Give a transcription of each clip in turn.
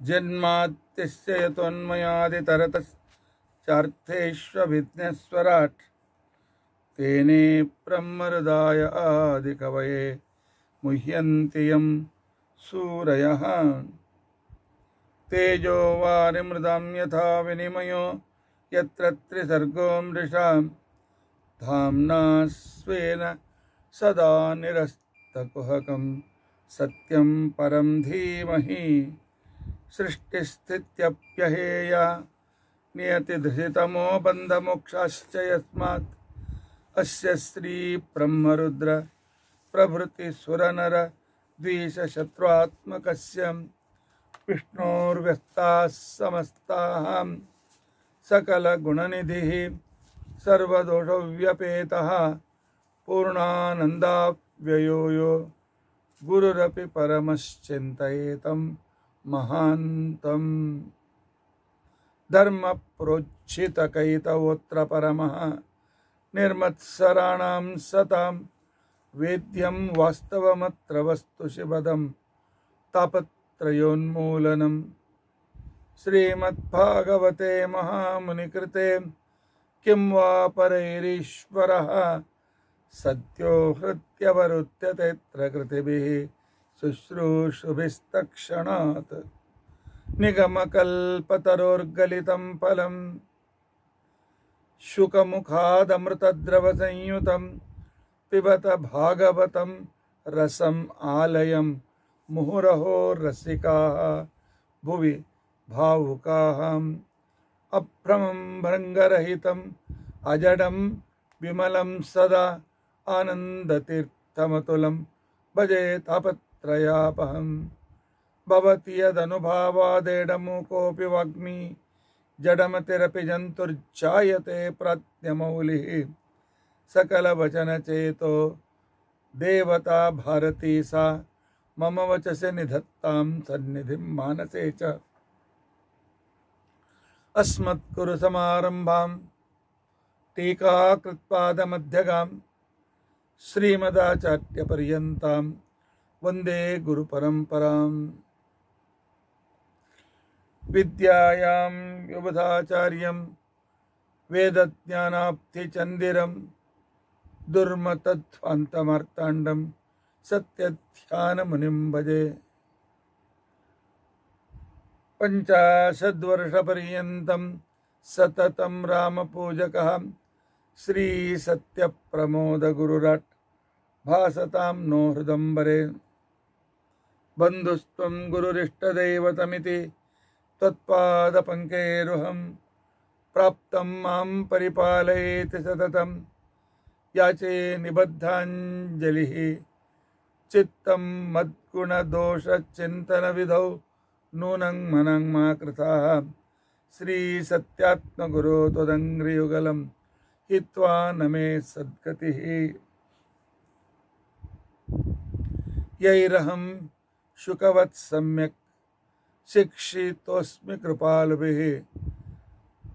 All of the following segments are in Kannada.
जन्माद्यस्य यतोन्मयादितरतश्चार्थेष्वभिज्ञस्वराट् तेने ब्रह्महृदाय आदिकवये मुह्यन्ति यं सूरयः। तेजो वारिमृदां यथा विनिमयो यत्र त्रिसर्गो मृषा धाम्ना स्वेन सदा निरस्तकुहकं सत्यं परं धीमहि। सृष्टिस्थित्यप्यहेया नियतिधृतमो बन्धमोक्षाश्च यस्मात् अस्य श्री ब्रह्मरुद्र प्रभृति सुरनर द्विषशत्रुआत्मकस्य विष्णोर्व्यस्ताः समस्ताः सकलगुणनिधिः सर्वदोषव्यपेतः पूर्णानन्दाव्ययो यो गुरुरपि परमश्चिन्तयेतं महान्तम्। धर्मप्रोज्झितकैतवोऽत्र परमः निर्मत्सराणां सतां वेद्यं वास्तवमत्र वस्तुशिवदं तापत्रयोन्मूलनं। श्रीमद्भागवते महामुनिकृते किं वा परैरीश्वरः सद्यो हृत्यवरुध्यतेऽत्र कृतिभिः शुश्रूषुभिस्तक्षणात्। निगमकल्पतरोर्गलितं फलं शुकमुखादमृतद्रवसंयुतं पिबत भागवतं रसम् आलयं मुहुरहो रसिकाः भुवि भावुकाः। अभ्रमं भृङ्गरहितम् अजडं विमलं सदा आनन्दतीर्थमतुलं भजे तापत्रयापहम्। भवति यदनुभावादेडमूकोऽपि वाग्मी जडमतिरपि जन्तुर्जायते प्राज्ञमौलिः। सकलवचनचेतो देवता भारती सा मम वचसे निधत्तां सन्निधिं मानसे च। अस्मत्कुरुसमारम्भां टीकाकृत्पादमध्यगां श्रीमदाचार्यपर्यन्तां वन्दे गुरुपरम्पराम्। विद्यायां युवधाचार्यं वेदज्ञानाब्धिचन्दिरं दुर्मतध्वान्तमार्ताण्डं सत्यध्यानमुनिं भजे। 50 वर्षपर्यन्तं सततं रामपूजकः श्रीसत्यप्रमोदगुरुराट् भासतां नो हृदम्बरे। बन्धुस्त्वं गुरुरिष्टदैवतमिति त्वत्पादपङ्केरुहं प्राप्तं मां परिपालयेति सततं याचे निबद्धाञ्जलिः। चित्तं मद्गुणदोषचिन्तनविधौ नूनं मनं मा कृताः श्रीसत्यात्मगुरो त्वदङ्घ्रियुगलं हित्वा न मे सद्गतिः। यैरहं शुकवत् सम्यक् शिक्षितोऽस्मि कृपालुभिः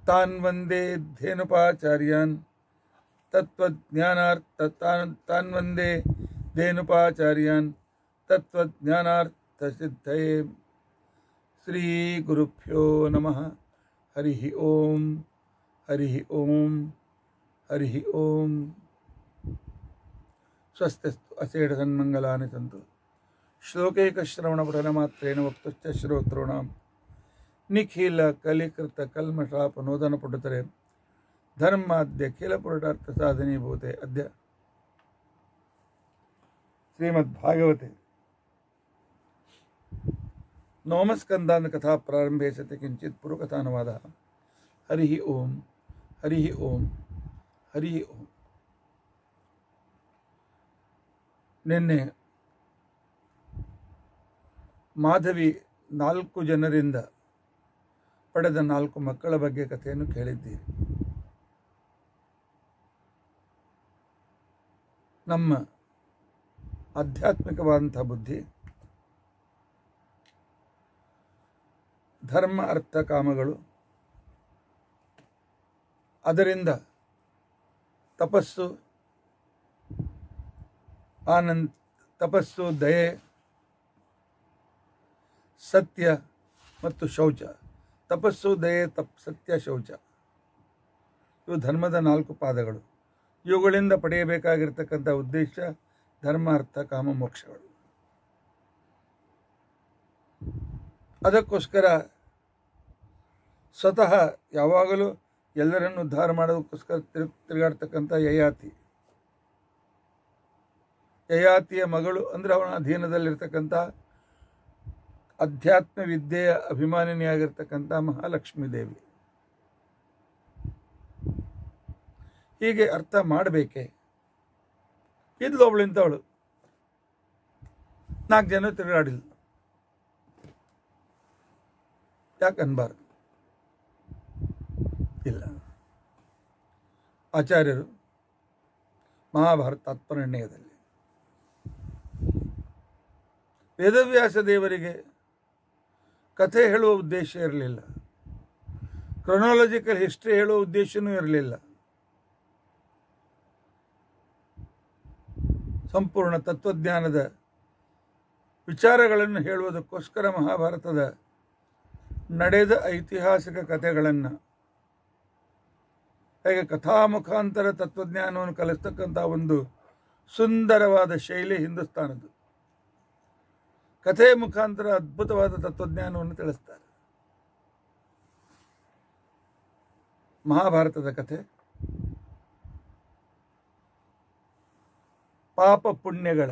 तान् वन्दे धेनुपाचार्यान् तान् वन्दे धेनुपाचार्यान् तत्त्वज्ञानार्थसिद्धये। श्रीगुरुभ्यो नमः। हरिः ओम हरिः ओम हरिः ओम। स्वस्तिस्तु अशेषसन्मङ्गलानि सन्तु। श्लोकैकश्रवणपठनमात्रेण वक्तुश्च श्रोतॄणां निखिलकलिकृतकल्मषापनोदनपुटतरे धर्माद्यखिलपुरुषार्थसाधनीभूते अद्य श्रीमद्भागवते नवमस्कन्धान्तकथा प्रारम्भे सति किञ्चित् पूर्वकथानुवादः। हरिः ओम हरिः ओम हरिः ओम। निन्ने ಮಾಧವಿ 4 ಜನರಿಂದ ಪಡೆದ 4 ಮಕ್ಕಳ ಬಗ್ಗೆ ಕಥೆಯನ್ನು ಕೇಳಿದ್ದೀರಿ. ನಮ್ಮ ಆಧ್ಯಾತ್ಮಿಕವಾದಂತಹ ಬುದ್ಧಿ ಧರ್ಮ ಅರ್ಥ ಕಾಮಗಳು, ಅದರಿಂದ ತಪಸ್ಸು, ತಪಸ್ಸು, ದಯೆ, ಸತ್ಯ ಮತ್ತು ಶೌಚ. ತಪಸ್ಸು, ದಯೆ, ಸತ್ಯ, ಶೌಚ ಇವು ಧರ್ಮದ 4 ಪಾದಗಳು. ಇವುಗಳಿಂದ ಪಡೆಯಬೇಕಾಗಿರ್ತಕ್ಕಂಥ ಉದ್ದೇಶ ಧರ್ಮ, ಅರ್ಥ, ಕಾಮ, ಮೋಕ್ಷಗಳು. ಅದಕ್ಕೋಸ್ಕರ ಸ್ವತಃ ಯಾವಾಗಲೂ ಎಲ್ಲರನ್ನು ಉದ್ಧಾರ ಮಾಡೋದಕ್ಕೋಸ್ಕರ ತಿರುಗಾಡ್ತಕ್ಕಂಥ ಯಯಾತಿಯ ಮಗಳು ಅಂದರೆ ಅವನ ಅಧೀನದಲ್ಲಿರ್ತಕ್ಕಂಥ ಅಧ್ಯಾತ್ಮ ವಿದ್ಯೆಯ ಅಭಿಮಾನಿನಿಯಾಗಿರ್ತಕ್ಕಂಥ ಮಹಾಲಕ್ಷ್ಮೀ ದೇವಿ. ಹೀಗೆ ಅರ್ಥ ಮಾಡಬೇಕೆ? ಇದ್ಲು ಒಬ್ಳಿಂತವಳು, 4 ಜನ ತಿರುಗಾಡಿಲ್ಲ, ಯಾಕೆ ಅನ್ಬಾರ್ದು? ಇಲ್ಲ. ಆಚಾರ್ಯರು ಮಹಾಭಾರತ ತಾತ್ಪರ್ಯದಲ್ಲಿ ವೇದವ್ಯಾಸ ದೇವರಿಗೆ ಕಥೆ ಹೇಳುವ ಉದ್ದೇಶ ಇರಲಿಲ್ಲ, ಕ್ರೊನಾಲಜಿಕಲ್ ಹಿಸ್ಟ್ರಿ ಹೇಳುವ ಉದ್ದೇಶನೂ ಇರಲಿಲ್ಲ. ಸಂಪೂರ್ಣ ತತ್ವಜ್ಞಾನದ ವಿಚಾರಗಳನ್ನು ಹೇಳುವುದಕ್ಕೋಸ್ಕರ ಮಹಾಭಾರತದ ನಡೆದ ಐತಿಹಾಸಿಕ ಕಥೆಗಳನ್ನು, ಹೇಗೆ ಕಥಾಮುಖಾಂತರ ತತ್ವಜ್ಞಾನವನ್ನು ಕಲಿಸ್ತಕ್ಕಂಥ ಒಂದು ಸುಂದರವಾದ ಶೈಲಿ ಹಿಂದೂಸ್ತಾನದ್ದು. ಕಥೆಯ ಮುಖಾಂತರ ಅದ್ಭುತವಾದ ತತ್ವಜ್ಞಾನವನ್ನು ತಿಳಿಸ್ತಾರೆ. ಮಹಾಭಾರತದ ಕಥೆ ಪಾಪ ಪುಣ್ಯಗಳ,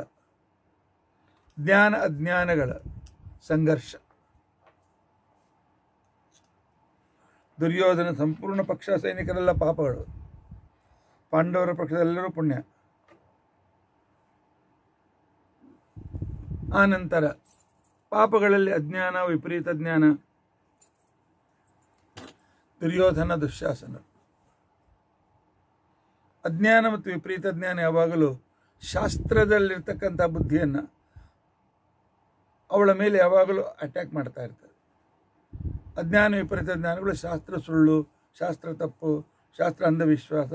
ಜ್ಞಾನ ಅಜ್ಞಾನಗಳ ಸಂಘರ್ಷ. ದುರ್ಯೋಧನ ಸಂಪೂರ್ಣ ಪಕ್ಷ ಸೈನಿಕರೆಲ್ಲ ಪಾಪಗಳು, ಪಾಂಡವರ ಪಕ್ಷದೆಲ್ಲರೂ ಪುಣ್ಯ. ಆನಂತರ ಪಾಪಗಳಲ್ಲಿ ಅಜ್ಞಾನ, ವಿಪರೀತ ಜ್ಞಾನ, ದುರ್ಯೋಧನ, ದುಶ್ಯಾಸನ. ಅಜ್ಞಾನ ಮತ್ತು ವಿಪರೀತ ಜ್ಞಾನ ಯಾವಾಗಲೂ ಶಾಸ್ತ್ರದಲ್ಲಿರ್ತಕ್ಕಂಥ ಬುದ್ಧಿಯನ್ನು ಅವಳ ಮೇಲೆ ಯಾವಾಗಲೂ ಅಟ್ಯಾಕ್ ಮಾಡ್ತಾ ಇರ್ತದೆ. ಅಜ್ಞಾನ, ವಿಪರೀತ ಜ್ಞಾನಗಳು ಶಾಸ್ತ್ರ ಸುಳ್ಳು, ಶಾಸ್ತ್ರ ತಪ್ಪು, ಶಾಸ್ತ್ರ ಅಂಧವಿಶ್ವಾಸ,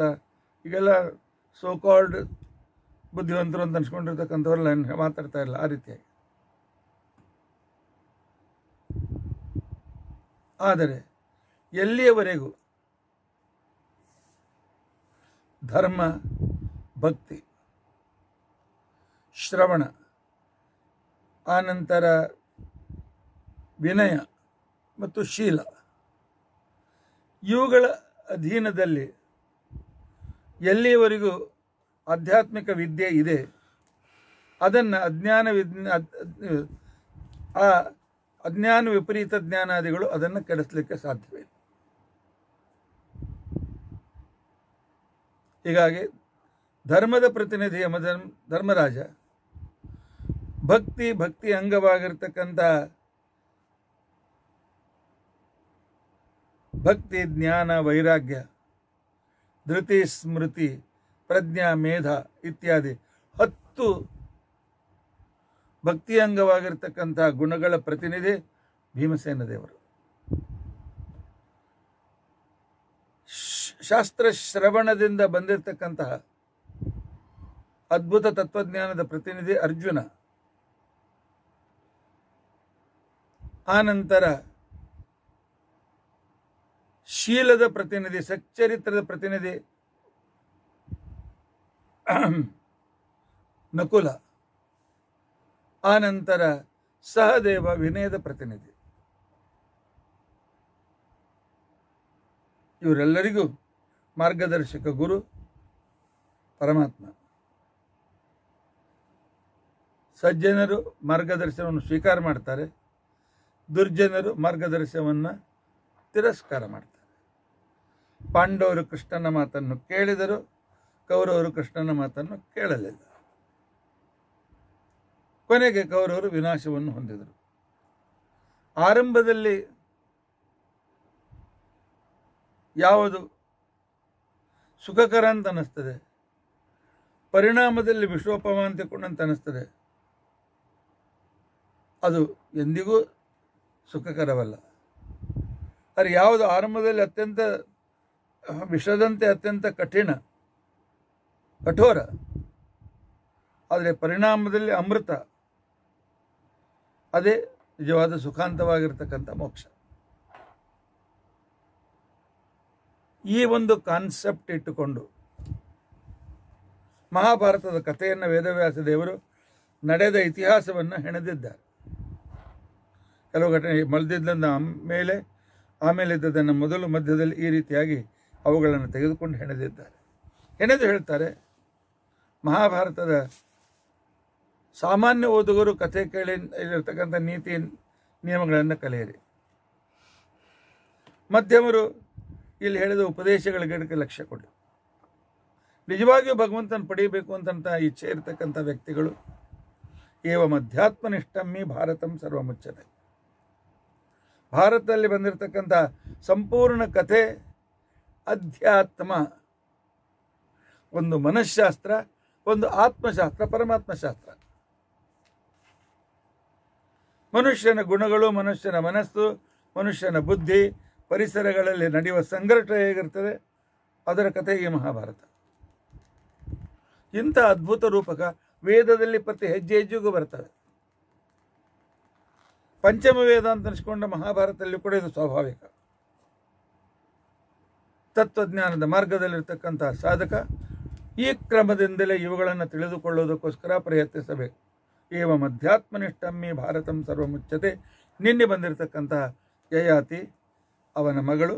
ಈಗೆಲ್ಲ ಸೋಕಾಲ್ಡ್ ಬುದ್ಧಿವಂತರು ಅಂತ ಅನ್ಸ್ಕೊಂಡಿರ್ತಕ್ಕಂಥವ್ರೆಲ್ಲ ಮಾತಾಡ್ತಾ ಇಲ್ಲ ಆ ರೀತಿಯಾಗಿ. ಆದರೆ ಎಲ್ಲಿಯವರೆಗೂ ಧರ್ಮ, ಭಕ್ತಿ, ಶ್ರವಣ, ಆನಂತರ ವಿನಯ ಮತ್ತು ಶೀಲ ಇವುಗಳ ಅಧೀನದಲ್ಲಿ ಎಲ್ಲಿಯವರೆಗೂ ಆಧ್ಯಾತ್ಮಿಕ ವಿದ್ಯೆ ಇದೆ, ಅದನ್ನು ಅಜ್ಞಾನ ವಿಪರೀತ ಜ್ಞಾನಾದಿಗಳು ಅದನ್ನು ಕೆಡಿಸಲಿಕ್ಕೆ ಸಾಧ್ಯವಿಲ್ಲ. ಹೀಗಾಗಿ ಧರ್ಮದ ಪ್ರತಿನಿಧಿ ಧರ್ಮರಾಜ ಭಕ್ತಿ ಅಂಗವಾಗಿರ್ತಕ್ಕಂಥ ಭಕ್ತಿ, ಜ್ಞಾನ, ವೈರಾಗ್ಯ, ಧೃತಿ, ಸ್ಮೃತಿ, ಪ್ರಜ್ಞಾ, ಮೇಧ ಇತ್ಯಾದಿ 10 ಭಕ್ತಿ ಅಂಗವಾಗಿರ್ತಕ್ಕಂಥ ಗುಣಗಳ ಪ್ರತಿನಿಧಿ ಭೀಮಸೇನ ದೇವರು. ಶಾಸ್ತ್ರ ಶ್ರವಣದಿಂದ ಬಂದಿರತಕ್ಕಂತಹ ಅದ್ಭುತ ತತ್ವಜ್ಞಾನದ ಪ್ರತಿನಿಧಿ ಅರ್ಜುನ. ಆನಂತರ ಶೀಲದ ಪ್ರತಿನಿಧಿ, ಸಚ್ಚರಿತ್ರದ ಪ್ರತಿನಿಧಿ ನಕುಲ. ಆನಂತರ ಸಹದೇವ, ವಿನಯದ ಪ್ರತಿನಿಧಿ. ಇವರೆಲ್ಲರಿಗೂ ಮಾರ್ಗದರ್ಶಕ ಗುರು ಪರಮಾತ್ಮ. ಸಜ್ಜನರು ಮಾರ್ಗದರ್ಶನವನ್ನು ಸ್ವೀಕಾರ ಮಾಡ್ತಾರೆ, ದುರ್ಜನರು ಮಾರ್ಗದರ್ಶನವನ್ನು ತಿರಸ್ಕಾರ ಮಾಡ್ತಾರೆ. ಪಾಂಡವರು ಕೃಷ್ಣನ ಮಾತನ್ನು ಕೇಳಿದರು, ಕೌರವರು ಕೃಷ್ಣನ ಮಾತನ್ನು ಕೇಳಲಿಲ್ಲ. ಕೊನೆಗೆ ಕೌರವರು ವಿನಾಶವನ್ನು ಹೊಂದಿದರು. ಆರಂಭದಲ್ಲಿ ಯಾವುದು ಸುಖಕರ ಅಂತ ಅನ್ನಿಸ್ತದೆ, ಪರಿಣಾಮದಲ್ಲಿ ವಿಶ್ವೋಪಮ ಅಂತ ಅನ್ನಿಸ್ತದೆ, ಅದು ಎಂದಿಗೂ ಸುಖಕರವಲ್ಲ. ಆದರೆ ಯಾವುದು ಆರಂಭದಲ್ಲಿ ಅತ್ಯಂತ ವಿಷದಂತೆ ಅತ್ಯಂತ ಕಠೋರ, ಆದರೆ ಪರಿಣಾಮದಲ್ಲಿ ಅಮೃತ, ಅದೇ ನಿಜವಾದ ಸುಖಾಂತವಾಗಿರ್ತಕ್ಕಂಥ ಮೋಕ್ಷ. ಈ ಒಂದು ಕಾನ್ಸೆಪ್ಟ್ ಇಟ್ಟುಕೊಂಡು ಮಹಾಭಾರತದ ಕಥೆಯನ್ನು ವೇದವ್ಯಾಸ ದೇವರು ನಡೆದ ಇತಿಹಾಸವನ್ನು ಹೆಣೆದಿದ್ದಾರೆ. ಕೆಲವು ಘಟನೆ ಮಲ್ದಿದ್ದನ್ನು ಆಮೇಲೆ ಇದ್ದದನ್ನು ಮೊದಲು ಮಧ್ಯದಲ್ಲಿ ಈ ರೀತಿಯಾಗಿ ಅವುಗಳನ್ನು ತೆಗೆದುಕೊಂಡು ಹೆಣೆದಿದ್ದಾರೆ. ಹೆಣೆದು ಹೇಳ್ತಾರೆ, ಮಹಾಭಾರತದ ಸಾಮಾನ್ಯ ಓದುಗರು ಕಥೆ ಕೇಳಿ ಇರತಕ್ಕಂಥ ನೀತಿ ನಿಯಮಗಳನ್ನು ಕಲಿಯಿರಿ. ಮಧ್ಯಮರು ಇಲ್ಲಿ ಹೇಳಿದ ಉಪದೇಶಗಳಿಗೆ ಲಕ್ಷ್ಯ ಕೊಡಿ. ನಿಜವಾಗಿಯೂ ಭಗವಂತನ ಪಡೆಯಬೇಕು ಅಂತಂತ ಇಚ್ಛೆ ಇರತಕ್ಕಂಥ ವ್ಯಕ್ತಿಗಳು ಏವಂ ಅಧ್ಯಾತ್ಮನಿಷ್ಠಮ್ಮಿ ಭಾರತಂ ಸರ್ವಮುಚ್ಯತೆ. ಭಾರತದಲ್ಲಿ ಬಂದಿರತಕ್ಕಂಥ ಸಂಪೂರ್ಣ ಕಥೆ ಅಧ್ಯಾತ್ಮ, ಒಂದು ಮನಃಶಾಸ್ತ್ರ, ಒಂದು ಆತ್ಮಶಾಸ್ತ್ರ, ಪರಮಾತ್ಮಶಾಸ್ತ್ರ. ಮನುಷ್ಯನ ಗುಣಗಳು, ಮನುಷ್ಯನ ಮನಸ್ಸು, ಮನುಷ್ಯನ ಬುದ್ಧಿ, ಪರಿಸರಗಳಲ್ಲಿ ನಡೆಯುವ ಸಂಘರ್ಷ ಹೇಗಿರ್ತದೆ ಅದರ ಕಥೆ ಈ ಮಹಾಭಾರತ. ಇಂಥ ಅದ್ಭುತ ರೂಪಕ ವೇದದಲ್ಲಿ ಪ್ರತಿ ಹೆಜ್ಜೆ ಹೆಜ್ಜೆಗೂ ಬರ್ತವೆ. ಪಂಚಮ ವೇದ ಅಂತ ಅನಿಸ್ಕೊಂಡ ಮಹಾಭಾರತದಲ್ಲಿ ಕೂಡ ಇದು ಸ್ವಾಭಾವಿಕ. ತತ್ವಜ್ಞಾನದ ಮಾರ್ಗದಲ್ಲಿರ್ತಕ್ಕಂಥ ಸಾಧಕ ಈ ಕ್ರಮದಿಂದಲೇ ಇವುಗಳನ್ನು ತಿಳಿದುಕೊಳ್ಳುವುದಕ್ಕೋಸ್ಕರ ಪ್ರಯತ್ನಿಸಬೇಕು. ಏವಂ ಅಧ್ಯಾತ್ಮನಿಷ್ಠಮ್ಮಿ ಭಾರತಂ ಸರ್ವಮುಚ್ಯತೆ. ನಿನ್ನೆ ಬಂದಿರತಕ್ಕಂಥ ಯಯಾತಿ, ಅವನ ಮಗಳು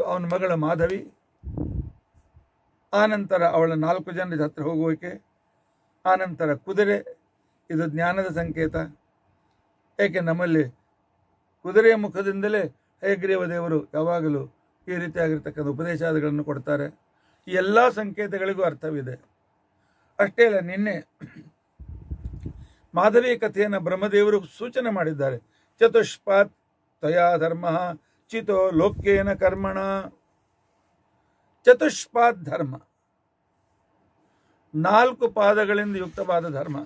ಅವನ ಮಗಳ ಮಾಧವಿ, ಆನಂತರ ಅವಳ 4 ಜನರ ಹತ್ರ ಹೋಗುವಿಕೆ, ಆನಂತರ ಕುದುರೆ. ಇದು ಜ್ಞಾನದ ಸಂಕೇತ. ಏಕೆ ನಮ್ಮಲ್ಲಿ ಕುದುರೆಯ ಮುಖದಿಂದಲೇ ಹಯಗ್ರೀವ ದೇವರು ಯಾವಾಗಲೂ ಈ ರೀತಿಯಾಗಿರ್ತಕ್ಕಂಥ ಉಪದೇಶಾದಿಗಳನ್ನು ಕೊಡ್ತಾರೆ. ಈ ಎಲ್ಲ ಸಂಕೇತಗಳಿಗೂ ಅರ್ಥವಿದೆ. ಅಷ್ಟೇ ಅಲ್ಲ, ನಿನ್ನೆ ಮಾಧವಿ ಕಥೆಯನ್ನು ಬ್ರಹ್ಮದೇವರು ಸೂಚನೆ ಮಾಡಿದ್ದಾರೆ. ಚತುಷ್ಪಾತ್ ತಯಾ ಧರ್ಮ ಚಿತೋ ಲೋಕೇನ ಕರ್ಮಣ. ಚತುಷ್ಪಾತ್ ಧರ್ಮ, 4 ಪಾದಗಳಿಂದ ಯುಕ್ತವಾದ ಧರ್ಮ.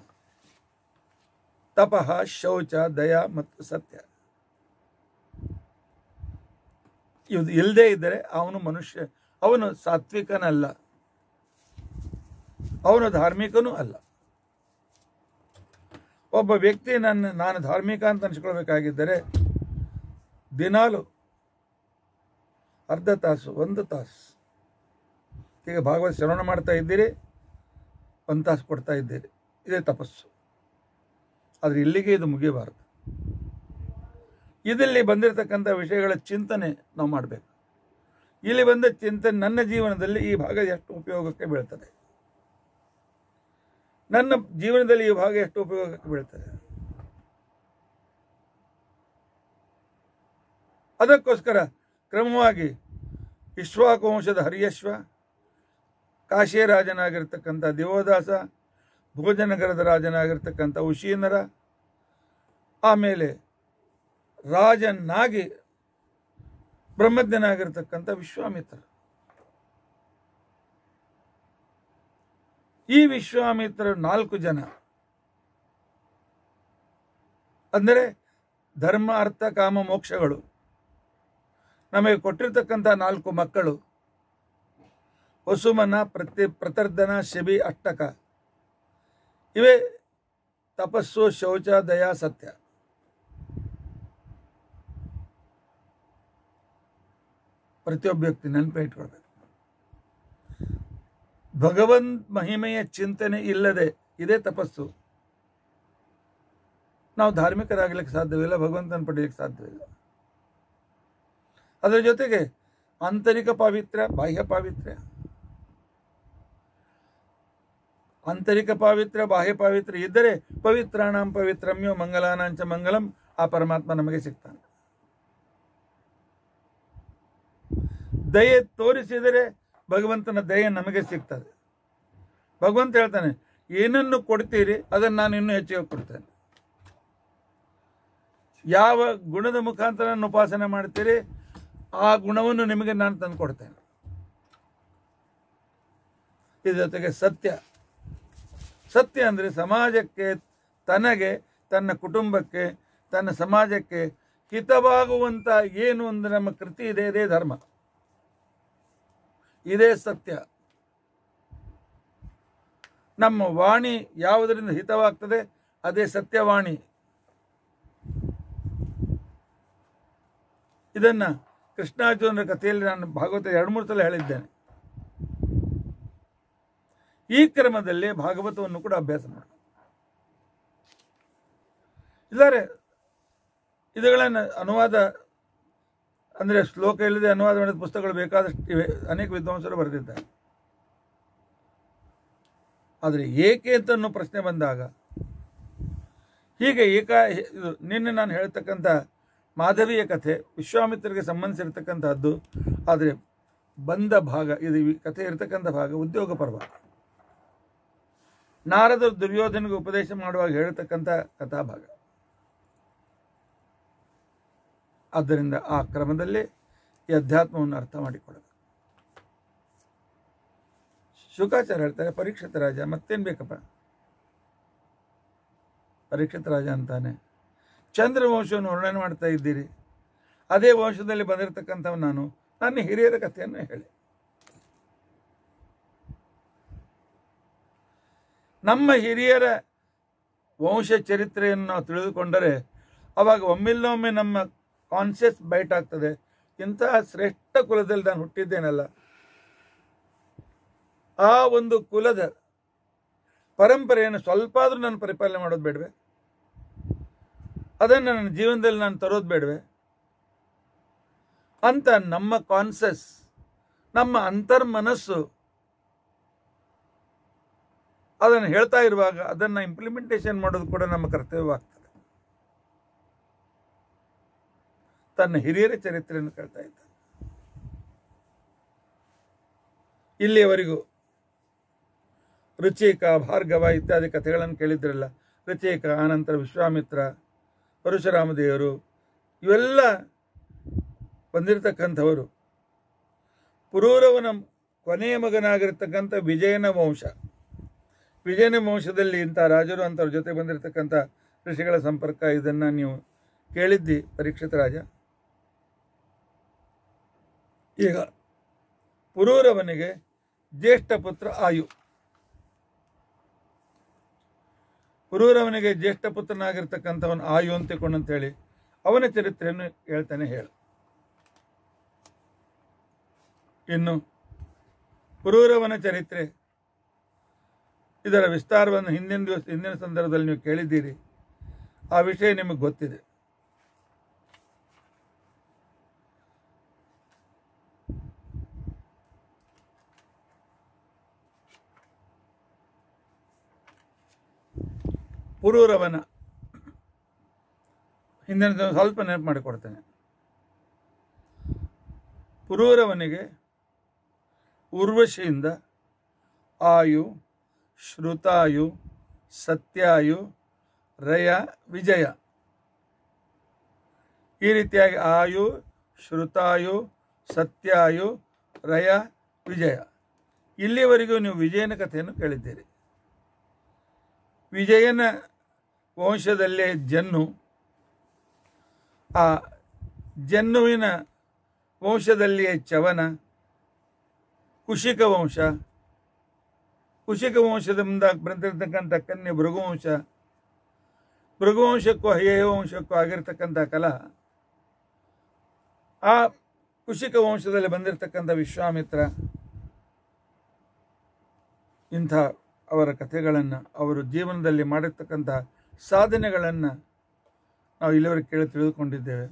ತಪಃ, ಶೌಚ, ದಯ ಮತ್ತು ಸತ್ಯ. ಇದು ಇಲ್ಲದೆ ಇದ್ದರೆ ಅವನು ಸಾತ್ವಿಕನಲ್ಲ, ಅವನು ಧಾರ್ಮಿಕನೂ ಅಲ್ಲ. ಒಬ್ಬ ವ್ಯಕ್ತಿ ನಾನು ಧಾರ್ಮಿಕ ಅಂತ ಅನ್ಸ್ಕೊಳ್ಬೇಕಾಗಿದ್ದರೆ ದಿನಾಲು ಅರ್ಧ ತಾಸು, 1 ತಾಸು ಈಗ ಭಾಗವತ ಶ್ರವಣ ಮಾಡ್ತಾ ಇದ್ದೀರಿ, 1 ತಾಸು ಕೊಡ್ತಾ ಇದ್ದೀರಿ, ಇದೇ ತಪಸ್ಸು. ಆದರೆ ಇಲ್ಲಿಗೆ ಇದು ಮುಗಿಯಬಾರದು. ಇದರಲ್ಲಿ ಬಂದಿರತಕ್ಕಂಥ ವಿಷಯಗಳ ಚಿಂತನೆ ನಾವು ಮಾಡಬೇಕು. ಇಲ್ಲಿ ಬಂದ ಚಿಂತನೆ ನನ್ನ ಜೀವನದಲ್ಲಿ ಈ ಭಾಗ ಎಷ್ಟು ಉಪಯೋಗಕ್ಕೆ ಬೀಳ್ತದೆ, ನನ್ನ ಜೀವನದಲ್ಲಿ ಈ ಭಾಗ ಎಷ್ಟು ಉಪಯೋಗಕ್ಕೆ ಬೀಳ್ತದೆ. ಅದಕ್ಕೋಸ್ಕರ ಕ್ರಮವಾಗಿ ಇಕ್ಷ್ವಾಕು ವಂಶದ ಹರಿಯಶ್ವ, ಕಾಶಿ ರಾಜನಾಗಿರ್ತಕ್ಕಂಥ ದಿವೋದಾಸ, ಭೋಜನಗರದ ರಾಜನಾಗಿರ್ತಕ್ಕಂಥ ಉಶೀನರ, ಆಮೇಲೆ ರಾಜನಾಗಿ ಬ್ರಹ್ಮಜ್ಞನಾಗಿರ್ತಕ್ಕಂಥ ವಿಶ್ವಾಮಿತ್ರ. ಈ ವಿಶ್ವಾಮಿತ್ರ 4 ಜನ ಅಂದರೆ ಧರ್ಮ, ಅರ್ಥ, ಕಾಮ, ಮೋಕ್ಷಗಳು ನಮಗೆ ಕೊಟ್ಟಿರ್ತಕ್ಕಂಥ 4 ಮಕ್ಕಳು ವಸುಮನ, ಪ್ರತರ್ಧನ, ಶಬಿ, ಅಷ್ಟಕ. ಇವೇ ತಪಸ್ಸು, ಶೌಚ, ದಯಾ, ಸತ್ಯ. ಪ್ರತಿಯೊಬ್ಬ ವ್ಯಕ್ತಿ ನೆನಪು ಇಟ್ಕೊಳ್ಬೇಕು. ಭಗವಂತ ಮಹಿಮೆಯ ಚಿಂತನೆ ಇಲ್ಲದೆ ಇದೇ ತಪಸ್ಸು. ನಾವು ಧಾರ್ಮಿಕರಾಗಲಿಕ್ಕೆ ಸಾಧ್ಯವಿಲ್ಲ, ಭಗವಂತನ ಪಡೆಯಲಿಕ್ಕೆ ಸಾಧ್ಯವಿಲ್ಲ. ಅದರ ಜೊತೆಗೆ ಆಂತರಿಕ ಪಾವಿತ್ರ್ಯ, ಬಾಹ್ಯ ಪಾವಿತ್ರ್ಯ. ಆಂತರಿಕ ಪಾವಿತ್ರ್ಯ, ಬಾಹ್ಯ ಪಾವಿತ್ರ್ಯ ಇದ್ದರೆ ಪವಿತ್ರಾಣಾಂ ಪವಿತ್ರಮ್ಯೋ ಮಂಗಲಾನಾಂಚ ಮಂಗಲಂ, ಆ ಪರಮಾತ್ಮ ನಮಗೆ ಸಿಗ್ತಾನೆ. ದಯೆ ತೋರಿಸಿದರೆ ಭಗವಂತನ ದಯೆ ನಮಗೆ ಸಿಗ್ತದೆ. ಭಗವಂತ ಹೇಳ್ತಾನೆ, ಏನನ್ನು ಕೊಡ್ತೀರಿ ಅದನ್ನು ನಾನು ಇನ್ನೂ ಹೆಚ್ಚಿಗೆ ಕೊಡ್ತೇನೆ. ಯಾವ ಗುಣದ ಮುಖಾಂತರ ನಾನು ಉಪಾಸನೆ ಮಾಡ್ತೀರಿ ಆ ಗುಣವನ್ನು ನಿಮಗೆ ನಾನು ತಂದು ಕೊಡ್ತೇನೆ. ಇದ್ರ ಜೊತೆಗೆ ಸತ್ಯ. ಸತ್ಯ ಅಂದರೆ ಸಮಾಜಕ್ಕೆ, ತನಗೆ, ತನ್ನ ಕುಟುಂಬಕ್ಕೆ, ತನ್ನ ಸಮಾಜಕ್ಕೆ ಹಿತವಾಗುವಂಥ ಏನು ಒಂದು ನಮ್ಮ ಕೃತಿ ಇದೆ, ಇದೇ ಧರ್ಮ, ಇದೇ ಸತ್ಯ. ನಮ್ಮ ವಾಣಿ ಯಾವುದರಿಂದ ಹಿತವಾಗ್ತದೆ ಅದೇ ಸತ್ಯವಾಣಿ. ಇದನ್ನು ಕೃಷ್ಣಾರ್ಜುನರ ಕಥೆಯಲ್ಲಿ ನಾನು ಭಾಗವತ 2-3 ಸಲ ಹೇಳಿದ್ದೇನೆ. ಈ ಕ್ರಮದಲ್ಲಿ ಭಾಗವತವನ್ನು ಕೂಡ ಅಭ್ಯಾಸ ಮಾಡಿ. ಇದ್ದಾರೆ ಇವುಗಳನ್ನು ಅನುವಾದ ಅಂದರೆ ಶ್ಲೋಕ ಇಲ್ಲದೆ ಅನುವಾದ ಮಾಡಿದ ಪುಸ್ತಕಗಳು ಬೇಕಾದಷ್ಟು ಇವೆ, ಅನೇಕ ವಿದ್ವಾಂಸರು ಬರೆದಿದ್ದಾರೆ. ಆದರೆ ಏಕೆ ಅಂತ ಅನ್ನೋ ಪ್ರಶ್ನೆ ಬಂದಾಗ ಹೀಗೆ ಇದು ನಿನ್ನೆ ನಾನು ಹೇಳ್ತಕ್ಕಂಥ ಮಾಧವಿಯ ಕಥೆ ವಿಶ್ವಾಮಿತ್ರರಿಗೆ ಸಂಬಂಧಿಸಿರ್ತಕ್ಕಂಥದ್ದು. ಆದರೆ ಬಂದ ಭಾಗ ಇದು ಕಥೆ ಇರತಕ್ಕಂಥ ಭಾಗ ಉದ್ಯೋಗ ಪರ್ವ. ನಾರದರು ದುರ್ಯೋಧನಿಗೆ ಉಪದೇಶ ಮಾಡುವಾಗ ಹೇಳ್ತಕ್ಕಂಥ ಕಥಾಭಾಗ. ಆದ್ದರಿಂದ ಆ ಕ್ರಮದಲ್ಲಿ ಈ ಅಧ್ಯಾತ್ಮವನ್ನು ಅರ್ಥ ಮಾಡಿಕೊಳ್ಳಬೇಕು. ಶುಕಾಚಾರ್ಯ ಹೇಳ್ತಾರೆ, ಪರೀಕ್ಷಿತ ರಾಜ ಮತ್ತೇನು ಬೇಕಪ್ಪ, ಪರೀಕ್ಷಿತ ರಾಜ ಅಂತಾನೆ ಚಂದ್ರವಂಶವನ್ನು ವರ್ಣನೆ ಮಾಡ್ತಾ ಇದ್ದೀರಿ, ಅದೇ ವಂಶದಲ್ಲಿ ಬಂದಿರತಕ್ಕಂಥವು ನಾನು, ನನ್ನ ಹಿರಿಯರ ಕಥೆಯನ್ನು ಹೇಳಿ. ನಮ್ಮ ಹಿರಿಯರ ವಂಶ ಚರಿತ್ರೆಯನ್ನು ನಾವು ತಿಳಿದುಕೊಂಡರೆ ಅವಾಗ ಒಮ್ಮಿಲ್ಲೊಮ್ಮೆ ನಮ್ಮ ಕಾನ್ಷಿಯಸ್ ಬೈಟ್ ಆಗ್ತದೆ, ಇಂತಹ ಶ್ರೇಷ್ಠ ಕುಲದಲ್ಲಿ ನಾನು ಹುಟ್ಟಿದ್ದೇನಲ್ಲ, ಆ ಒಂದು ಕುಲದ ಪರಂಪರೆಯನ್ನು ಸ್ವಲ್ಪ ಆದರೂ ನಾನು ಪರಿಪಾಲನೆ ಮಾಡೋದು ಬೇಡವೆ, ಅದನ್ನು ನನ್ನ ಜೀವನದಲ್ಲಿ ನಾನು ತರೋದು ಬೇಡವೆ ಅಂತ ನಮ್ಮ ಕಾನ್ಷಿಯಸ್, ನಮ್ಮ ಅಂತರ್ಮನಸ್ಸು ಅದನ್ನು ಹೇಳ್ತಾ ಇರುವಾಗ ಅದನ್ನು ಇಂಪ್ಲಿಮೆಂಟೇಷನ್ ಮಾಡೋದು ಕೂಡ ನಮ್ಮ ಕರ್ತವ್ಯವಾಗ್ತದೆ. ತನ್ನ ಹಿರಿಯರ ಚರಿತ್ರೆಯನ್ನು ಕೇಳ್ತಾ ಇದ್ದಾನೆ. ಇಲ್ಲಿಯವರೆಗೂ ರುಚಿಕ, ಭಾರ್ಗವ ಇತ್ಯಾದಿ ಕಥೆಗಳನ್ನು ಕೇಳಿದ್ರಲ್ಲ. ರುಚಿಕ, ಆನಂತರ ವಿಶ್ವಾಮಿತ್ರ, ಪರಶುರಾಮ ದೇವರು, ಇವೆಲ್ಲ ಬಂದಿರತಕ್ಕಂಥವರು ಪುರೂರವನ ಕೊನೆಯ ಮಗನಾಗಿರ್ತಕ್ಕಂಥ ವಿಜಯನ ವಂಶ. ವಿಜಯನ ವಂಶದಲ್ಲಿ ಇಂಥ ರಾಜರು ಅಂಥವ್ರ ಜೊತೆ ಬಂದಿರತಕ್ಕಂಥ ಋಷಿಗಳ ಸಂಪರ್ಕ, ಇದನ್ನು ನೀವು ಕೇಳಿದ್ದಿ ಪರೀಕ್ಷಿತ ರಾಜ. ಈಗ ಪುರೂರವನಿಗೆ ಜ್ಯೇಷ್ಠ ಪುತ್ರ ಆಯು. ಪುರೂರವನಿಗೆ ಜ್ಯೇಷ್ಠ ಪುತ್ರನಾಗಿರ್ತಕ್ಕಂಥವನು ಆಯು ಅಂತೇಳಿ ಅವನ ಚರಿತ್ರೆಯನ್ನು ಹೇಳ್ತಾನೆ ಹೇಳು. ಇನ್ನು ಪುರೂರವನ ಚರಿತ್ರೆ, ಇದರ ವಿಸ್ತಾರವನ್ನು ಹಿಂದಿನ ಸಂದರ್ಭದಲ್ಲಿ ನೀವು ಕೇಳಿದ್ದೀರಿ. ಆ ವಿಷಯ ನಿಮಗೆ ಗೊತ್ತಿದೆ. ಪುರೂರವನ ಹಿಂದಿನ ಸ್ವಲ್ಪ ನೆನಪು ಮಾಡಿಕೊಡ್ತೇನೆ. ಪುರೂರವನಿಗೆ ಉರ್ವಶಿಯಿಂದ ಆಯು, ಶ್ರುತಾಯು, ಸತ್ಯಾಯು, ರಯ, ವಿಜಯ, ಈ ರೀತಿಯಾಗಿ ಆಯು, ಶ್ರುತಾಯು, ಸತ್ಯಾಯು, ರಯ, ವಿಜಯ, ಇಲ್ಲಿವರೆಗೂ ನೀವು ವಿಜಯನ ಕಥೆಯನ್ನು ಕೇಳಿದ್ದೀರಿ. ವಿಜಯನ ವಂಶದಲ್ಲೇ ಜನ್ನು, ಆ ಜನ್ನುವಿನ ವಂಶದಲ್ಲಿಯೇ ಚವನ, ಕುಶಿಕ ವಂಶ, ಕುಶಿಕ ವಂಶದಿಂದ ಬಂದಿರತಕ್ಕಂಥ ಕನ್ಯೆ ಭೃಗುವಂಶ, ಭೃಗುವಂಶಕ್ಕೂ ಹಯೇಯ ವಂಶಕ್ಕೂ ಆಗಿರ್ತಕ್ಕಂಥ ಕಲಹ, ಆ ಕುಶಿಕ ವಂಶದಲ್ಲಿ ಬಂದಿರತಕ್ಕಂಥ ವಿಶ್ವಾಮಿತ್ರ, ಇಂಥ ಅವರ ಕಥೆಗಳನ್ನು, ಅವರು ಜೀವನದಲ್ಲಿ ಮಾಡಿರ್ತಕ್ಕಂಥ ಸಾಧನೆಗಳನ್ನು ನಾವು ಇಲ್ಲಿವರೆಗೆ ಕೇಳಿ ತಿಳಿದುಕೊಂಡಿದ್ದೇವೆ.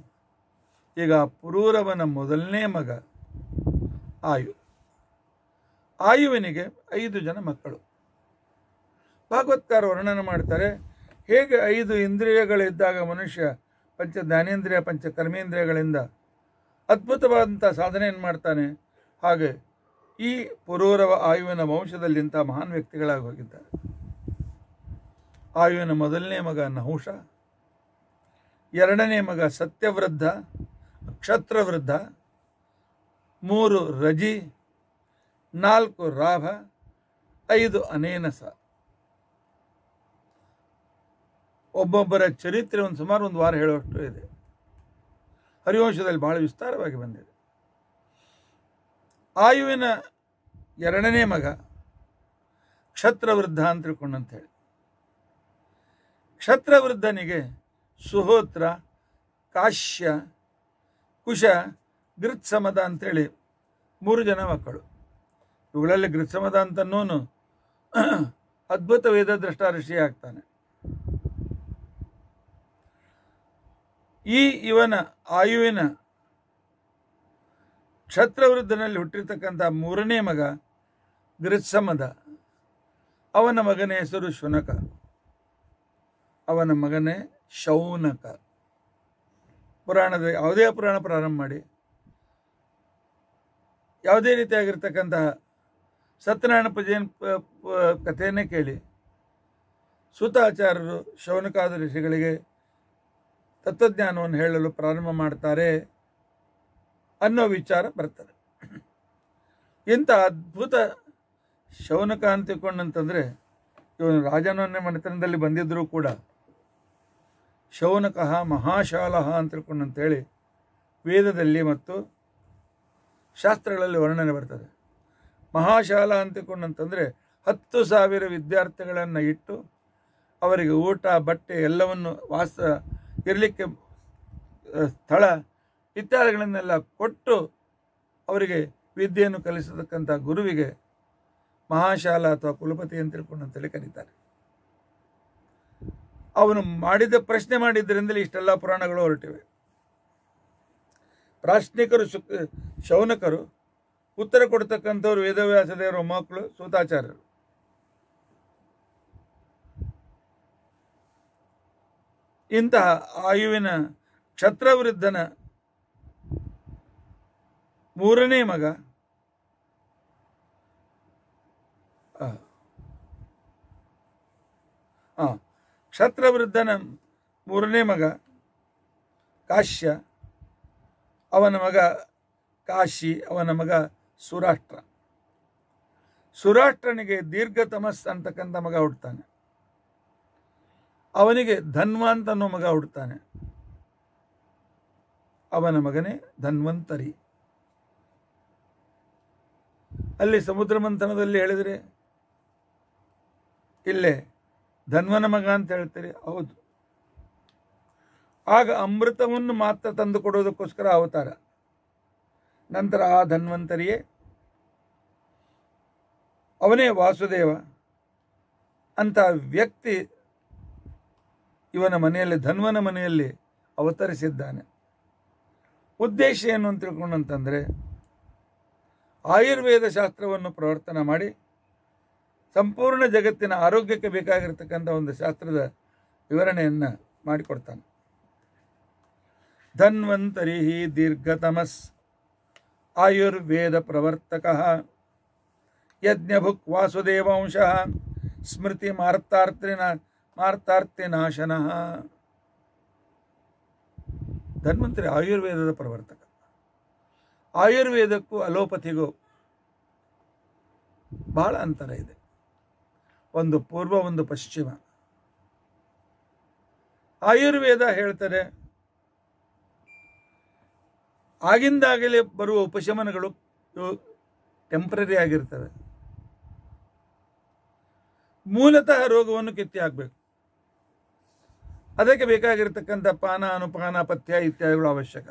ಈಗ ಪುರೂರವನ ಮೊದಲನೇ ಮಗ ಆಯು. ಆಯುವಿನಿಗೆ 5 ಜನ ಮಕ್ಕಳು. ಭಾಗವತ್ಕಾರ ವರ್ಣನೆ ಮಾಡ್ತಾರೆ, ಹೇಗೆ 5 ಇಂದ್ರಿಯಗಳಿದ್ದಾಗ ಮನುಷ್ಯ ಪಂಚ ಜ್ಞಾನೇಂದ್ರಿಯ ಪಂಚ ಕರ್ಮೇಂದ್ರಿಯಗಳಿಂದ ಅದ್ಭುತವಾದಂಥ ಸಾಧನೆಯನ್ನು ಮಾಡ್ತಾನೆ, ಹಾಗೆ ಈ ಪುರೂರವ ಆಯುವಿನ ವಂಶದಲ್ಲಿ ಇಂಥ ಮಹಾನ್ ವ್ಯಕ್ತಿಗಳಾಗಿ ಹೋಗಿದ್ದಾರೆ. ಆಯುವಿನ ಮೊದಲನೇ ಮಗ ನಹುಷ, ಎರಡನೇ ಮಗ ಸತ್ಯವೃದ್ಧ, ಕ್ಷತ್ರವೃದ್ಧ, 3 ರಜಿ, 4 ರಾಭ, 5 ಅನೇನಸ. ಒಬ್ಬೊಬ್ಬರ ಚರಿತ್ರೆ ಸುಮಾರು ಒಂದು ವಾರ ಹೇಳುವಷ್ಟು ಇದೆ. ಹರಿವಂಶದಲ್ಲಿ ಬಹಳ ವಿಸ್ತಾರವಾಗಿ ಬಂದಿದೆ. ಆಯುವಿನ ಎರಡನೇ ಮಗ ಕ್ಷತ್ರವೃದ್ಧ ಅಂತ ತಿಳ್ಕೊಂಡಂತ ಹೇಳಿ. ಕ್ಷತ್ರವೃದ್ಧನಿಗೆ ಸುಹೋತ್ರ, ಕಾಶ್ಯ, ಕುಶ, ಗೃತ್ಸಮದ ಅಂತೇಳಿ 3 ಜನ ಮಕ್ಕಳು. ಇವುಗಳಲ್ಲಿ ಗೃತ್ಸಮದ ಅಂತನೋನು ಅದ್ಭುತ ವೇದದ್ರಷ್ಟ ಋಷಿ ಆಗ್ತಾನೆ. ಇವನ ಆಯುವಿನ ಕ್ಷತ್ರವೃದ್ಧನಲ್ಲಿ ಹುಟ್ಟಿರ್ತಕ್ಕಂಥ 3ನೇ ಮಗ ಗೃತ್ಸಮದ. ಅವನ ಮಗನ ಹೆಸರು ಶುನಕ. ಅವನ ಮಗನೇ ಶೌನಕ. ಪುರಾಣದ ಯಾವುದೇ ಪುರಾಣ ಪ್ರಾರಂಭ ಮಾಡಿ ಯಾವುದೇ ರೀತಿಯಾಗಿರ್ತಕ್ಕಂತಹ ಸತ್ಯನಾರಾಯಣ ಪೂಜೆಯ ಕಥೆಯನ್ನೇ ಕೇಳಿ ಸೂತಾಚಾರ್ಯರು ಶೌನಕಾದ ಋಷಿಗಳಿಗೆ ತತ್ವಜ್ಞಾನವನ್ನು ಹೇಳಲು ಪ್ರಾರಂಭ ಮಾಡ್ತಾರೆ ಅನ್ನೋ ವಿಚಾರ ಬರ್ತದೆ. ಇಂಥ ಅದ್ಭುತ ಶೌನಕ ಅಂತ ತಿಳ್ಕೊಂಡಂತಂದರೆ ಇವನು ರಾಜನನ್ನೇ ಮನೆತನದಲ್ಲಿ ಬಂದಿದ್ದರೂ ಕೂಡ ಶೌನಕ ಮಹಾಶಾಲಹ ಅಂತ ತಿಳ್ಕೊಂಡಂತೇಳಿ ವೇದದಲ್ಲಿ ಮತ್ತು ಶಾಸ್ತ್ರಗಳಲ್ಲಿ ವರ್ಣನೆ ಬರ್ತದೆ. ಮಹಾಶಾಲ ಅಂತ ತಿಳ್ಕೊಂಡಂತಂದರೆ 10,000 ವಿದ್ಯಾರ್ಥಿಗಳನ್ನು ಇಟ್ಟು ಅವರಿಗೆ ಊಟ ಬಟ್ಟೆ ಎಲ್ಲವನ್ನು ಇರಲಿಕ್ಕೆ ಸ್ಥಳ ಇತ್ಯಾದಿಗಳನ್ನೆಲ್ಲ ಕೊಟ್ಟು ಅವರಿಗೆ ವಿದ್ಯೆಯನ್ನು ಕಲಿಸತಕ್ಕಂಥ ಗುರುವಿಗೆ ಮಹಾಶಾಲ ಅಥವಾ ಕುಲಪತಿ ಅಂತ ತಿಳ್ಕೊಂಡಂತೇಳಿ ಕರೀತಾರೆ. ಅವನು ಪ್ರಶ್ನೆ ಮಾಡಿದ್ದರಿಂದಲೇ ಇಷ್ಟೆಲ್ಲ ಪುರಾಣಗಳು ಹೊರಟಿವೆ. ಪ್ರಾಶ್ನಿಕರು ಶೌನಕರು, ಉತ್ತರ ಕೊಡ್ತಕ್ಕಂಥವ್ರು ವೇದವ್ಯಾಸ ದೇವರ ಮಕ್ಕಳು ಸೂತಾಚಾರ್ಯರು. ಇಂತಹ ಆಯುವಿನ ಕ್ಷತ್ರವೃದ್ಧನ 3ನೇ ಮಗ ಕ್ಷತ್ರವೃದ್ಧನ 3ನೇ ಮಗ ಕಾಶ್ಯ, ಅವನ ಮಗ ಕಾಶಿ, ಅವನ ಮಗ ಸುರಾಷ್ಟ್ರ. ಸುರಾಷ್ಟ್ರನಿಗೆ ದೀರ್ಘತಮಸ್ ಅಂತಕ್ಕಂಥ ಮಗ ಹುಡ್ತಾನೆ. ಅವನಿಗೆ ಧನ್ವಂತ ಅನ್ನೋ ಮಗ ಹುಡ್ತಾನೆ. ಅವನ ಮಗನೇ ಧನ್ವಂತರಿ. ಅಲ್ಲಿ ಸಮುದ್ರ ಮಂಥನದಲ್ಲಿ ಹೇಳಿದರೆ ಇಲ್ಲೇ ಧನ್ವನ ಮಗ ಅಂತ ಹೇಳ್ತೀರಿ. ಹೌದು. ಆಗ ಅಮೃತವನ್ನು ಮಾತ್ರ ತಂದು ಕೊಡೋದಕ್ಕೋಸ್ಕರ ಅವತಾರ. ನಂತರ ಆ ಧನ್ವಂತರಿಯೇ ಅವನೇ ವಾಸುದೇವ ಅಂತ ವ್ಯಕ್ತಿ ಇವನ ಮನೆಯಲ್ಲಿ, ಧನ್ವನ ಮನೆಯಲ್ಲಿ ಅವತರಿಸಿದ್ದಾನೆ. ಉದ್ದೇಶ ಏನು ಅಂತ ತಿಳ್ಕೊಂಡಂತಂದರೆ ಆಯುರ್ವೇದ ಶಾಸ್ತ್ರವನ್ನು ಪ್ರವರ್ತನ ಮಾಡಿ ಸಂಪೂರ್ಣ ಜಗತ್ತಿನ ಆರೋಗ್ಯಕ್ಕೆ ಬೇಕಾಗಿರ್ತಕ್ಕಂಥ ಒಂದು ಶಾಸ್ತ್ರದ ವಿವರಣೆಯನ್ನು ಮಾಡಿಕೊಡ್ತಾನೆ. ಧನ್ವಂತರಿ ದೀರ್ಘತಮಸ್ ಆಯುರ್ವೇದ ಪ್ರವರ್ತಕ ಯಜ್ಞಭುಕ್ ವಾಸುದೇವಾಂಶ ಸ್ಮೃತಿ ಮಾರ್ತಾರ್ತಿನಾಶನ. ಧನ್ವಂತರಿ ಆಯುರ್ವೇದದ ಪ್ರವರ್ತಕ. ಆಯುರ್ವೇದಕ್ಕೂ ಅಲೋಪತಿಗೂ ಬಹಳ ಅಂತರ ಇದೆ. ಒಂದು ಪೂರ್ವ, ಒಂದು ಪಶ್ಚಿಮ. ಆಯುರ್ವೇದ ಹೇಳ್ತಾರೆ ಆಗಿಂದಾಗಲೇ ಬರುವ ಉಪಶಮನಗಳು ಟೆಂಪರರಿ ಆಗಿರ್ತವೆ. ಮೂಲತಃ ರೋಗವನ್ನು ಕಿತ್ತಿ ಹಾಕಬೇಕು. ಅದಕ್ಕೆ ಬೇಕಾಗಿರ್ತಕ್ಕಂಥ ಪಾನ, ಅನುಪಾನ, ಪಥ್ಯ ಇತ್ಯಾದಿಗಳು ಅವಶ್ಯಕ.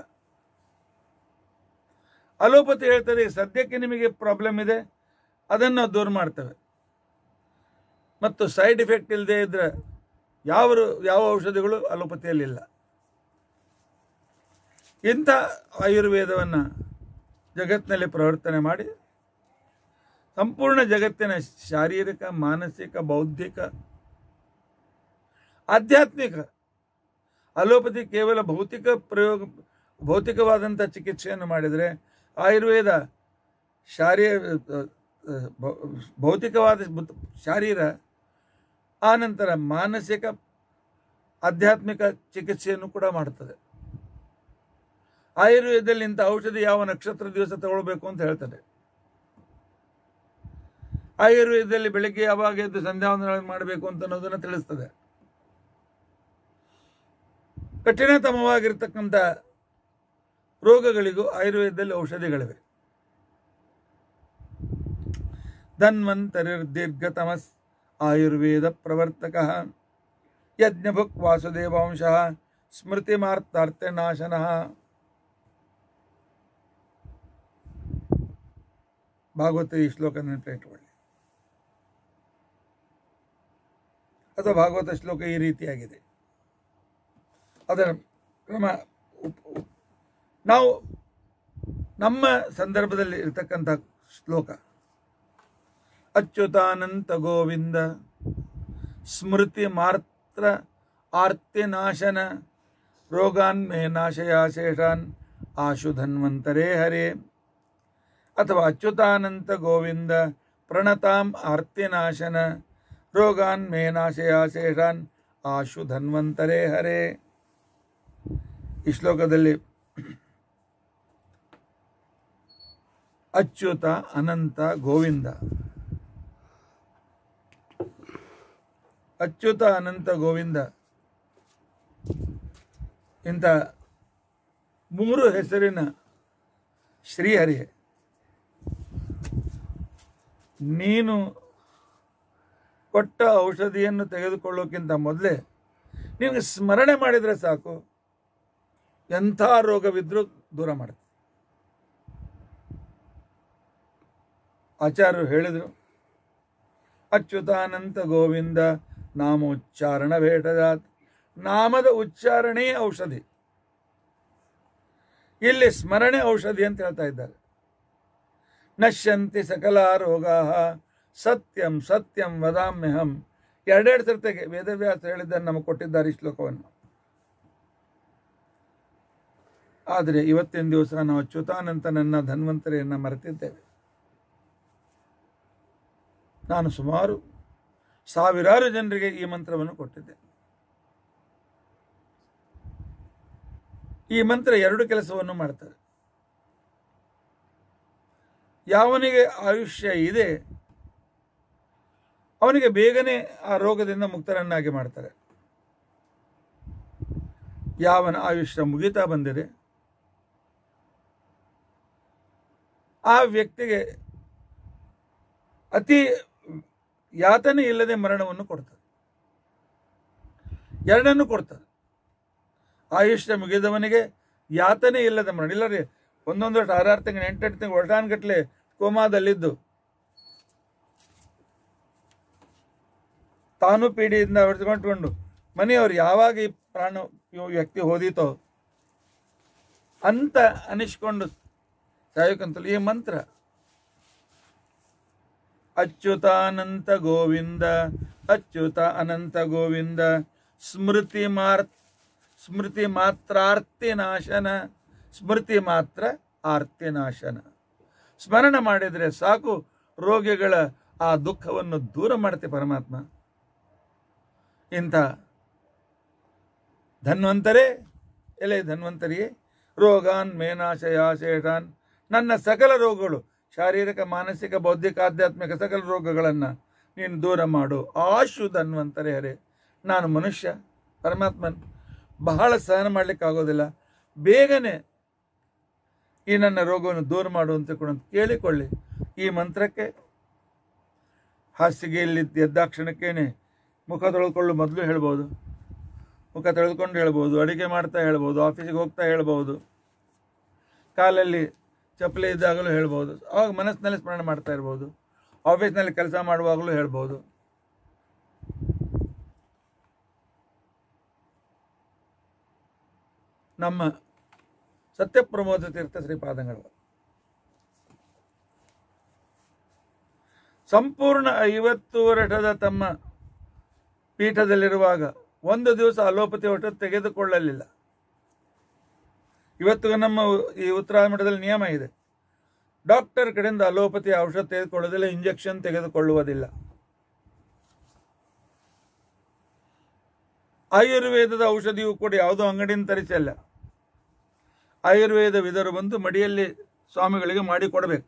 ಅಲೋಪತಿ ಹೇಳ್ತಾರೆ ಸದ್ಯಕ್ಕೆ ನಿಮಗೆ ಪ್ರಾಬ್ಲಮ್ ಇದೆ, ಅದನ್ನು ನಾವು ದೂರ ಮಾಡ್ತೇವೆ. ಮತ್ತು ಸೈಡ್ ಎಫೆಕ್ಟ್ ಇಲ್ಲದೆ ಇದ್ರೆ ಯಾವ ಔಷಧಿಗಳು ಅಲೋಪತಿಯಲ್ಲಿಲ್ಲ. ಇಂಥ ಆಯುರ್ವೇದವನ್ನು ಜಗತ್ತಿನಲ್ಲಿ ಪ್ರವರ್ತನೆ ಮಾಡಿ ಸಂಪೂರ್ಣ ಜಗತ್ತಿನ ಶಾರೀರಿಕ, ಮಾನಸಿಕ, ಬೌದ್ಧಿಕ, ಆಧ್ಯಾತ್ಮಿಕ, ಅಲೋಪತಿ ಕೇವಲ ಭೌತಿಕವಾದಂಥ ಚಿಕಿತ್ಸೆಯನ್ನು ಮಾಡಿದರೆ ಆಯುರ್ವೇದ ಭೌತಿಕವಾದ ಶಾರೀರ, ಆನಂತರ ಮಾನಸಿಕ, ಆಧ್ಯಾತ್ಮಿಕ ಚಿಕಿತ್ಸೆಯನ್ನು ಕೂಡ ಮಾಡುತ್ತದೆ. ಆಯುರ್ವೇದದಲ್ಲಿ ಇಂಥ ಔಷಧಿ ಯಾವ ನಕ್ಷತ್ರ ದಿವಸ ತಗೊಳ್ಬೇಕು ಅಂತ ಹೇಳ್ತಾರೆ. ಆಯುರ್ವೇದದಲ್ಲಿ ಬೆಳಗ್ಗೆ ಯಾವಾಗ ಎದ್ದು ಸಂಧ್ಯಾವಂದನೆ ಮಾಡಬೇಕು ಅಂತ ಅನ್ನೋದನ್ನು ತಿಳಿಸ್ತದೆ. ಕಠಿಣತಮವಾಗಿರ್ತಕ್ಕಂಥ ರೋಗಗಳಿಗೂ ಆಯುರ್ವೇದದಲ್ಲಿ ಔಷಧಿಗಳಿವೆ. ಧನ್ವಂತರಿರ್ ದೀರ್ಘತಮಸ್ ಆಯುರ್ವೇದ ಪ್ರವರ್ತಕಃ ಯಜ್ಞಭುಕ್ ವಾಸುದೇವಾಂಶಃ ಸ್ಮೃತಿಮಾರ್ತಾರ್ಥನಾಶನಃ. ಭಾಗವತ ಈ ಶ್ಲೋಕ ನೆನಪಿಟ್ಟುಕೊಳ್ಳಿ. ಅಥವಾ ಭಾಗವತ ಶ್ಲೋಕ ಈ ರೀತಿಯಾಗಿದೆ. ಅದರ ಕ್ರಮ ನಾವು ನಮ್ಮ ಸಂದರ್ಭದಲ್ಲಿ ಇರತಕ್ಕಂಥ ಶ್ಲೋಕ ಅಚ್ಯುತಾನಂತ ಗೋವಿಂದ ಸ್ಮೃತಿ ಮಾತ್ರ ಆರ್ತಿನಾಶನ ರೋಗಾನ್ ಮೇ ನಾಶಯ ಶೇಷಾನ್ ಆಶು ಧನ್ವಂತರೇ ಹರೇ. ಅಥವಾ ಅಚ್ಯುತಾನಂತ ಗೋವಿಂದ ಪ್ರಣತಾಂ ಆರ್ತಿನಾಶನ ರೋಗಾನ್ ಮೇ ನಾಶಯ ಶೇಷಾನ್ ಆಶು ಧನ್ವಂತರೇ ಹರೇ. ಈ ಶ್ಲೋಕದಲ್ಲಿ ಅಚ್ಯುತ ಅನಂತ ಗೋವಿಂದ, ಅಚ್ಯುತ ಅನಂತ ಗೋವಿಂದ ಇಂಥ ಮೂರು ಹೆಸರಿನ ಶ್ರೀಹರಿ ನೀನು ಕೊಟ್ಟ ಔಷಧಿಯನ್ನು ತೆಗೆದುಕೊಳ್ಳೋಕ್ಕಿಂತ ಮೊದಲೇ ನಿನಗೆ ಸ್ಮರಣೆ ಮಾಡಿದರೆ ಸಾಕು, ಎಂಥ ರೋಗವಿದ್ರೂ ದೂರ ಮಾಡುತ್ತೆ. ಆಚಾರ್ಯರು ಹೇಳಿದರು, ಅಚ್ಯುತಾನಂತ ಗೋವಿಂದ ನಾಮೋಚ್ಚಾರಣ ಭೇಟದಾತ್. ನಾಮದ ಉಚ್ಚಾರಣೆಯೇ ಔಷಧಿ. ಇಲ್ಲಿ ಸ್ಮರಣೆ ಔಷಧಿ ಅಂತ ಹೇಳ್ತಾ ಇದ್ದಾರೆ. ನಶ್ಯಂತಿ ಸಕಲ ರೋಗಾ ಸತ್ಯಂ ಸತ್ಯಂ ವದಾಮ್ಯಹಂ. ಎರಡೆರಡು ಸರ್ತೆಗೆ ವೇದವ್ಯಾಸ ಹೇಳಿದ್ದನ್ನು ನಮಗೆ ಕೊಟ್ಟಿದ್ದಾರೆ ಈ ಶ್ಲೋಕವನ್ನು. ಆದರೆ ಇವತ್ತಿನ ದಿವಸ ನಾವು ಅಚ್ಯುತಾನಂತನನ್ನ ಧನ್ವಂತರಿಯನ್ನು ಮರೆತಿದ್ದೇವೆ. ನಾನು ಸುಮಾರು ಸಾವಿರಾರು ಜನರಿಗೆ ಈ ಮಂತ್ರವನ್ನು ಕೊಟ್ಟಿದ್ದೆ. ಈ ಮಂತ್ರ ಎರಡು ಕೆಲಸವನ್ನು ಮಾಡ್ತಾರೆ. ಯಾವನಿಗೆ ಆಯುಷ್ಯ ಇದೆ ಅವನಿಗೆ ಬೇಗನೆ ಆ ರೋಗದಿಂದ ಮುಕ್ತರನ್ನಾಗಿ ಮಾಡ್ತಾರೆ. ಯಾವನ ಆಯುಷ್ಯ ಮುಗಿತಾ ಬಂದಿದೆ ಆ ವ್ಯಕ್ತಿಗೆ ಅತಿ ಯಾತನೆ ಇಲ್ಲದೆ ಮರಣವನ್ನು ಕೊಡ್ತಾರೆ. ಎರಡನ್ನು ಕೊಡ್ತಾರೆ. ಆಯುಷ್ಯ ಮುಗಿದವನಿಗೆ ಯಾತನೆ ಇಲ್ಲದ ಮರಣ. ಇಲ್ಲರಿ ಒಂದೊಂದು ವರ್ಷ 6 ತಿಂಗಳು 8 ತಿಂಗಳು ವರ್ಷಾನ್ಗಟ್ಲೆ ಕೋಮಾದಲ್ಲಿದ್ದು ತಾನು ಪೀಡಿಯಿಂದ ಹೊಡೆದುಕೊಂಡು ಮನೆಯವರು ಯಾವಾಗ ಈ ವ್ಯಕ್ತಿ ಹೋದೀತೋ ಅಂತ ಅನಿಸ್ಕೊಂಡು ಸಾಯಕಂತಲೂ ಈ ಮಂತ್ರ ಅಚ್ಯುತಾನಂತ ಗೋವಿಂದ ಅಚ್ಯುತ ಅನಂತ ಗೋವಿಂದ ಸ್ಮೃತಿ ಮಾತ್ರಾರ್ತಿನಾಶನ. ಸ್ಮೃತಿ ಮಾತ್ರ ಆರ್ತಿನಾಶನ. ಸ್ಮರಣ ಮಾಡಿದರೆ ಸಾಕು, ರೋಗಿಗಳ ಆ ದುಃಖವನ್ನು ದೂರ ಮಾಡುತ್ತೆ ಪರಮಾತ್ಮ. ಇಂಥ ಧನ್ವಂತರೇ, ಎಲೆ ಧನ್ವಂತರಿಯೇ, ರೋಗಾನ್ ಮೇನಾಶಯ ಶೇಷಾನ್. ನನ್ನ ಸಕಲ ರೋಗಗಳು, ಶಾರೀರಿಕ ಮಾನಸಿಕ ಬೌದ್ಧಿಕ ಆಧ್ಯಾತ್ಮಿಕ ಸಕಲ ರೋಗಗಳನ್ನು ನೀನು ದೂರ ಮಾಡು. ಆಶು ಧನ್ವಂತರೇ ಹರೇ. ನಾನು ಮನುಷ್ಯ, ಪರಮಾತ್ಮನ್ ಬಹಳ ಸಹನ ಮಾಡಲಿಕ್ಕಾಗೋದಿಲ್ಲ, ಬೇಗನೆ ಈ ನನ್ನ ರೋಗವನ್ನು ದೂರ ಮಾಡು ಅಂತ ಕೂಡ ಕೇಳಿಕೊಳ್ಳಿ. ಈ ಮಂತ್ರಕ್ಕೆ ಹಾಸಿಗೆಯಲ್ಲಿ ಎದ್ದಾಕ್ಷಣಕ್ಕೇನೆ ಮುಖ ತೊಳೆದುಕೊಳ್ಳು ಮೊದಲು ಹೇಳ್ಬೋದು, ಮುಖ ತೊಳೆದುಕೊಂಡು ಹೇಳ್ಬೋದು, ಅಡುಗೆ ಮಾಡ್ತಾ ಹೇಳ್ಬೋದು, ಆಫೀಸಿಗೆ ಹೋಗ್ತಾ ಹೇಳ್ಬೋದು, ಕಾಲಲ್ಲಿ ಚಪ್ಪಲಿ ಇದ್ದಾಗಲೂ ಹೇಳ್ಬೋದು, ಆವಾಗ ಮನಸ್ಸಿನಲ್ಲಿ ಸ್ಮರಣೆ ಮಾಡ್ತಾ ಇರ್ಬೋದು, ಆಫೀಸ್ನಲ್ಲಿ ಕೆಲಸ ಮಾಡುವಾಗಲೂ ಹೇಳ್ಬೋದು. ನಮ್ಮ ಸತ್ಯಪ್ರಮೋದ ತೀರ್ಥ ಶ್ರೀಪಾದಂಗಳು ಸಂಪೂರ್ಣ 50 ವರ್ಷದ ತಮ್ಮ ಪೀಠದಲ್ಲಿರುವಾಗ ಒಂದು ದಿವಸ ಅಲೋಪತಿ ಔಷಧ ತೆಗೆದುಕೊಳ್ಳಲಿಲ್ಲ. ಇವತ್ತಿಗೂ ನಮ್ಮ ಈ ಉತ್ತರಾಯಣ ಮಠದಲ್ಲಿ ನಿಯಮ ಇದೆ, ಡಾಕ್ಟರ್ ಕಡೆಯಿಂದ ಅಲೋಪತಿ ಔಷಧ ತೆಗೆದುಕೊಳ್ಳೋದಿಲ್ಲ, ಇಂಜೆಕ್ಷನ್ ತೆಗೆದುಕೊಳ್ಳುವುದಿಲ್ಲ. ಆಯುರ್ವೇದದ ಔಷಧಿಯೂ ಕೂಡ ಯಾವುದೋ ಅಂಗಡಿಯಿಂದ ತರಿಸಲ್ಲ. ಆಯುರ್ವೇದ ವಿಧರು ಬಂದು ಮಡಿಯಲ್ಲಿ ಸ್ವಾಮಿಗಳಿಗೆ ಮಾಡಿಕೊಡಬೇಕು.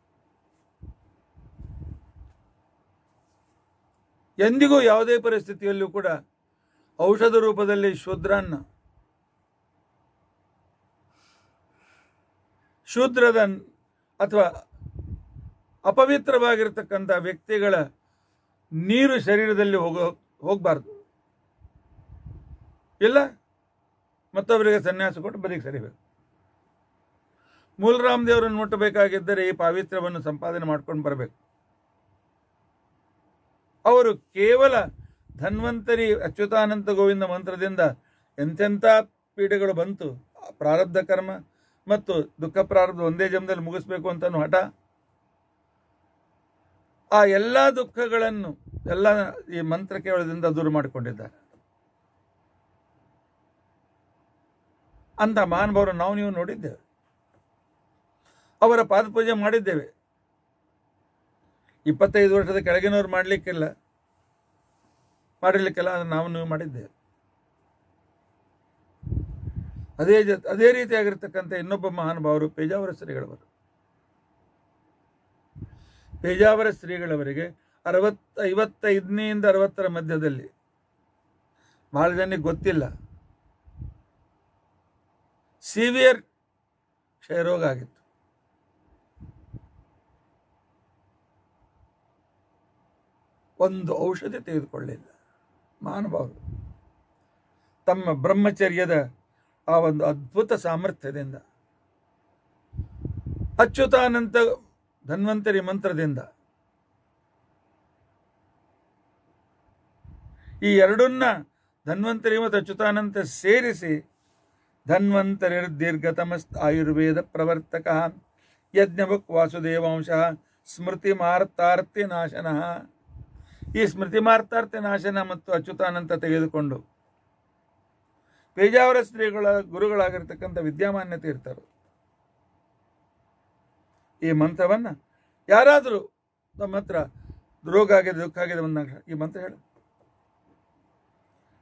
ಎಂದಿಗೂ ಯಾವುದೇ ಪರಿಸ್ಥಿತಿಯಲ್ಲೂ ಕೂಡ ಔಷಧ ರೂಪದಲ್ಲಿ ಶೂದ್ರದ ಅಥವಾ ಅಪವಿತ್ರವಾಗಿರ್ತಕ್ಕಂಥ ವ್ಯಕ್ತಿಗಳ ನೀರು ಶರೀರದಲ್ಲಿ ಹೋಗಬಾರ್ದು. ಇಲ್ಲ ಮತ್ತೊಬ್ಬರಿಗೆ ಸನ್ಯಾಸ ಕೊಟ್ಟು ಬದಿಗೆ ಸರಿಬೇಕು. ಮೂಲರಾಮ್ ದೇವರನ್ನು ಮುಟ್ಟಬೇಕಾಗಿದ್ದರೆ ಈ ಪಾವಿತ್ರ್ಯವನ್ನು ಸಂಪಾದನೆ ಮಾಡ್ಕೊಂಡು ಬರಬೇಕು. ಅವರು ಕೇವಲ ಧನ್ವಂತರಿ ಅಚ್ಯುತಾನಂತ ಗೋವಿಂದ ಮಂತ್ರದಿಂದ ಎಂತೆಂಥ ಪೀಡೆಗಳು ಬಂತು, ಪ್ರಾರಬ್ಧ ಕರ್ಮ ಮತ್ತು ದುಃಖ ಪ್ರಾರಬ್ಧ ಒಂದೇ ಜನ್ಮದಲ್ಲಿ ಮುಗಿಸ್ಬೇಕು ಅಂತ ಹಠ, ಆ ಎಲ್ಲ ದುಃಖಗಳನ್ನು ಎಲ್ಲ ಈ ಮಂತ್ರ ಕೇವಲದಿಂದ ದೂರ ಮಾಡಿಕೊಂಡಿದ್ದಾರೆ. ಅಂತ ಮಹಾನುಭಾವರು ನೀವು ನೋಡಿದ್ದೇವೆ, ಅವರ ಪಾದಪೂಜೆ ಮಾಡಿದ್ದೇವೆ. 25 ವರ್ಷದ ಕೆಳಗಿನವ್ರು ಮಾಡಲಿಕ್ಕಿಲ್ಲ, ನಾವು ನೀವು ಮಾಡಿದ್ದೇವೆ. ಅದೇ ರೀತಿಯಾಗಿರ್ತಕ್ಕಂಥ ಇನ್ನೊಬ್ಬ ಮಹಾನುಭಾವರು ಪೇಜಾವರ ಶ್ರೀಗಳವರು. ಪೇಜಾವರ ಶ್ರೀಗಳವರಿಗೆ 55ರಿಂದ 60ರ ಮಧ್ಯದಲ್ಲಿ, ಬಹಳ ಜನಕ್ಕೆ ಗೊತ್ತಿಲ್ಲ, ಸಿವಿಯರ್ ಕ್ಷಯರೋಗ ಆಗಿತ್ತು. ಒಂದು ಔಷಧಿ ತೆಗೆದುಕೊಳ್ಳಿಲ್ಲ ಮಹಾನುಭಾವರು. ತಮ್ಮ ಬ್ರಹ್ಮಚರ್ಯದ ಆ ಒಂದು ಅದ್ಭುತ ಸಾಮರ್ಥ್ಯದಿಂದ, ಅಚ್ಯುತಾನಂತ ಧನ್ವಂತರಿ ಮಂತ್ರದಿಂದ ಈ ಎರಡನ್ನ ಧನ್ವಂತರಿ ಮತ್ತು ಅಚ್ಯುತಾನಂತ ಸೇರಿಸಿ ಧನ್ವಂತರಿ ದೀರ್ಘತಮಸ್ತ್ ಆಯುರ್ವೇದ ಪ್ರವರ್ತಕ ಯಜ್ಞಭುಕ್ ವಾಸುದೇವಾಂಶ ಸ್ಮೃತಿ ಮಾರ್ತಾರ್ತಿ ನಾಶನ. ಈ ಸ್ಮೃತಿ ಮಾರ್ತಾರ್ತಿ ನಾಶನ ಮತ್ತು ಅಚ್ಯುತಾನಂತ ತೆಗೆದುಕೊಂಡು ಪೇಜಾವರ ಶ್ರೀಗಳ ಗುರುಗಳಾಗಿರ್ತಕ್ಕಂಥ ವಿದ್ಯಾಮಾನ್ಯ ತೀರ್ಥರು ಈ ಮಂತ್ರವನ್ನು ಯಾರಾದರೂ ನಮ್ಮ ಹತ್ರ ರೋಗ ಆಗಿದೆ, ದುಃಖ ಆಗಿದೆ ಬಂದಾಗ ಈ ಮಂತ್ರ ಹೇಳು,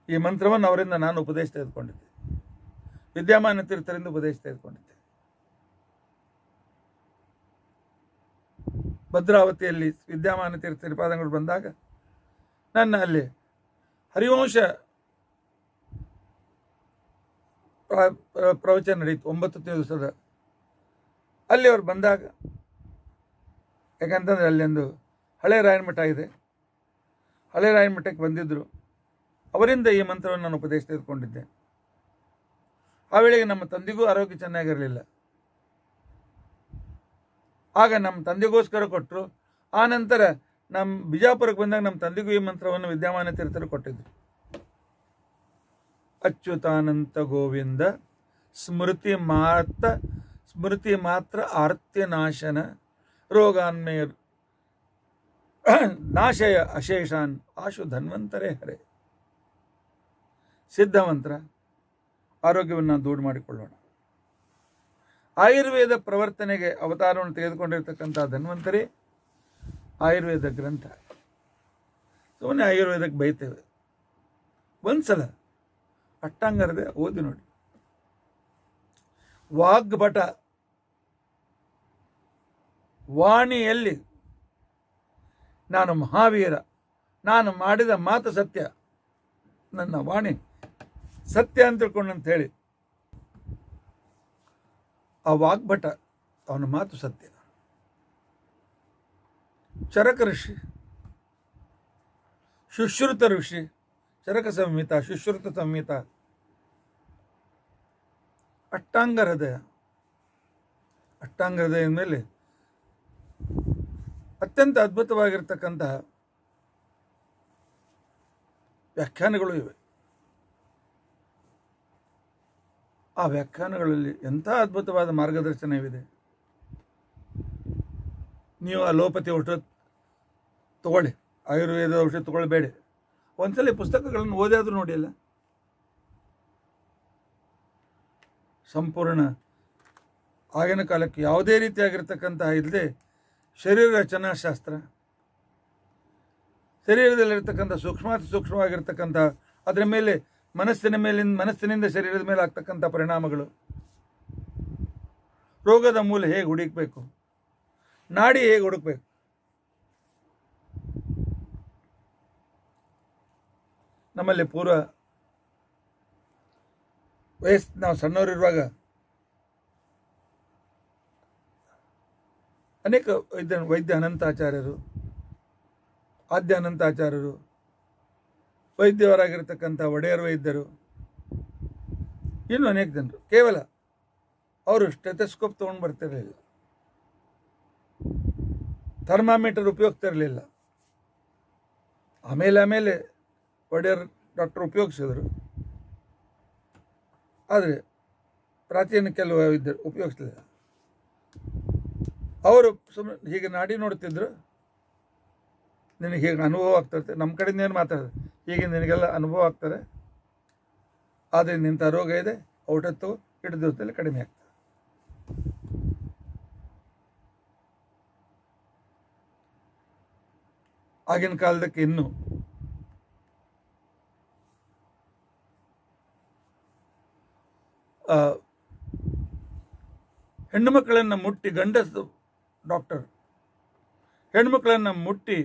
ಈ ಮಂತ್ರವನ್ನು ಅವರಿಂದ ನಾನು ಉಪದೇಶ ತೆಗೆದುಕೊಂಡಿದ್ದೆ, ವಿದ್ಯಾಮಾನ್ಯ ತೀರ್ಥರಿಂದ ಉಪದೇಶ ತೆಗೆದುಕೊಂಡಿದ್ದೆ. ಭದ್ರಾವತಿಯಲ್ಲಿ ವಿದ್ಯಾಮಾನ್ಯ ತೀರ್ಥ ಶ್ರೀಪಾದಂಗಳು ಬಂದಾಗ ನನ್ನ ಅಲ್ಲಿ ಹರಿವಂಶ ಪ್ರವಚನ ನಡೀತು 9 ದಿವಸದ. ಅಲ್ಲಿ ಅವ್ರು ಬಂದಾಗ, ಯಾಕಂತಂದರೆ ಅಲ್ಲೊಂದು ಹಳೆ ರಾಯನಮಠ ಇದೆ, ಹಳೆ ರಾಯನಮಠಕ್ಕೆ ಬಂದಿದ್ದರು. ಅವರಿಂದ ಈ ಮಂತ್ರವನ್ನು ನಾನು ಉಪದೇಶ ತೆಗೆದುಕೊಂಡಿದ್ದೆ. ಆ ವೇಳೆಗೆ ನಮ್ಮ ತಂದೆಗೂ ಆರೋಗ್ಯ ಚೆನ್ನಾಗಿರಲಿಲ್ಲ. ಆಗ ನಮ್ಮ ತಂದೆಗೋಸ್ಕರ ಕೊಟ್ಟರು. ಆ ನಂತರ ನಮ್ಮ ಬಿಜಾಪುರಕ್ಕೆ ಬಂದಾಗ ನಮ್ಮ ತಂದೆಗೂ ಈ ಮಂತ್ರವನ್ನು ವಿದ್ಯಾಮಾನ್ಯ ತೀರ್ಥರು ಕೊಟ್ಟಿದ್ರು. ಅಚ್ಯುತಾನಂತ ಗೋವಿಂದ ಸ್ಮೃತಿ ಮಾತ್ರ ಆರ್ತ್ಯನಾಶನ ರೋಗಾನ್ಮೇ ನಾಶಯ ಅಶೇಷಾನ್ ಆಶು ಧನ್ವಂತರೇ ಹರೆ. ಸಿದ್ಧ ಮಂತ್ರ, ಆರೋಗ್ಯವನ್ನು ದೂರ ಮಾಡಿಕೊಳ್ಳೋಣ. ಆಯುರ್ವೇದ ಪ್ರವರ್ತನೆಗೆ ಅವತಾರವನ್ನು ತೆಗೆದುಕೊಂಡಿರ್ತಕ್ಕಂಥ ಧನ್ವಂತರಿ ಆಯುರ್ವೇದ ಗ್ರಂಥ. ಸುಮ್ಮನೆ ಆಯುರ್ವೇದಕ್ಕೆ ಬೈತೇವೆ, ಒಂದ್ಸಲ ಅಷ್ಟಾಂಗರದೆ ಓದಿ ನೋಡಿ. ವಾಗ್ಭಟ ವಾಣಿಯಲ್ಲಿ ನಾನು ಮಹಾವೀರ, ನಾನು ಮಾಡಿದ ಮಾತು ಸತ್ಯ, ನನ್ನ ವಾಣಿ ಸತ್ಯ ಅಂತ ತಿಳ್ಕೊಂಡಂತ ಹೇಳಿ ಆ ವಾಗ್ಭಟ ಅವನ ಮಾತು ಸತ್ಯ. ಚರಕ ಋಷಿ, ಶುಶ್ರುತ ಋಷಿ, ಚರಕ ಸಂಹಿತ, ಶುಶ್ರುತ ಸಂಹಿತ, ಅಷ್ಟಾಂಗ ಹೃದಯ ಮೇಲೆ ಅತ್ಯಂತ ಅದ್ಭುತವಾಗಿರ್ತಕ್ಕಂತಹ ವ್ಯಾಖ್ಯಾನಗಳು ಇವೆ. ಆ ವ್ಯಾಖ್ಯಾನಗಳಲ್ಲಿ ಎಂಥ ಅದ್ಭುತವಾದ ಮಾರ್ಗದರ್ಶನವಿದೆ. ನೀವು ಅಲೋಪತಿ ಔಷಧ ತಗೊಳ್ಳಿ, ಆಯುರ್ವೇದ ಔಷಧ ತಗೊಳ್ಬೇಡಿ. ಒಂದ್ಸಲ ಪುಸ್ತಕಗಳನ್ನು ಓದಾದರೂ ನೋಡಿ. ಅಲ್ಲ, ಸಂಪೂರ್ಣ ಆಗಿನ ಕಾಲಕ್ಕೆ ಯಾವುದೇ ರೀತಿಯಾಗಿರ್ತಕ್ಕಂತಹ ಇಲ್ಲದೆ ಶರೀರ ರಚನಾಶಾಸ್ತ್ರ, ಶರೀರದಲ್ಲಿರ್ತಕ್ಕಂಥ ಸೂಕ್ಷ್ಮವಾಗಿರ್ತಕ್ಕಂಥ ಅದರ ಮೇಲೆ ಮನಸ್ಸಿನಿಂದ ಶರೀರದ ಮೇಲೆ ಆಗ್ತಕ್ಕಂಥ ಪರಿಣಾಮಗಳು, ರೋಗದ ಮೂಲ ಹೇಗೆ ಹುಡುಕಬೇಕು, ನಾಡಿ ಹೇಗೆ ಹುಡುಕಬೇಕು, ನಮ್ಮಲ್ಲಿ ಪೂರ್ವ ನಾವು ಸಣ್ಣವರಿರುವಾಗ ಅನೇಕ ವೈದ್ಯ ಅನಂತಾಚಾರ್ಯರು ಆದ್ಯಾನಂತಾಚಾರ್ಯರು, ವೈದ್ಯವರಾಗಿರ್ತಕ್ಕಂಥ ಒಡೆಯರ್ ವೈದ್ಯರು, ಇನ್ನು ಅನೇಕ ಜನರು. ಕೇವಲ ಅವರು ಸ್ಟೆಥೋಸ್ಕೋಪ್ ತೊಗೊಂಡು ಬರ್ತಿರಲಿಲ್ಲ, ಥರ್ಮಾಮೀಟರ್ ಉಪಯೋಗಿಸ್ತಿರಲಿಲ್ಲ. ಆಮೇಲೆ ಒಡೆಯರ್ ಡಾಕ್ಟರ್ ಉಪಯೋಗಿಸಿದ್ರು. ಆದರೆ ಪ್ರಾಚೀನ ಕೆಲವು ವೈದ್ಯರು ಉಪಯೋಗಿಸಲಿಲ್ಲ. ಅವರು ಸುಮ್ಮನೆ ಹೀಗೆ ನಾಡಿ ನೋಡ್ತಿದ್ರು, ನಿನಗೆ ಹೀಗೆ ಅನುಭವ ಆಗ್ತಿರುತ್ತೆ, ನಮ್ಮ ಕಡೆಯಿಂದ ಏನು ಮಾತಾಡೋದು, ಹೀಗೆ ನಿನಗೆಲ್ಲ ಅನುಭವ ಆಗ್ತದೆ, ಆದರೆ ನಿಂತ ರೋಗ ಇದೆ, ಔಷಧ ಹಿಡಿದ ದಿವಸದಲ್ಲಿ ಕಡಿಮೆ ಆಗ್ತದೆ. ಆಗಿನ ಕಾಲದಕ್ಕೆ ಇನ್ನು ಹೆಣ್ಣು ಮಕ್ಕಳನ್ನು ಮುಟ್ಟಿ, ಗಂಡಸು ಡಾಕ್ಟರ್ ಹೆಣ್ಮಕ್ಳನ್ನು ಮುಟ್ಟಿ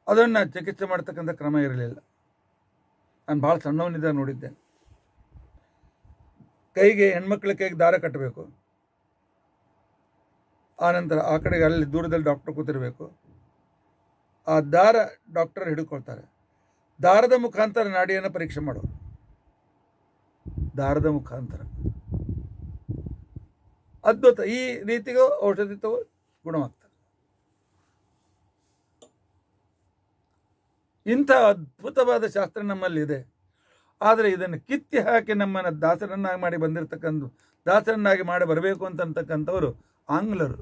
ಅದನ್ನು ಚಿಕಿತ್ಸೆ ಮಾಡ್ತಕ್ಕಂಥ ಕ್ರಮ ಇರಲಿಲ್ಲ. ನಾನು ಭಾಳ ಸಣ್ಣವನಿದ್ದಾಗ ನೋಡಿದ್ದೇನೆ. ಕೈಗೆ ಹೆಣ್ಮಕ್ಳ ಕೈಗೆ ದಾರ ಕಟ್ಟಬೇಕು, ಆನಂತರ ಆ ಕಡೆಗೆ ಅಲ್ಲಿ ದೂರದಲ್ಲಿ ಡಾಕ್ಟರ್ ಕೂತಿರಬೇಕು, ಆ ದಾರ ಡಾಕ್ಟರ್ ಹಿಡ್ಕೊಳ್ತಾರೆ, ದಾರದ ಮುಖಾಂತರ ನಾಡಿಯನ್ನು ಪರೀಕ್ಷೆ ಮಾಡೋರು, ದಾರದ ಮುಖಾಂತರ. ಅದ್ಭುತ. ಈ ರೀತಿಗೂ ಔಷಧಿ ತಗೋ ಗುಣವಾಗ್ತದೆ. ಇಂಥ ಅದ್ಭುತವಾದ ಶಾಸ್ತ್ರ ನಮ್ಮಲ್ಲಿದೆ. ಆದರೆ ಇದನ್ನು ಕಿತ್ತಿ ಹಾಕಿ ನಮ್ಮನ್ನು ದಾಸರನ್ನಾಗಿ ಮಾಡಿ ದಾಸರನ್ನಾಗಿ ಮಾಡಿ ಬರಬೇಕು ಅಂತಕ್ಕಂಥವರು ಆಂಗ್ಲರು.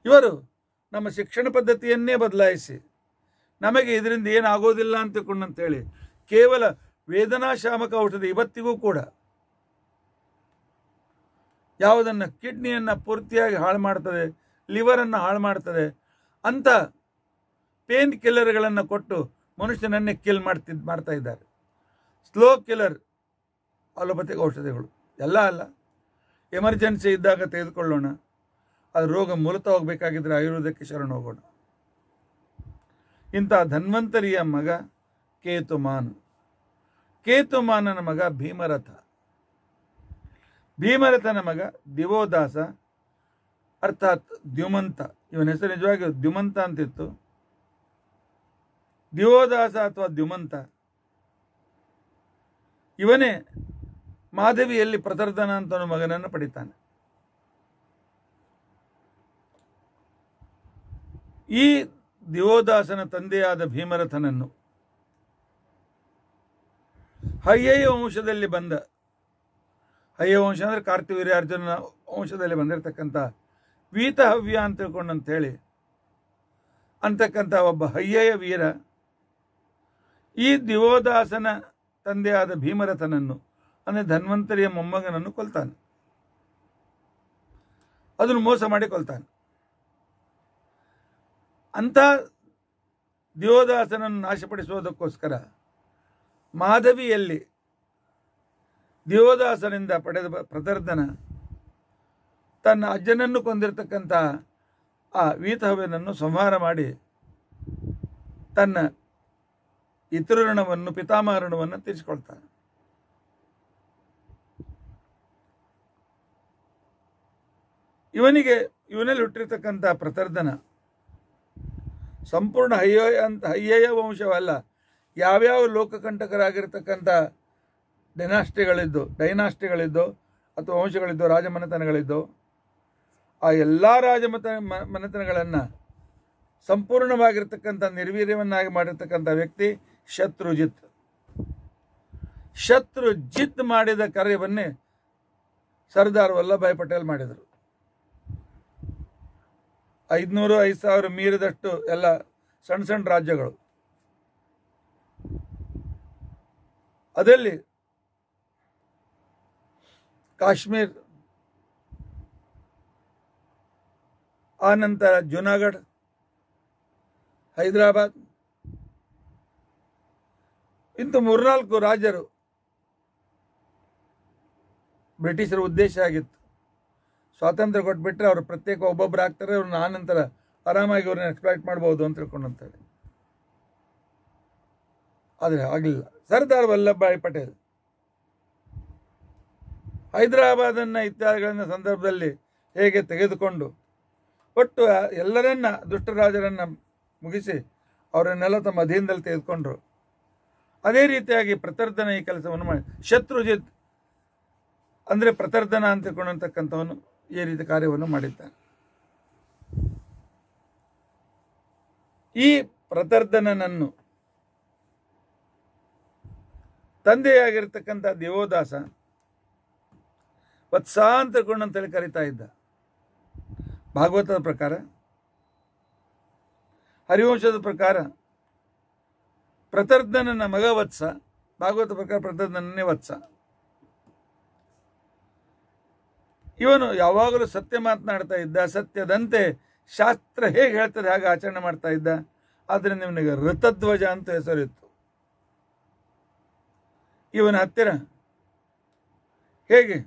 ಇವರು ನಮ್ಮ ಶಿಕ್ಷಣ ಪದ್ಧತಿಯನ್ನೇ ಬದಲಾಯಿಸಿ ನಮಗೆ ಇದರಿಂದ ಏನಾಗೋದಿಲ್ಲ ಅಂತ ತಿಳ್ಕೊಂಡಂತೇಳಿ ಕೇವಲ ವೇದನಾಶಾಮಕ ಔಷಧಿ ಇವತ್ತಿಗೂ ಕೂಡ ಯಾವುದನ್ನು ಕಿಡ್ನಿಯನ್ನು ಪೂರ್ತಿಯಾಗಿ ಹಾಳು ಮಾಡ್ತದೆ, ಲಿವರನ್ನು ಹಾಳು ಮಾಡ್ತದೆ ಅಂತ ಪೇನ್ ಕಿಲ್ಲರ್ಗಳನ್ನು ಕೊಟ್ಟು ಮನುಷ್ಯನನ್ನೇ ಮಾಡ್ತಾ ಇದ್ದಾರೆ. ಸ್ಲೋ ಕಿಲ್ಲರ್ ಅಲೋಪತಿಕ್ ಔಷಧಿಗಳು ಎಲ್ಲ ಅಲ್ಲ, ಎಮರ್ಜೆನ್ಸಿ ಇದ್ದಾಗ ತೆಗೆದುಕೊಳ್ಳೋಣ, ಅದು ರೋಗ ಮೂಲತಃ ಹೋಗಬೇಕಾಗಿದ್ದರೆ ಆಯುರ್ವೇದಕ್ಕೆ ಶರಣ ಹೋಗೋಣ. ಇಂಥ ಧನ್ವಂತರಿಯ ಮಗ ಕೇತುಮಾನನ ಮಗ ಭೀಮರಥ, ಭೀಮರಥನ ಮಗ ದಿವೋದಾಸ ಅರ್ಥಾತ್ ದ್ಯುಮಂತ. ಇವನ ಹೆಸರು ನಿಜವಾಗಿ ದ್ಯುಮಂತ ಅಂತಿತ್ತು. ದಿವೋದಾಸ ಅಥವಾ ದ್ಯುಮಂತ ಇವನೇ ಮಾಧವಿಯಲ್ಲಿ ಪ್ರತರ್ಧನ ಅಂತ ಮಗನನ್ನು ಪಡಿತಾನೆ. ಈ ದಿವೋದಾಸನ ತಂದೆಯಾದ ಭೀಮರಥನನ್ನು ಹಯ್ಯಯ ವಂಶದಲ್ಲಿ ಬಂದ, ಹಯ್ಯ ವಂಶ ಅಂದರೆ ಕಾರ್ತಿವೀರ್ಯಾರ್ಜುನ ವಂಶದಲ್ಲಿ ಬಂದಿರತಕ್ಕಂಥ ವೀತಹವ್ಯ ಅಂತ ತಿಳ್ಕೊಂಡಂತೇಳಿ ಅಂತಕ್ಕಂಥ ಒಬ್ಬ ಹಯ್ಯಯ ವೀರ ಈ ದಿವೋದಾಸನ ತಂದೆಯಾದ ಭೀಮರಥನನ್ನು ಅಂದರೆ ಧನ್ವಂತರಿಯ ಮೊಮ್ಮಗನನ್ನು ಕೊಲ್ತಾನೆ. ಅದನ್ನು ಮೋಸ ಮಾಡಿ ಕೊಲ್ತಾನೆ. ಅಂಥ ದಿವೋದಾಸನನ್ನು ನಾಶಪಡಿಸುವುದಕ್ಕೋಸ್ಕರ ಮಾಧವಿಯಲ್ಲಿ ದಿವೋದಾಸನಿಂದ ಪಡೆದ ಪ್ರತರ್ಧನ ತನ್ನ ಅಜ್ಜನನ್ನು ಕೊಂದಿರತಕ್ಕಂಥ ಆ ವೀತಹವ್ಯನನ್ನು ಸಂಹಾರ ಮಾಡಿ ತನ್ನ ಪಿತೃಋಣವನ್ನು ಪಿತಾಮಹ ಋಣವನ್ನು ತೀರಿಸಿಕೊಳ್ತಾನೆ. ಇವನಲ್ಲಿ ಹುಟ್ಟಿರ್ತಕ್ಕಂಥ ಪ್ರತರ್ಧನ ಸಂಪೂರ್ಣ ಹಯ್ಯಯ ವಂಶವಲ್ಲ, ಯಾವ್ಯಾವ ಲೋಕಕಂಟಕರಾಗಿರ್ತಕ್ಕಂಥ ಡೈನಾಸ್ಟಿಗಳಿದ್ದು ಅಥವಾ ವಂಶಗಳಿದ್ದು, ರಾಜಮನೆತನಗಳಿದ್ದು, ಆ ಎಲ್ಲ ಮನೆತನಗಳನ್ನು ಸಂಪೂರ್ಣವಾಗಿರ್ತಕ್ಕಂಥ ನಿರ್ವೀರ್ಯವನ್ನಾಗಿ ಮಾಡಿರ್ತಕ್ಕಂಥ ವ್ಯಕ್ತಿ ಶತ್ರುಜಿತ್ ಮಾಡಿದ ಕಾರ್ಯವನ್ನೇ ಸರ್ದಾರ್ ವಲ್ಲಭಾಯ್ ಪಟೇಲ್ ಮಾಡಿದರು. 5,000 ಮೀರಿದಷ್ಟು ಎಲ್ಲ ಸಣ್ಣ ಸಣ್ಣ ರಾಜ್ಯಗಳು, ಅದರಲ್ಲಿ ಕಾಶ್ಮೀರ್, ಆನಂತರ ಜುನಾಗಢ್, ಹೈದರಾಬಾದ್, ಇಂಥ 3-4 ರಾಜ್ಯರು ಬ್ರಿಟಿಷರ ಉದ್ದೇಶ ಆಗಿತ್ತು. ಸ್ವಾತಂತ್ರ್ಯ ಕೊಟ್ಬಿಟ್ರೆ ಅವರು ಪ್ರತ್ಯೇಕ ಒಬ್ಬೊಬ್ಬರು ಆಗ್ತಾರೆ, ಅವ್ರನ್ನ ಆನಂತರ ಆರಾಮಾಗಿ ಅವ್ರನ್ನ ಎಕ್ಸ್ಪ್ಲಾಯ್ಟ್ ಮಾಡ್ಬೋದು ಅಂತ ತಿಳ್ಕೊಂಡಂತೇಳಿ. ಆದರೆ ಆಗಲಿಲ್ಲ. ಸರ್ದಾರ್ ವಲ್ಲಭಭಾಯ್ ಪಟೇಲ್ ಹೈದರಾಬಾದನ್ನು ಇತ್ಯಾದಿಗಳನ್ನ ಸಂದರ್ಭದಲ್ಲಿ ಹೇಗೆ ತೆಗೆದುಕೊಂಡು ಒಟ್ಟು ಎಲ್ಲರನ್ನ ದುಷ್ಟರಾಜರನ್ನು ಮುಗಿಸಿ ಅವರನ್ನೆಲ್ಲ ತಮ್ಮ ಅಧೀನದಲ್ಲಿ ತೆಗೆದುಕೊಂಡ್ರು. ಅದೇ ರೀತಿಯಾಗಿ ಪ್ರತರ್ಧನ ಈ ಕೆಲಸವನ್ನು ಮಾಡಿ, ಶತ್ರುಜಿತ್ ಅಂದರೆ ಪ್ರತರ್ಧನ ಅಂತ ತಿಳ್ಕೊಂಡಂತಕ್ಕಂಥವನು ಈ ರೀತಿ ಕಾರ್ಯವನ್ನು ಮಾಡಿದ್ದಾನೆ. ಈ ಪ್ರತರ್ಧನನನ್ನು ತಂದೆಯಾಗಿರ್ತಕ್ಕಂಥ ದೇವೋದಾಸ ವತ್ಸ ಅಂತ ತಿಳ್ಕೊಂಡಂತೇಳಿ ಕರೀತಾ ಇದ್ದ. ಭಾಗವತದ ಪ್ರಕಾರ, ಹರಿವಂಶದ ಪ್ರಕಾರ ಪ್ರತರ್ಧನನ ಮಗ ವತ್ಸ, ಭಾಗವತ ಪ್ರಕಾರ ಪ್ರತರ್ಧನನೇ ವತ್ಸ. ಇವನು ಯಾವಾಗಲೂ ಸತ್ಯ ಮಾತನಾಡ್ತಾ ಇದ್ದ, ಸತ್ಯದಂತೆ ಶಾಸ್ತ್ರ ಹೇಗೆ ಹೇಳ್ತದೆ ಹಾಗೆ ಆಚರಣೆ ಮಾಡ್ತಾ ಇದ್ದ. ಆದ್ದರಿಂದ ಇವನಿಗೆ ಋತಧ್ವಜ ಅಂತ ಹೆಸರಿತ್ತು. ಇವನ ಹತ್ತಿರ ಹೇಗೆ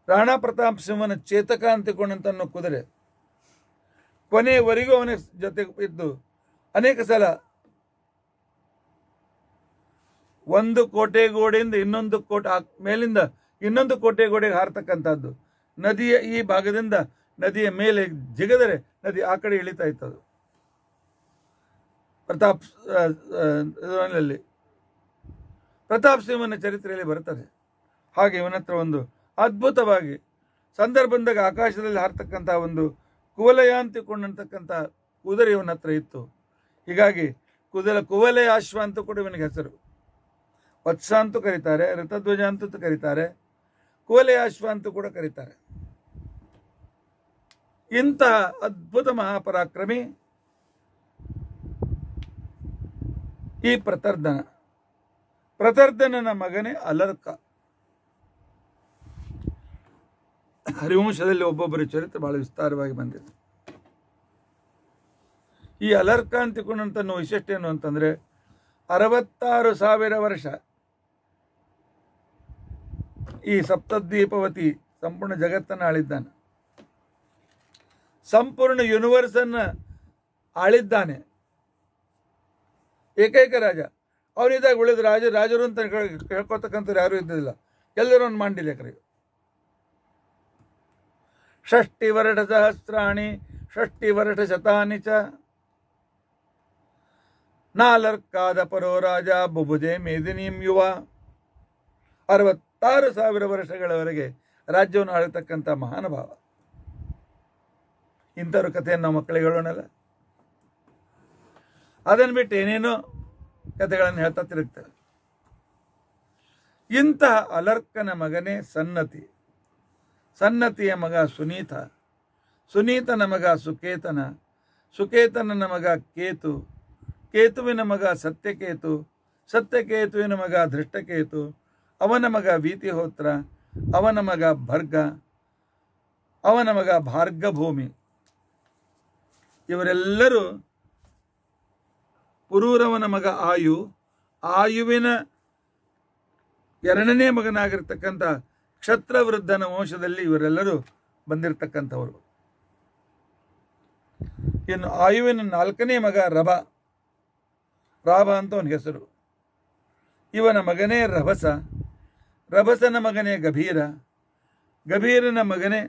ರಾಣಾ ಪ್ರತಾಪ್ ಸಿಂಹನ ಚೇತಕ ಅಂತಿಕೊಂಡಂತ ಕುದುರೆ ಕೊನೆಯವರೆಗೂ ಅವನ ಜೊತೆ ಇದ್ದು ಅನೇಕ ಸಲ ಒಂದು ಕೋಟೆ ಗೋಡೆಯಿಂದ ಇನ್ನೊಂದು ಮೇಲಿಂದ ಇನ್ನೊಂದು ಕೋಟೆ ಗೋಡೆಗೆ ಹಾರತಕ್ಕಂಥದ್ದು. ನದಿಯ ಈ ಭಾಗದಿಂದ ನದಿಯ ಮೇಲೆ ಜಿಗದರೆ ನದಿ ಆ ಕಡೆ ಇಳಿತಾ ಇತ್ತದು. ಪ್ರತಾಪ್ ಸಿಂಹನ ಚರಿತ್ರೆಯಲ್ಲಿ ಬರುತ್ತದೆ. ಹಾಗೆ ಇವನ ಹತ್ರ ಒಂದು ಅದ್ಭುತವಾಗಿ ಸಂದರ್ಭ ಬಂದಾಗ ಆಕಾಶದಲ್ಲಿ ಹಾರತಕ್ಕಂಥ ಒಂದು ಕುವಲಯ ಅಂತಿಕೊಂಡಂತಕ್ಕಂಥ ಕುದುರೆ ಇವನ ಹತ್ರ ಇತ್ತು. ಹೀಗಾಗಿ ಕುವಲಯ ಅಶ್ವ ಅಂತ ಕೂಡ ಇವನಿಗೆ ಹೆಸರು. ವತ್ಸ ಅಂತೂ ಕರೀತಾರೆ, ಋತಧ್ವಜ ಅಂತೂ ಕರೀತಾರೆ, ಕುವಲಯ ಅಶ್ವ ಅಂತೂ ಕೂಡ ಕರೀತಾರೆ. ಇಂತಹ ಅದ್ಭುತ ಮಹಾಪರಾಕ್ರಮಿ ಈ ಪ್ರತರ್ಧನನ ಮಗನೇ ಅಲರ್ಕ. ಹರಿವಂಶದಲ್ಲಿ ಒಬ್ಬೊಬ್ಬರ ಚರಿತ್ರೆ ಬಹಳ ವಿಸ್ತಾರವಾಗಿ ಬಂದಿದೆ. ಈ ಅಲರ್ಕ ಅಂತಿಕೊಂಡಂತ ವಿಶಿಷ್ಟ ಏನು ಅಂತಂದ್ರೆ 66,000 ವರ್ಷ ಈ ಸಪ್ತದ್ವೀಪವತಿ ಸಂಪೂರ್ಣ ಜಗತ್ತನ್ನು ಆಳಿದ್ದಾನೆ, ಸಂಪೂರ್ಣ ಯೂನಿವರ್ಸ್ ಅನ್ನ ಆಳಿದ್ದಾನೆ. ಏಕೈಕ ರಾಜ ಅವನಿದ್ದಾಗ ಉಳಿದ ರಾಜರು ಅಂತ ಹೇಳ್ಕೊತಕ್ಕಂಥವ್ರು ಯಾರು ಇದ್ದಿಲ್ಲ, ಎಲ್ಲರೂ ಒಂದು ಮಾಂಡಿಲೇಕರು. 60 ವರ್ಷ ಸಹಸ್ರಾಣಿ 60 ವರ್ಷ ಶತಾನಿ ಚ ನಾಲರ್ಕಾದ ಪರೋ ರಾಜ ಬುಬುಜೆ ಮೇದಿನೀಂ ಯುವ. 66,000 ವರ್ಷಗಳವರೆಗೆ ರಾಜ್ಯವನ್ನು ಆಳತಕ್ಕಂಥ ಮಹಾನುಭಾವ. ಇಂಥವ್ರ ಕಥೆಯನ್ನು ನಾವು ಮಕ್ಕಳಿಗೆ ಹೇಳೋಣಲ್ಲ. ಅದನ್ನು ಬಿಟ್ಟು ಏನೇನೋ ಕಥೆಗಳನ್ನು ಹೇಳ್ತಾ ತಿರುಗ್ತಾರೆ. ಇಂತಹ ಅಲರ್ಕನ ಮಗನೇ ಸನ್ನತಿ, ಸನ್ನತಿಯ ಮಗ ಸುನೀತ, ಸುನೀತನ ಮಗ ಸುಕೇತನ, ಸುಕೇತನನ ಮಗ ಕೇತು, ಕೇತುವಿನ ಮಗ ಸತ್ಯಕೇತು, ಸತ್ಯಕೇತುವಿನ ಮಗ ಧೃಷ್ಟಕೇತು, ಅವನ ಮಗ ವೀತಿಹೋತ್ರ, ಅವನ ಮಗ ಭರ್ಗ, ಅವನ ಮಗ ಭಾರ್ಗಭೂಮಿ. ಇವರೆಲ್ಲರೂ ಪುರೂರವನ ಮಗ ಆಯು, ಆಯುವಿನ ಎರಡನೇ ಮಗನಾಗಿರ್ತಕ್ಕಂಥ ಕ್ಷತ್ರವೃದ್ಧನ ವಂಶದಲ್ಲಿ ಇವರೆಲ್ಲರೂ ಬಂದಿರತಕ್ಕಂಥವರು. ಇನ್ನು ಆಯುವಿನ 4ನೇ ಮಗ ರಭ, ರಾಭ ಅಂತ ಅವನ ಹೆಸರು. ಇವನ ಮಗನೇ ರಭಸ, ರಭಸನ ಮಗನೇ ಗಭೀರ, ಗಭೀರನ ಮಗನೇ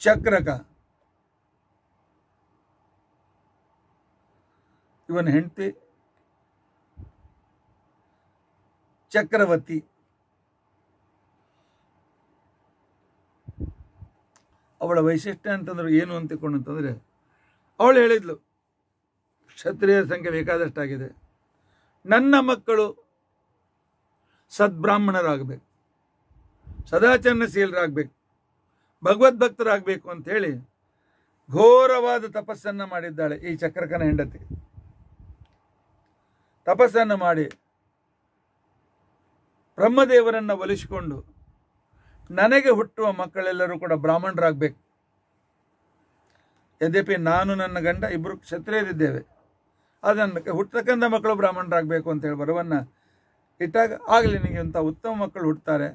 ಚಕ್ರಕ. ಇವನ ಹೆಂಡತಿ ಚಕ್ರವರ್ತಿ. ಅವಳ ವೈಶಿಷ್ಟ್ಯ ಅಂತಂದ್ರೆ ಏನು ಅಂತಂದ್ರೆ, ಅವಳು ಹೇಳಿದ್ಲು, ಕ್ಷತ್ರಿಯರ ಸಂಖ್ಯೆ ಬೇಕಾದಷ್ಟಾಗಿದೆ, ನನ್ನ ಮಕ್ಕಳು ಸದ್ಬ್ರಾಹ್ಮಣರಾಗಬೇಕು, ಸದಾಚರಣಶೀಲರಾಗಬೇಕು, ಭಗವದ್ಭಕ್ತರಾಗಬೇಕು ಅಂತ ಹೇಳಿ ಘೋರವಾದ ತಪಸ್ಸನ್ನು ಮಾಡಿದ್ದಾಳೆ ಈ ಚಕ್ರಕನ ಹೆಂಡತಿ. ತಪಸ್ಸನ್ನು ಮಾಡಿ ಬ್ರಹ್ಮದೇವರನ್ನು ಒಲಿಸಿಕೊಂಡು ನನಗೆ ಹುಟ್ಟುವ ಮಕ್ಕಳೆಲ್ಲರೂ ಕೂಡ ಬ್ರಾಹ್ಮಣರಾಗಬೇಕು. ಯದ್ಯಪಿ ನಾನು ನನ್ನ ಗಂಡ ಇಬ್ಬರು ಕ್ಷತ್ರಿಯರಿದ್ದೇವೆ, ಅದನ್ನು ಹುಟ್ಟತಕ್ಕಂಥ ಮಕ್ಕಳು ಬ್ರಾಹ್ಮಣರಾಗಬೇಕು ಅಂತೇಳಿ ವರವನ್ನು ಇಟ್ಟಾಗ ಆಗಲಿ ನಿಮಗೆ ಇಂಥ ಉತ್ತಮ ಮಕ್ಕಳು ಹುಟ್ಟುತ್ತಾರೆ,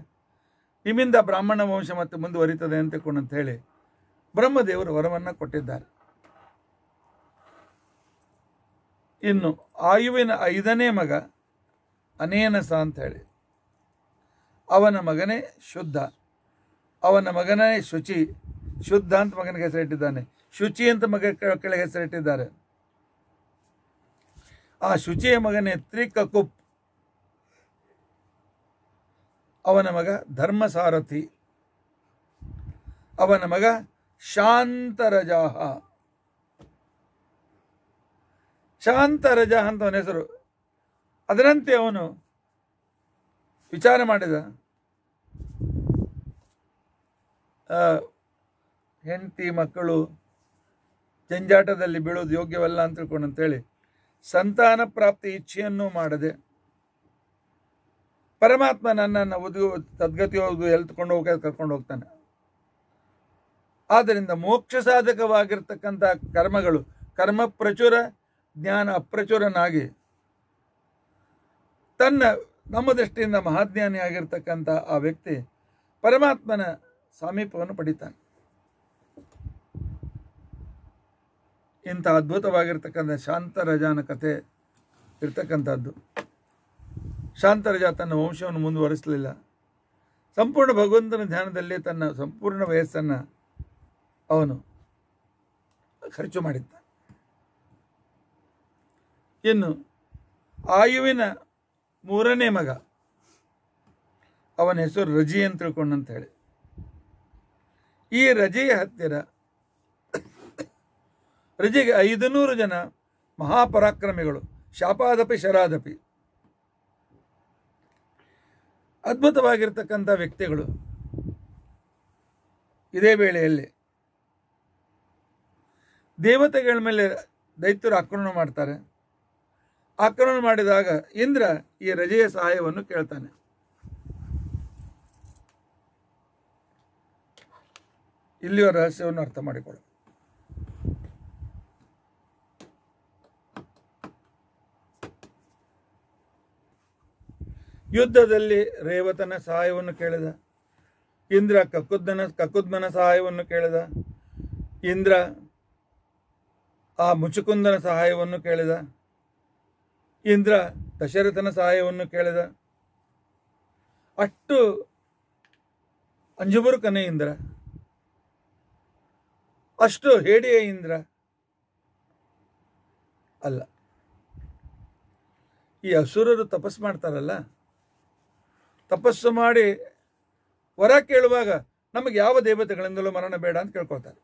ನಿಮ್ಮಿಂದ ಬ್ರಾಹ್ಮಣ ವಂಶ ಮತ್ತೆ ಮುಂದುವರಿತದೆ ಅಂತ ಹೇಳಿ ಬ್ರಹ್ಮದೇವರು ವರವನ್ನು ಕೊಟ್ಟಿದ್ದಾರೆ. ಇನ್ನು ಆಯುವಿನ 5ನೇ ಮಗ ಅನೇನಸ ಅಂತ ಹೇಳಿ, ಅವನ ಮಗನೇ ಶುದ್ಧ, ಅವನ ಮಗನೇ ಶುಚಿ, ಶುದ್ಧ ಅಂತ ಮಗನಿಗೆ ಹೆಸರಿಟ್ಟಿದ್ದಾನೆ, ಶುಚಿ ಅಂತ ಕೆಳಗೆ ಹೆಸರಿಟ್ಟಿದ್ದಾರೆ. ಆ ಶುಚಿಯ ಮಗನೇ ತ್ರಿಕಕುಪ್, ಅವನ ಮಗ ಧರ್ಮಸಾರಥಿ, ಅವನ ಮಗ ಶಾಂತರಜಾಹ. ಶಾಂತರಜಾಹ ಅಂತ ಅವನ ಹೆಸರು. ಅದರಂತೆ ಅವನು ವಿಚಾರ ಮಾಡಿದ, ಹೆಂಡತಿ ಮಕ್ಕಳು ಜಂಜಾಟದಲ್ಲಿ ಬೀಳೋದು ಯೋಗ್ಯವಲ್ಲ ಅಂತ ತಿಳ್ಕೊಂಡು ಅಂತೇಳಿ ಸಂತಾನ ಪ್ರಾಪ್ತಿ ಇಚ್ಛೆಯನ್ನು ಮಾಡದೆ ಪರಮಾತ್ಮ ನನ್ನನ್ನು ಸದ್ಗತಿಯೋದು ಎಲ್ತ್ಕೊಂಡು ಕರ್ಕೊಂಡು ಹೋಗ್ತಾನೆ. ಆದ್ದರಿಂದ ಮೋಕ್ಷ ಸಾಧಕವಾಗಿರ್ತಕ್ಕಂಥ ಕರ್ಮಗಳು, ಕರ್ಮ ಪ್ರಚುರ ಜ್ಞಾನ ಅಪ್ರಚುರನಾಗಿ ನಮ್ಮ ದೃಷ್ಟಿಯಿಂದ ಮಹಾಜ್ಞಾನಿ ಆಗಿರ್ತಕ್ಕಂಥ ಆ ವ್ಯಕ್ತಿ ಪರಮಾತ್ಮನ ಸಾಮೀಪ್ಯವನ್ನು ಪಡಿತಾನೆ. ಇಂಥ ಅದ್ಭುತವಾಗಿರ್ತಕ್ಕಂಥ ಶಾಂತರಜಾನ ಕಥೆ ಇರ್ತಕ್ಕಂಥದ್ದು. ಶಾಂತರಜ ತನ್ನ ವಂಶವನ್ನು ಮುಂದುವರಿಸಲಿಲ್ಲ. ಸಂಪೂರ್ಣ ಭಗವಂತನ ಧ್ಯಾನದಲ್ಲಿ ತನ್ನ ಸಂಪೂರ್ಣ ವಯಸ್ಸನ್ನು ಅವನು ಖರ್ಚು ಮಾಡಿದ್ದ. ಇನ್ನು ಆಯುವಿನ 3ನೇ ಮಗ, ಅವನ ಹೆಸರು ರಜಿ ಅಂತ ತಿಳ್ಕೊಂಡಂತ ಹೇಳಿ. ಈ ರಜಿಯ ಹತ್ತಿರ ರಜಿಗೆ 500 ಜನ ಮಹಾಪರಾಕ್ರಮಿಗಳು, ಶಾಪಾದಪಿ ಶರಾದಪಿ, ಅದ್ಭುತವಾಗಿರ್ತಕ್ಕಂಥ ವ್ಯಕ್ತಿಗಳು ಇದೇ ವೇಳೆಯಲ್ಲಿ ದೇವತೆಗಳ ಮೇಲೆ ದೈತ್ಯರು ಆಕ್ರಮಣ ಮಾಡ್ತಾರೆ. ಆಕ್ರಮಣ ಮಾಡಿದಾಗ ಇಂದ್ರ ಈ ರಜೆಯ ಸಹಾಯವನ್ನು ಕೇಳ್ತಾನೆ. ಇಲ್ಲಿಯ ರಹಸ್ಯವನ್ನು ಅರ್ಥ ಮಾಡಿಕೊಳ್ಳ. ಯುದ್ಧದಲ್ಲಿ ರೇವತನ ಸಹಾಯವನ್ನು ಕೇಳಿದ ಇಂದ್ರ, ಕಕುದ್ಮನ ಸಹಾಯವನ್ನು ಕೇಳಿದ ಇಂದ್ರ, ಆ ಮುಚುಕುಂದನ ಸಹಾಯವನ್ನು ಕೇಳಿದ ಇಂದ್ರ, ದಶರಥನ ಸಹಾಯವನ್ನು ಕೇಳಿದ. ಅಷ್ಟು ಅಂಜುಬುರುಕನೇ ಇಂದ್ರ, ಅಷ್ಟು ಹೇಡಿಯ ಇಂದ್ರ ಅಲ್ಲ. ಈ ಅಸುರರು ತಪಸ್ಸು ಮಾಡ್ತಾರಲ್ಲ, ತಪಸ್ಸು ಮಾಡಿ ವರ ಕೇಳುವಾಗ ನಮಗೆ ಯಾವ ದೇವತೆಗಳಿಂದಲೂ ಮರಣ ಬೇಡ ಅಂತ ಕೇಳ್ಕೊಳ್ತಾರೆ.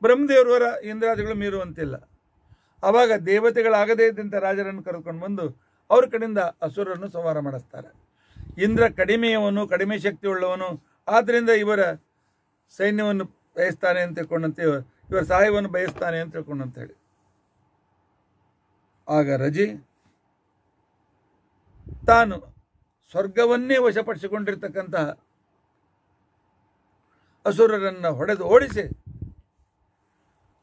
ಬ್ರಹ್ಮದೇವ್ರ ವರ ಇಂದ್ರಾದಿಗಳು ಮೀರುವಂತಿಲ್ಲ. ಆವಾಗ ದೇವತೆಗಳಾಗದೇ ಇದ್ದಂಥ ರಾಜರನ್ನು ಕರೆದುಕೊಂಡು ಬಂದು ಅವ್ರ ಕಡೆಯಿಂದ ಅಸುರರನ್ನು ಸಂಹಾರ ಮಾಡಿಸ್ತಾರೆ. ಇಂದ್ರ ಕಡಿಮೆಯವನು, ಕಡಿಮೆ ಶಕ್ತಿ ಉಳ್ಳವನು, ಆದ್ದರಿಂದ ಇವರ ಸೈನ್ಯವನ್ನು ಬಯಸ್ತಾನೆ ಅಂತ ತಿಳ್ಕೊಂಡಂತೆ, ಇವರ ಸಹಾಯವನ್ನು ಬಯಸ್ತಾನೆ ಅಂತ ತಿಳ್ಕೊಂಡಂತ ಹೇಳಿ. ಆಗ ರಜಿ ತಾನು ಸ್ವರ್ಗವನ್ನೇ ವಶಪಡಿಸಿಕೊಂಡಿರ್ತಕ್ಕಂತಹ ಅಸುರರನ್ನು ಹೊಡೆದು ಓಡಿಸಿ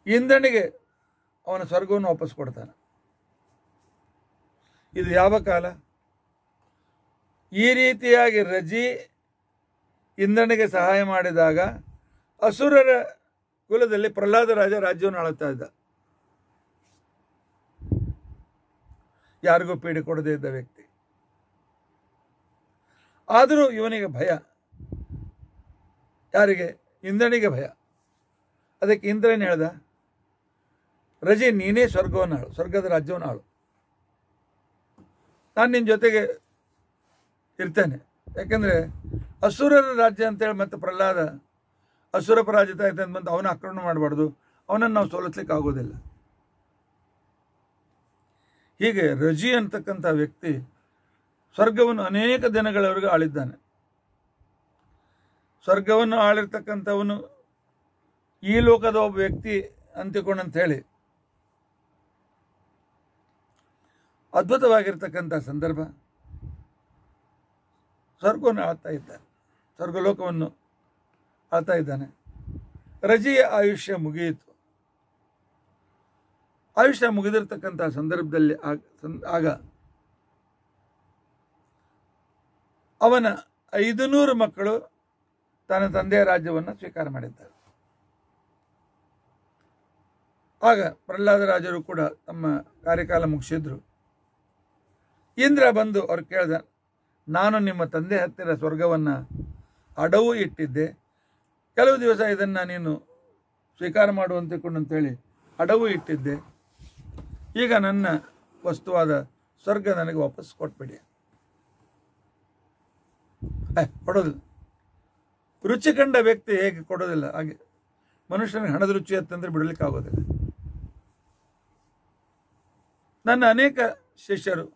ಇಂದ್ರನಿಗೆ ಅವನ ಸ್ವರ್ಗವನ್ನು ವಾಪಸ್ ಕೊಡ್ತಾನೆ. ಇದು ಯಾವ ಕಾಲ? ಈ ರೀತಿಯಾಗಿ ರಜಿ ಇಂದ್ರನಿಗೆ ಸಹಾಯ ಮಾಡಿದಾಗ ಅಸುರರ ಕುಲದಲ್ಲಿ ಪ್ರಹ್ಲಾದ ರಾಜ ರಾಜ್ಯವನ್ನು ಆಳುತ್ತಾ ಇದ್ದ. ಯಾರಿಗೂ ಪೀಡೆ ಕೊಡದೇ ಇದ್ದ ವ್ಯಕ್ತಿ. ಆದರೂ ಇವನಿಗೆ ಭಯ. ಯಾರಿಗೆ? ಇಂದ್ರನಿಗೆ ಭಯ. ಅದಕ್ಕೆ ಇಂದ್ರನೇ ಹೇಳ್ದ, ರಜೆ ನೀನೇ ಸ್ವರ್ಗವನ್ನು ಆಳು, ಸ್ವರ್ಗದ ರಾಜ್ಯವನ್ನು ಆಳು, ನಾನು ನಿನ್ನ ಜೊತೆಗೆ ಇರ್ತೇನೆ. ಯಾಕೆಂದರೆ ಅಸುರರ ರಾಜ್ಯ ಅಂತೇಳಿ ಮತ್ತೆ ಪ್ರಹ್ಲಾದ ಅಸುರ ಪರಾಜಿತ ಆಯ್ತು ಅಂತ ಬಂದು ಅವನ ಆಕ್ರಮಣ ಮಾಡಬಾರ್ದು, ಅವನನ್ನು ನಾವು ಸೋಲಿಸ್ಲಿಕ್ಕೆ ಆಗೋದಿಲ್ಲ. ಹೀಗೆ ರಜಿ ಅಂತಕ್ಕಂಥ ವ್ಯಕ್ತಿ ಸ್ವರ್ಗವನ್ನು ಅನೇಕ ದಿನಗಳವರೆಗೂ ಆಳಿದ್ದಾನೆ. ಸ್ವರ್ಗವನ್ನು ಆಳಿರ್ತಕ್ಕಂಥವನು ಈ ಲೋಕದ ಒಬ್ಬ ವ್ಯಕ್ತಿ ಅಂತಿಕೊಂಡಂತ ಹೇಳಿ ಅದ್ಭುತವಾಗಿರ್ತಕ್ಕಂಥ ಸಂದರ್ಭ. ಸ್ವರ್ಗವನ್ನು ಆಳ್ತಾ ಇದ್ದಾನೆ, ಸ್ವರ್ಗಲೋಕವನ್ನು ಆಳ್ತಾ ಇದ್ದಾನೆ. ರಜಿಯ ಆಯುಷ್ಯ ಮುಗಿಯಿತು. ಆಯುಷ್ಯ ಮುಗಿದಿರ್ತಕ್ಕಂಥ ಸಂದರ್ಭದಲ್ಲಿ ಆಗ ಅವನ 500 ಮಕ್ಕಳು ತನ್ನ ತಂದೆಯ ರಾಜ್ಯವನ್ನು ಸ್ವೀಕಾರ ಮಾಡಿದ್ದಾರೆ. ಆಗ ಪ್ರಹ್ಲಾದ ರಾಜರು ಕೂಡ ತಮ್ಮ ಕಾರ್ಯಕಾಲ ಮುಗಿಸಿದ್ರು. ಇಂದ್ರ ಬಂದು ಅವ್ರು ಕೇಳ್ದ, ನಾನು ನಿಮ್ಮ ತಂದೆ ಹತ್ತಿರ ಸ್ವರ್ಗವನ್ನು ಅಡವು ಇಟ್ಟಿದ್ದೆ. ಕೆಲವು ದಿವಸ ಇದನ್ನು ನೀನು ಸ್ವೀಕಾರ ಮಾಡುವಂತಿಕೊಂಡು ಅಂತೇಳಿ ಅಡವು ಇಟ್ಟಿದ್ದೆ. ಈಗ ನನ್ನ ವಸ್ತುವಾದ ಸ್ವರ್ಗ ನನಗೆ ವಾಪಸ್ ಕೊಟ್ಬಿಡಿ. ಕೊಡೋದಿಲ್ಲ. ರುಚಿ ಕಂಡ ವ್ಯಕ್ತಿ ಹೇಗೆ ಕೊಡೋದಿಲ್ಲ, ಹಾಗೆ ಮನುಷ್ಯನಿಗೆ ಹಣದ ರುಚಿ ಅಂತಂದರೆ ಬಿಡಲಿಕ್ಕೆ ಆಗೋದಿಲ್ಲ. ನನ್ನ ಅನೇಕ ಶಿಷ್ಯರು,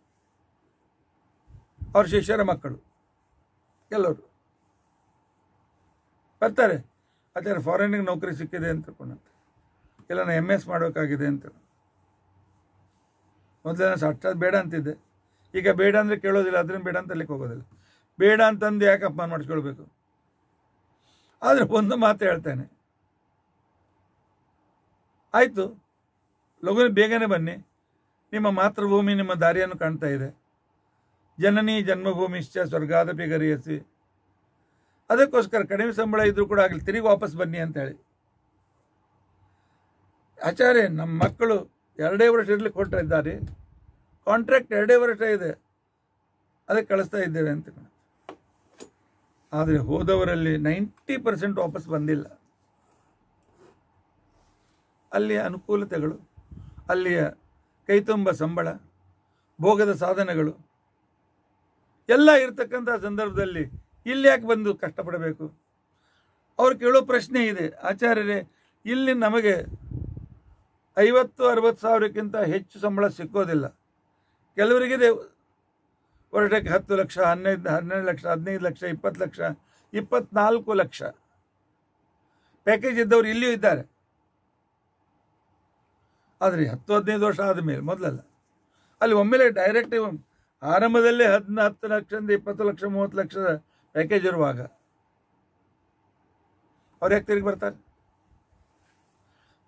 ಅವ್ರ ಶಿಷ್ಯರ ಮಕ್ಕಳು ಕೆಲವರು ಬರ್ತಾರೆ, ಆಚಾರ್ಯ ಫಾರಿನ್ಗೆ ನೌಕರಿ ಸಿಕ್ಕಿದೆ ಅಂತ ತಿಳ್ಕೊಂಡಂತೆ, ಇಲ್ಲ ನಾನು MS ಮಾಡಬೇಕಾಗಿದೆ ಅಂತ. ಮೊದಲೇ ನಾನು ಸಾಕ್ಷಾತ್ ಬೇಡ ಅಂತಿದ್ದೆ, ಈಗ ಬೇಡ ಅಂದರೆ ಕೇಳೋದಿಲ್ಲ, ಅದರಿಂದ ಬೇಡ ಅಂತ ಅಲ್ಲಿಗೆ ಹೋಗೋದಿಲ್ಲ. ಬೇಡ ಅಂತಂದು ಯಾಕೆ ಅಪಮಾನ ಮಾಡಿಸ್ಕೊಳ್ಬೇಕು? ಆದರೆ ಒಂದು ಮಾತು ಹೇಳ್ತೇನೆ, ಆಯಿತು ಲಘು ಬೇಗನೆ ಬನ್ನಿ, ನಿಮ್ಮ ಮಾತೃಭೂಮಿ ನಿಮ್ಮ ದಾರಿಯನ್ನು ಕಾಣ್ತಾ ಇದೆ. ಜನನಿ ಜನ್ಮಭೂಮಿಶ್ಚ ಸ್ವರ್ಗಾದಪಿ ಗರಿಯಸಿ. ಅದಕ್ಕೋಸ್ಕರ ಕಡಿಮೆ ಸಂಬಳ ಇದ್ರೂ ಕೂಡ ಆಗಲಿ, ತಿರುಗಿ ವಾಪಸ್ ಬನ್ನಿ ಅಂತ ಹೇಳಿ. ಆಚಾರ್ಯ ನಮ್ಮ ಮಕ್ಕಳು 2 ವರ್ಷ ಇರಲಿಕ್ಕೆ ಹೊರಟಿದ್ದಾರೆ, ಕಾಂಟ್ರಾಕ್ಟ್ 2 ವರ್ಷ ಇದೆ, ಅದಕ್ಕೆ ಕಳಿಸ್ತಾ ಇದ್ದೇವೆ ಅಂತ. ಆದರೆ ಹೋದವರಲ್ಲಿ 90% ವಾಪಸ್ ಬಂದಿಲ್ಲ. ಅಲ್ಲಿಯ ಅನುಕೂಲತೆಗಳು, ಅಲ್ಲಿಯ ಕೈತುಂಬ ಸಂಬಳ, ಭೋಗದ ಸಾಧನಗಳು ಎಲ್ಲ ಇರ್ತಕ್ಕಂಥ ಸಂದರ್ಭದಲ್ಲಿ ಇಲ್ಲಿ ಯಾಕೆ ಬಂದು ಕಷ್ಟಪಡಬೇಕು? ಅವ್ರು ಕೇಳೋ ಪ್ರಶ್ನೆ ಇದೆ, ಆಚಾರ್ಯರೇ ಇಲ್ಲಿ ನಮಗೆ 50-60 ಸಾವಿರಕ್ಕಿಂತ ಹೆಚ್ಚು ಸಂಬಳ ಸಿಕ್ಕೋದಿಲ್ಲ. ಕೆಲವರಿಗಿದೆ ವರ್ಷಕ್ಕೆ 10 ಲಕ್ಷ, 12 ಲಕ್ಷ, 15 ಲಕ್ಷ, 20 ಲಕ್ಷ, 24 ಲಕ್ಷ ಪ್ಯಾಕೇಜ್ ಇದ್ದವರು ಇಲ್ಲಿಯೂ ಇದ್ದಾರೆ. ಆದರೆ 10-15 ವರ್ಷ ಆದಮೇಲೆ, ಮೊದಲಲ್ಲ, ಅಲ್ಲಿ ಒಮ್ಮೆಲೆ ಡೈರೆಕ್ಟ್ ಆರಂಭದಲ್ಲೇ 10 ಲಕ್ಷದಿಂದ 20 ಲಕ್ಷ 30 ಲಕ್ಷದ ಪ್ಯಾಕೇಜ್ ಇರುವಾಗ ಅವ್ರು ಯಾಕೆ ತಿರುಗಿ ಬರ್ತಾರೆ?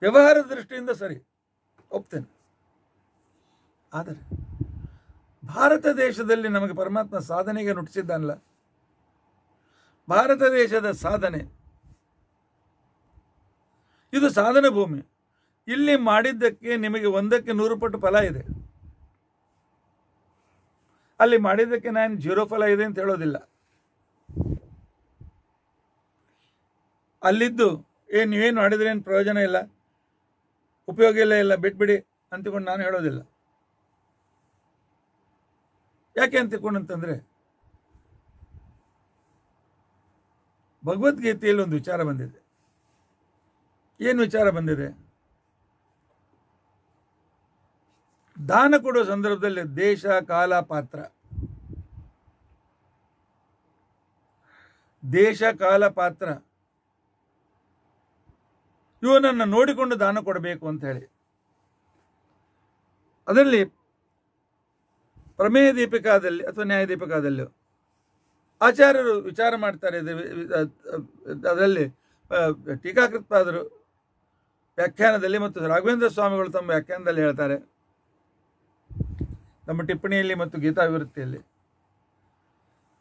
ವ್ಯವಹಾರದ ದೃಷ್ಟಿಯಿಂದ ಸರಿ, ಒಪ್ತೇನೆ. ಆದರೆ ಭಾರತ ದೇಶದಲ್ಲಿ ನಮಗೆ ಪರಮಾತ್ಮ ಸಾಧನೆಗೆ ನುಡಿಸಿದ್ದಾನಲ್ಲ, ಭಾರತ ದೇಶದ ಸಾಧನೆ ಇದು ಸಾಧನ ಭೂಮಿ. ಇಲ್ಲಿ ಮಾಡಿದ್ದಕ್ಕೆ ನಿಮಗೆ 100ಕ್ಕೆ 100 ಪಟ್ಟು ಫಲ ಇದೆ. ಅಲ್ಲಿ ಮಾಡಿದ್ದಕ್ಕೆ ನಾನು 0 ಫಲ ಇದೆ ಅಂತ ಹೇಳೋದಿಲ್ಲ. ಅಲ್ಲಿದ್ದು ನೀವೇನು ಮಾಡಿದ್ರೆ ಏನು ಪ್ರಯೋಜನ ಇಲ್ಲ, ಉಪಯೋಗ ಇಲ್ಲ, ಬಿಟ್ಬಿಡಿ ಅಂತಿಕೊಂಡು ನಾನು ಹೇಳೋದಿಲ್ಲ. ಯಾಕೆ ಅಂತಿಕೊಂಡಂತಂದರೆ, ಭಗವದ್ಗೀತೆಯಲ್ಲಿ ಒಂದು ವಿಚಾರ ಬಂದಿದೆ. ಏನು ವಿಚಾರ ಬಂದಿದೆ? ದಾನ ಕೊಡುವ ಸಂದರ್ಭದಲ್ಲಿ ದೇಶ, ಕಾಲ, ಪಾತ್ರ, ದೇಶ, ಕಾಲ, ಪಾತ್ರ ಇವನನ್ನು ನೋಡಿಕೊಂಡು ದಾನ ಕೊಡಬೇಕು ಅಂತ ಹೇಳಿ. ಅದರಲ್ಲಿ ಪ್ರಮೇಯ ದೀಪಿಕಾದಲ್ಲಿ ಅಥವಾ ನ್ಯಾಯ ದೀಪಿಕಾದಲ್ಲೂ ಆಚಾರ್ಯರು ವಿಚಾರ ಮಾಡ್ತಾರೆ. ಅದರಲ್ಲಿ ಟೀಕಾಕೃತ್ಪಾದರು ವ್ಯಾಖ್ಯಾನದಲ್ಲಿ ಮತ್ತು ರಾಘವೇಂದ್ರ ಸ್ವಾಮಿಗಳು ತಮ್ಮ ವ್ಯಾಖ್ಯಾನದಲ್ಲಿ ಹೇಳ್ತಾರೆ, ನಮ್ಮ ಟಿಪ್ಪಣಿಯಲ್ಲಿ ಮತ್ತು ಗೀತಾವಿವೃತ್ತಿಯಲ್ಲಿ.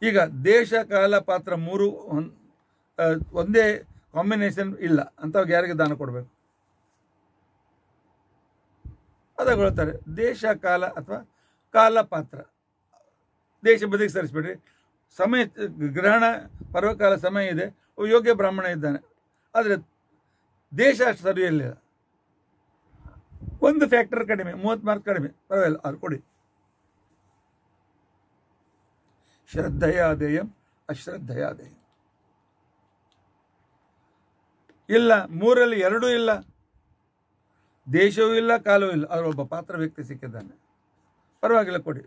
ಈಗ ದೇಶ, ಕಾಲ, ಪಾತ್ರ 3 ಒಂದೇ ಕಾಂಬಿನೇಷನ್ ಇಲ್ಲ ಅಂಥವ್ರಿಗೆ ಯಾರಿಗೆ ದಾನ ಕೊಡಬೇಕು? ಅದಾಗೊಳ್ತಾರೆ. ದೇಶ, ಕಾಲ ಅಥವಾ ಕಾಲ, ಪಾತ್ರ. ದೇಶ ಬದಿಗೆ ಸರಿಸ್ಬಿಡ್ರಿ, ಸಮಯ ಗ್ರಹಣ ಪರ್ವಕಾಲ ಸಮಯ ಇದೆ, ಯೋಗ್ಯ ಬ್ರಾಹ್ಮಣ ಇದ್ದಾನೆ, ಆದರೆ ದೇಶ ಅಷ್ಟು ಸರಿಯಿಲ್ಲ, ಒಂದು ಫ್ಯಾಕ್ಟರ್ ಕಡಿಮೆ, 30 ಮಾರ್ಕ್ ಕಡಿಮೆ, ಪರವಾಗಿಲ್ಲ, ಅದು ಕೊಡಿ. ಶ್ರದ್ಧೆಯಾದೇಯಂ ಅಶ್ರದ್ಧೆಯಾದೇಯಂ. ಇಲ್ಲ, 3ರಲ್ಲಿ 2 ಇಲ್ಲ, ದೇಶವೂ ಇಲ್ಲ, ಕಾಲವೂ ಇಲ್ಲ, ಆದರೆ ಒಬ್ಬ ಪಾತ್ರ ವ್ಯಕ್ತಿ ಸಿಕ್ಕಿದ್ದಾನೆ, ಪರವಾಗಿಲ್ಲ ಕೊಡಿ.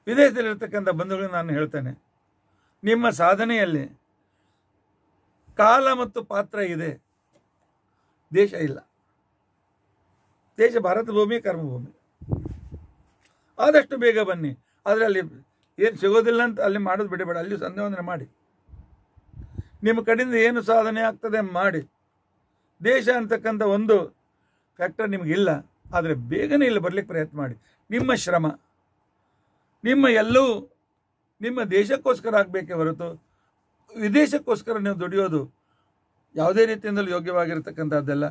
ವಿದೇಶದಲ್ಲಿರ್ತಕ್ಕಂಥ ಬಂಧುಗಳು ನಾನು ಹೇಳ್ತೇನೆ, ನಿಮ್ಮ ಸಾಧನೆಯಲ್ಲಿ ಕಾಲ ಮತ್ತು ಪಾತ್ರ ಇದೆ, ದೇಶ ಇಲ್ಲ. ದೇಶ ಭಾರತ ಭೂಮಿ, ಕರ್ಮಭೂಮಿ. ಆದಷ್ಟು ಬೇಗ ಬನ್ನಿ. ಆದರೆ ಅಲ್ಲಿ ಏನು ಸಿಗೋದಿಲ್ಲ ಅಂತ ಅಲ್ಲಿ ಮಾಡೋದು ಬಿಡಬೇಡ, ಅಲ್ಲಿ ಸಂಧ್ಯಾವಂದನೆ ಮಾಡಿ, ನಿಮ್ಮ ಕಡೆಯಿಂದ ಏನು ಸಾಧನೆ ಆಗ್ತದೆ ಮಾಡಿ. ದೇಶ ಅಂತಕ್ಕಂಥ ಒಂದು ಫ್ಯಾಕ್ಟರ್ ನಿಮಗಿಲ್ಲ, ಆದರೆ ಬೇಗನೆ ಇಲ್ಲಿ ಬರಲಿಕ್ಕೆ ಪ್ರಯತ್ನ ಮಾಡಿ. ನಿಮ್ಮ ಶ್ರಮ, ನಿಮ್ಮ ಎಲ್ಲವೂ ನಿಮ್ಮ ದೇಶಕ್ಕೋಸ್ಕರ ಆಗಬೇಕೇ ಹೊರತು ವಿದೇಶಕ್ಕೋಸ್ಕರ ನೀವು ದುಡಿಯೋದು ಯಾವುದೇ ರೀತಿಯಿಂದಲೂ ಯೋಗ್ಯವಾಗಿರ್ತಕ್ಕಂಥದ್ದೆಲ್ಲ.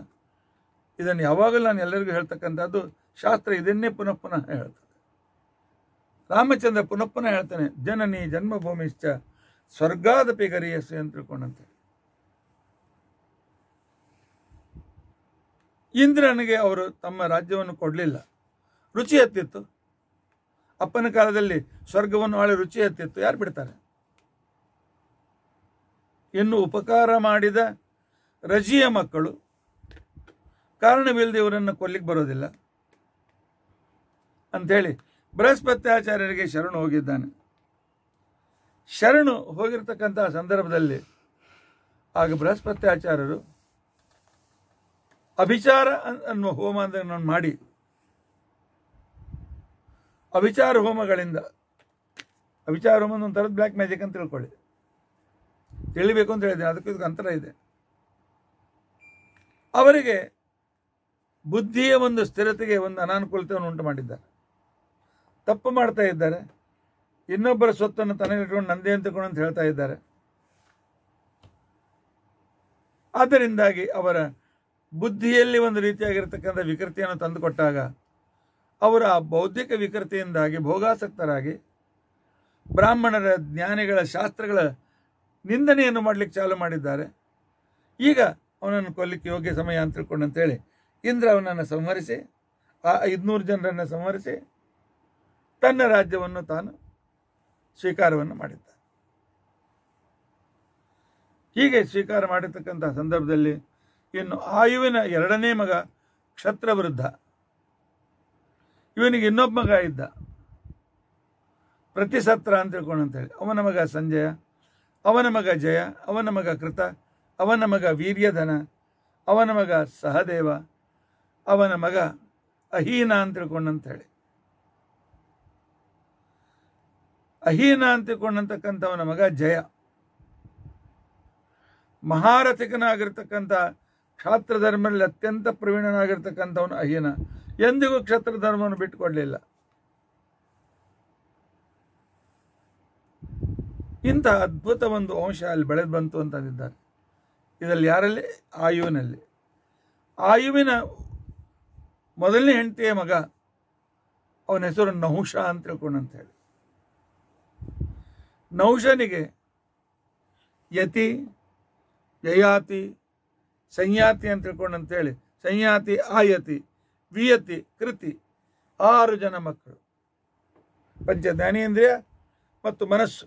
ಇದನ್ನು ಯಾವಾಗಲೂ ನಾನು ಎಲ್ಲರಿಗೂ ಹೇಳ್ತಕ್ಕಂಥದ್ದು, ಶಾಸ್ತ್ರ ಇದನ್ನೇ ಪುನಃ ಪುನಃ ಹೇಳ್ತದೆ. ರಾಮಚಂದ್ರ ಪುನಃ ಪುನಃ ಹೇಳ್ತಾನೆ, ಜನನಿ ಜನ್ಮಭೂಮಿಶ್ಚ ಸ್ವರ್ಗಾದಪಿ ಗರಿಯಸ್ಸು ಅಂತ ತಿಳ್ಕೊಂಡಂತೆ. ಇಂದ್ರನಿಗೆ ಅವರು ತಮ್ಮ ರಾಜ್ಯವನ್ನು ಕೊಡಲಿಲ್ಲ, ರುಚಿ ಹತ್ತಿತ್ತು. ಅಪ್ಪನ ಕಾಲದಲ್ಲಿ ಸ್ವರ್ಗವನ್ನು ಆಳಿ ರುಚಿ ಹತ್ತಿತ್ತು, ಯಾರು ಬಿಡ್ತಾರೆ? ಇನ್ನು ಉಪಕಾರ ಮಾಡಿದ ರಜಿಯ ಮಕ್ಕಳು ಕಾರಣವಿಲ್ಲದೆ ಇವರನ್ನು ಕೊಲ್ಲಿಕ್ಕೆ ಬರೋದಿಲ್ಲ ಅಂಥೇಳಿ ಬೃಹಸ್ಪತ್ಯಾಚಾರ್ಯರಿಗೆ ಶರಣು ಹೋಗಿದ್ದಾನೆ. ಶರಣು ಹೋಗಿರ್ತಕ್ಕಂತಹ ಸಂದರ್ಭದಲ್ಲಿ ಆಗ ಬೃಹಸ್ಪತ್ಯಾಚಾರ್ಯರು ಅಭಿಚಾರ ಅನ್ನುವ ಹೋಮವನ್ನು ಮಾಡಿ, ಅಭಿಚಾರ ಹೋಮಗಳಿಂದ, ಅಭಿಚಾರ ಹೋಮ ಒಂದು ಥರದ ಬ್ಲ್ಯಾಕ್ ಮ್ಯಾಜಿಕ್ ಅಂತ ತಿಳ್ಕೊಳ್ಳಿ, ತಿಳಿಬೇಕು ಅಂತ ಹೇಳಿದೆ, ಅದಕ್ಕೂ ಇದಕ್ಕೆ ಅಂತರ ಇದೆ. ಅವರಿಗೆ ಬುದ್ಧಿಯ ಒಂದು ಸ್ಥಿರತೆಗೆ ಒಂದು ಅನಾನುಕೂಲತೆಯನ್ನು ಉಂಟು ಮಾಡಿದ್ದಾರೆ. ತಪ್ಪು ಮಾಡ್ತಾ ಇದ್ದಾರೆ, ಇನ್ನೊಬ್ಬರ ಸ್ವತ್ತನ್ನು ತನಗಿಟ್ಕೊಂಡು ನಂದೇ ಅಂತಕೊಂಡು ಅಂತ ಹೇಳ್ತಾ ಇದ್ದಾರೆ. ಆದ್ದರಿಂದಾಗಿ ಅವರ ಬುದ್ಧಿಯಲ್ಲಿ ಒಂದು ರೀತಿಯಾಗಿರ್ತಕ್ಕಂಥ ವಿಕೃತಿಯನ್ನು ತಂದುಕೊಟ್ಟಾಗ ಅವರ ಆ ಬೌದ್ಧಿಕ ವಿಕೃತಿಯಿಂದಾಗಿ ಭೋಗಾಸಕ್ತರಾಗಿ ಬ್ರಾಹ್ಮಣರ, ಜ್ಞಾನಿಗಳ, ಶಾಸ್ತ್ರಗಳ ನಿಂದನೆಯನ್ನು ಮಾಡಲಿಕ್ಕೆ ಚಾಲು ಮಾಡಿದ್ದಾರೆ. ಈಗ ಅವನನ್ನು ಕೊಲ್ಲಿಕ್ಕೆ ಯೋಗ್ಯ ಸಮಯ ಅಂತ ತಿಳ್ಕೊಂಡಂತೇಳಿ ಇಂದ್ರ ಅವನನ್ನು ಸಂಹರಿಸಿ, ಆ 500 ಜನರನ್ನು ಸಂಹರಿಸಿ ತನ್ನ ರಾಜ್ಯವನ್ನು ತಾನು ಸ್ವೀಕಾರವನ್ನು ಮಾಡಿದ್ದ. ಹೀಗೆ ಸ್ವೀಕಾರ ಮಾಡಿರ್ತಕ್ಕಂಥ ಸಂದರ್ಭದಲ್ಲಿ ಇನ್ನು ಆಯುವಿನ 2ನೇ ಮಗ ಕ್ಷತ್ರವೃದ್ಧ, ಇವನಿಗೆ ಇನ್ನೊಬ್ಬ ಮಗ ಇದ್ದ ಪ್ರತಿಸತ್ರ ಅಂತ ತಿಳ್ಕೊಂಡಂತೇಳಿ. ಅವನ ಮಗ ಸಂಜಯ, ಅವನ ಮಗ ಜಯ, ಅವನ ಮಗ ಕೃತ, ಅವನ ಮಗ ವೀರ್ಯಧನ, ಅವನ ಮಗ ಸಹದೇವ, ಅವನ ಮಗ ಅಹೀನ ಅಂತ ತಿಳ್ಕೊಂಡಂತೇಳಿ. ಅಹೀನ ಅಂತ ತಿಳ್ಕೊಂಡಂತಕ್ಕಂಥವನ ಮಗ ಜಯ. ಮಹಾರಥಿಕನಾಗಿರ್ತಕ್ಕಂಥ ಕ್ಷಾತ್ರ ಧರ್ಮದಲ್ಲಿ ಅತ್ಯಂತ ಪ್ರವೀಣನಾಗಿರ್ತಕ್ಕಂಥವನು ಅಹೀನ. ಎಂದಿಗೂ ಕ್ಷತ್ರ ಧರ್ಮವನ್ನು ಬಿಟ್ಟುಕೊಡಲಿಲ್ಲ. ಇಂಥ ಅದ್ಭುತ ಒಂದು ಅಂಶ ಅಲ್ಲಿ ಬೆಳೆದು ಬಂತು ಅಂತಂದಿದ್ದಾರೆ. ಇದರಲ್ಲಿ ಯಾರಲ್ಲಿ? ಆಯುವಿನಲ್ಲಿ. ಆಯುವಿನ ಮೊದಲನೇ ಹೆಂಡತಿಯ ಮಗ, ಅವನ ಹೆಸರು ನಹುಷ ಅಂತ ತಿಳ್ಕೊಂಡಂತೇಳಿ. ನಹುಷನಿಗೆ ಯತಿ, ಯಯಾತಿ, ಸಂಯಾತಿ ಅಂತ ತಿಳ್ಕೊಂಡಂತೇಳಿ, ಸಂಯಾತಿ, ಆಯತಿ, ವಿಯತಿ, ಕೃತಿ 6 ಜನ ಮಕ್ಕಳು. ಪಂಚ ಜ್ಞಾನೇಂದ್ರಿಯ ಮತ್ತು ಮನಸ್ಸು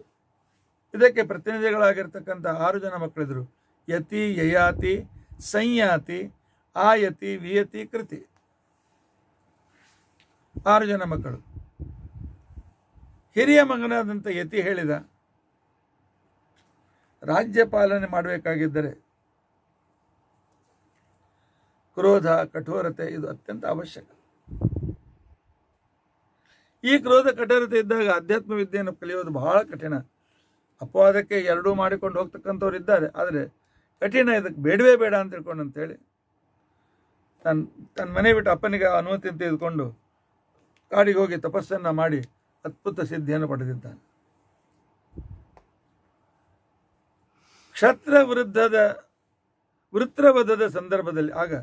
ಇದಕ್ಕೆ ಪ್ರತಿನಿಧಿಗಳಾಗಿರ್ತಕ್ಕಂಥ 6 ಜನ ಮಕ್ಕಳಿದ್ರು. ಯತಿ, ಯಯಾತಿ, ಸಂಯಾತಿ, ಆಯತಿ, ವಿಯತಿ, ಕೃತಿ 6 ಜನ ಮಕ್ಕಳು. ಹಿರಿಯ ಮಗನಾದಂಥ ಯತಿ ಹೇಳಿದ, ರಾಜ್ಯ ಪಾಲನೆ ಮಾಡಬೇಕಾಗಿದ್ದರೆ ಕ್ರೋಧ, ಕಠೋರತೆ ಇದು ಅತ್ಯಂತ ಅವಶ್ಯಕ. ಈ ಕ್ರೋಧ, ಕಠೋರತೆ ಇದ್ದಾಗ ಅಧ್ಯಾತ್ಮ ವಿದ್ಯೆಯನ್ನು ಕಲಿಯೋದು ಬಹಳ ಕಠಿಣ. ಅಪವಾದಕ್ಕೆ ಎರಡೂ ಮಾಡಿಕೊಂಡು ಹೋಗ್ತಕ್ಕಂಥವ್ರು ಇದ್ದಾರೆ, ಆದರೆ ಕಠಿಣ, ಇದಕ್ಕೆ ಬೇಡವೇ ಬೇಡ ಅಂತ ತಿಳ್ಕೊಂಡು ಅಂತೇಳಿ ತನ್ನ ಮನೆ ಬಿಟ್ಟು ಅಪ್ಪನಿಗೆ ಅನುಮತಿ ತೆಗೆದುಕೊಂಡು ಕಾಡಿಗೆ ಹೋಗಿ ತಪಸ್ಸನ್ನು ಮಾಡಿ ಅದ್ಭುತ ಸಿದ್ಧಿಯನ್ನು ಪಡೆದಿದ್ದಾನೆ. ಕ್ಷತ್ರ ವೃತ್ರವಧದ ಸಂದರ್ಭದಲ್ಲಿ, ಆಗ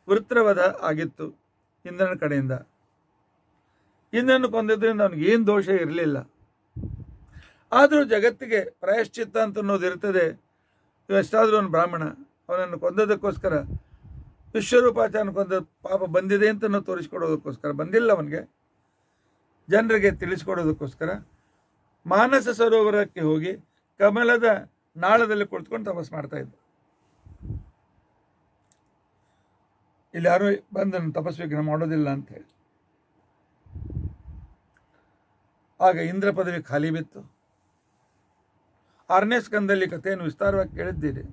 ವೃತ್ರವಧ ಆಗಿತ್ತು ಇಂದ್ರನ ಕಡೆಯಿಂದ. ಇಂದ್ರನ ಕೊಂದಿದ್ದರಿಂದ ಅವನಿಗೆ ಏನು ದೋಷ ಇರಲಿಲ್ಲ. ಆದರೂ ಜಗತ್ತಿಗೆ ಪ್ರಾಯಶ್ಚಿತ್ತ ಅಂತ ಅನ್ನೋದು ಇರ್ತದೆ. ಎಷ್ಟಾದರೂ ಅವನು ಬ್ರಾಹ್ಮಣ, ಅವನನ್ನು ಕೊಂದದಕ್ಕೋಸ್ಕರ, ವಿಶ್ವರೂಪಾಚಾರ್ಯನ ಕೊಂದ ಪಾಪ ಬಂದಿದೆ ಅಂತ ತೋರಿಸ್ಕೊಡೋದಕ್ಕೋಸ್ಕರ, ಬಂದಿಲ್ಲ ಅವನಿಗೆ, ಜನರಿಗೆ ತಿಳಿಸ್ಕೊಡೋದಕ್ಕೋಸ್ಕರ ಮಾನಸ ಸರೋವರಕ್ಕೆ ಹೋಗಿ ಕಮಲದ ನಾಳದಲ್ಲಿ ಕುಳಿತುಕೊಂಡು ತಪಸ್ ಮಾಡ್ತಾ ಇದ್ದ. ಇಲ್ಲಿ ಯಾರು ಬಂದು ತಪಸ್ ವಿಘ್ನ ಮಾಡೋದಿಲ್ಲ ಅಂತ ಹೇಳಿ. ಆಗ ಇಂದ್ರ ಪದವಿ ಖಾಲಿ ಬಿತ್ತು. 6ನೇ ಸ್ಕಂದಲ್ಲಿ ಕಥೆಯನ್ನು ವಿಸ್ತಾರವಾಗಿ ಕೇಳಿದ್ದೀರಿ.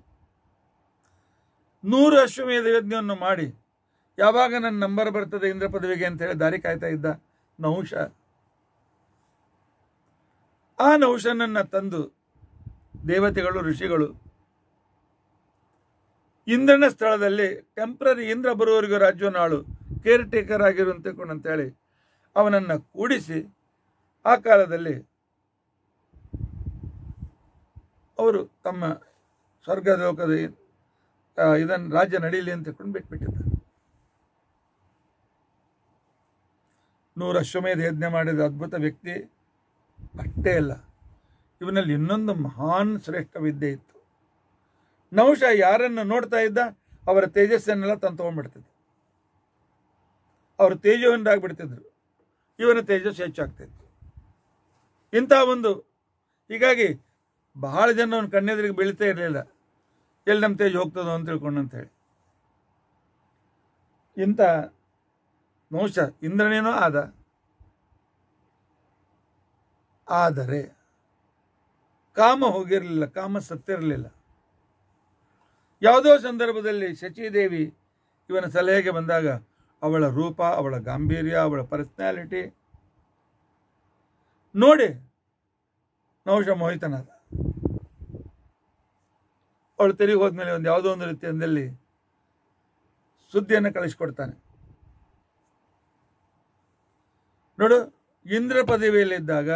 100 ಅಶ್ವಮೇಧ ಯಜ್ಞವನ್ನು ಮಾಡಿ ಯಾವಾಗ ನನ್ನ ನಂಬರ್ ಬರ್ತದೆ ಇಂದ್ರ ಪದವಿಗೆ ಅಂತ ಹೇಳಿ ದಾರಿ ಕಾಯ್ತಾ ಇದ್ದ ನಹುಷ. ಆ ನಹುಷನನ್ನು ತಂದು ದೇವತೆಗಳು, ಋಷಿಗಳು ಇಂದ್ರನ ಸ್ಥಳದಲ್ಲಿ ಟೆಂಪ್ರರಿ ಇಂದ್ರ ಬರುವವರೆಗೂ ರಾಜ್ಯವನ್ನು ಆಳು, ಕೇರ್ ಟೇಕರ್ ಆಗಿರುವಂತೆ ಅಂತೇಳಿ ಅವನನ್ನು ಕೂಡಿಸಿ ಆ ಕಾಲದಲ್ಲಿ ಅವರು ತಮ್ಮ ಸ್ವರ್ಗ ಲೋಕದ ಇದನ್ನು ರಾಜ್ಯ ನಡೀಲಿ ಅಂತ ತಿಳ್ಕೊಂಡು ಬಿಟ್ಬಿಟ್ಟಿದ್ದಾರೆ. 100 ಅಶ್ವಮೇಧ ಯಜ್ಞ ಮಾಡಿದ ಅದ್ಭುತ ವ್ಯಕ್ತಿ ಅಷ್ಟೇ ಅಲ್ಲ, ಇವನಲ್ಲಿ ಇನ್ನೊಂದು ಮಹಾನ್ ಶ್ರೇಷ್ಠ ವಿದ್ಯೆ ಇತ್ತು. ನಹುಷ ಯಾರನ್ನು ನೋಡ್ತಾ ಇದ್ದ ಅವರ ತೇಜಸ್ಸನ್ನೆಲ್ಲ ತಂದು ತೊಗೊಂಡ್ಬಿಡ್ತಿದ್ದ. ಅವರು ತೇಜವಂತರಾಗ್ಬಿಡ್ತಿದ್ರು, ಇವನ ತೇಜಸ್ಸು ಹೆಚ್ಚಾಗ್ತಿತ್ತು. ಇಂಥ ಒಂದು ಹೀಗಾಗಿ ಬಹಳ ಜನ ಅವನ ಕಣ್ಣೆದುರಿಗೆ ಬೀಳ್ತಾ ಇರಲಿಲ್ಲ, ಎಲ್ಲಿ ನಮ್ಮ ತೇಜ್ ಹೋಗ್ತದೋ ಅಂತ ತಿಳ್ಕೊಂಡು ಅಂತೇಳಿ. ಇಂಥ ನಹುಷ ಇಂದ್ರನೇನೋ ಆದ. ಆದರೆ ಕಾಮ ಹೋಗಿರಲಿಲ್ಲ, ಕಾಮ ಸತ್ತಿರಲಿಲ್ಲ. ಯಾವುದೋ ಸಂದರ್ಭದಲ್ಲಿ ಶಚೀದೇವಿ ಇವನ ಸಲಹೆಗೆ ಬಂದಾಗ ಅವಳ ರೂಪ, ಅವಳ ಗಾಂಭೀರ್ಯ, ಅವಳ ಪರ್ಸನಾಲಿಟಿ ನೋಡಿ ನಹುಷ ಮೋಹಿತನಾದ. ಅವಳು ತಿರುಗಿ ಹೋದ್ಮೇಲೆ ಒಂದು ಯಾವುದೋ ಒಂದು ರೀತಿಯಲ್ಲಿ ಸುದ್ದಿಯನ್ನು ಕಳಿಸ್ಕೊಡ್ತಾನೆ. ನೋಡು, ಇಂದ್ರ ಪದವಿಯಲ್ಲಿದ್ದಾಗ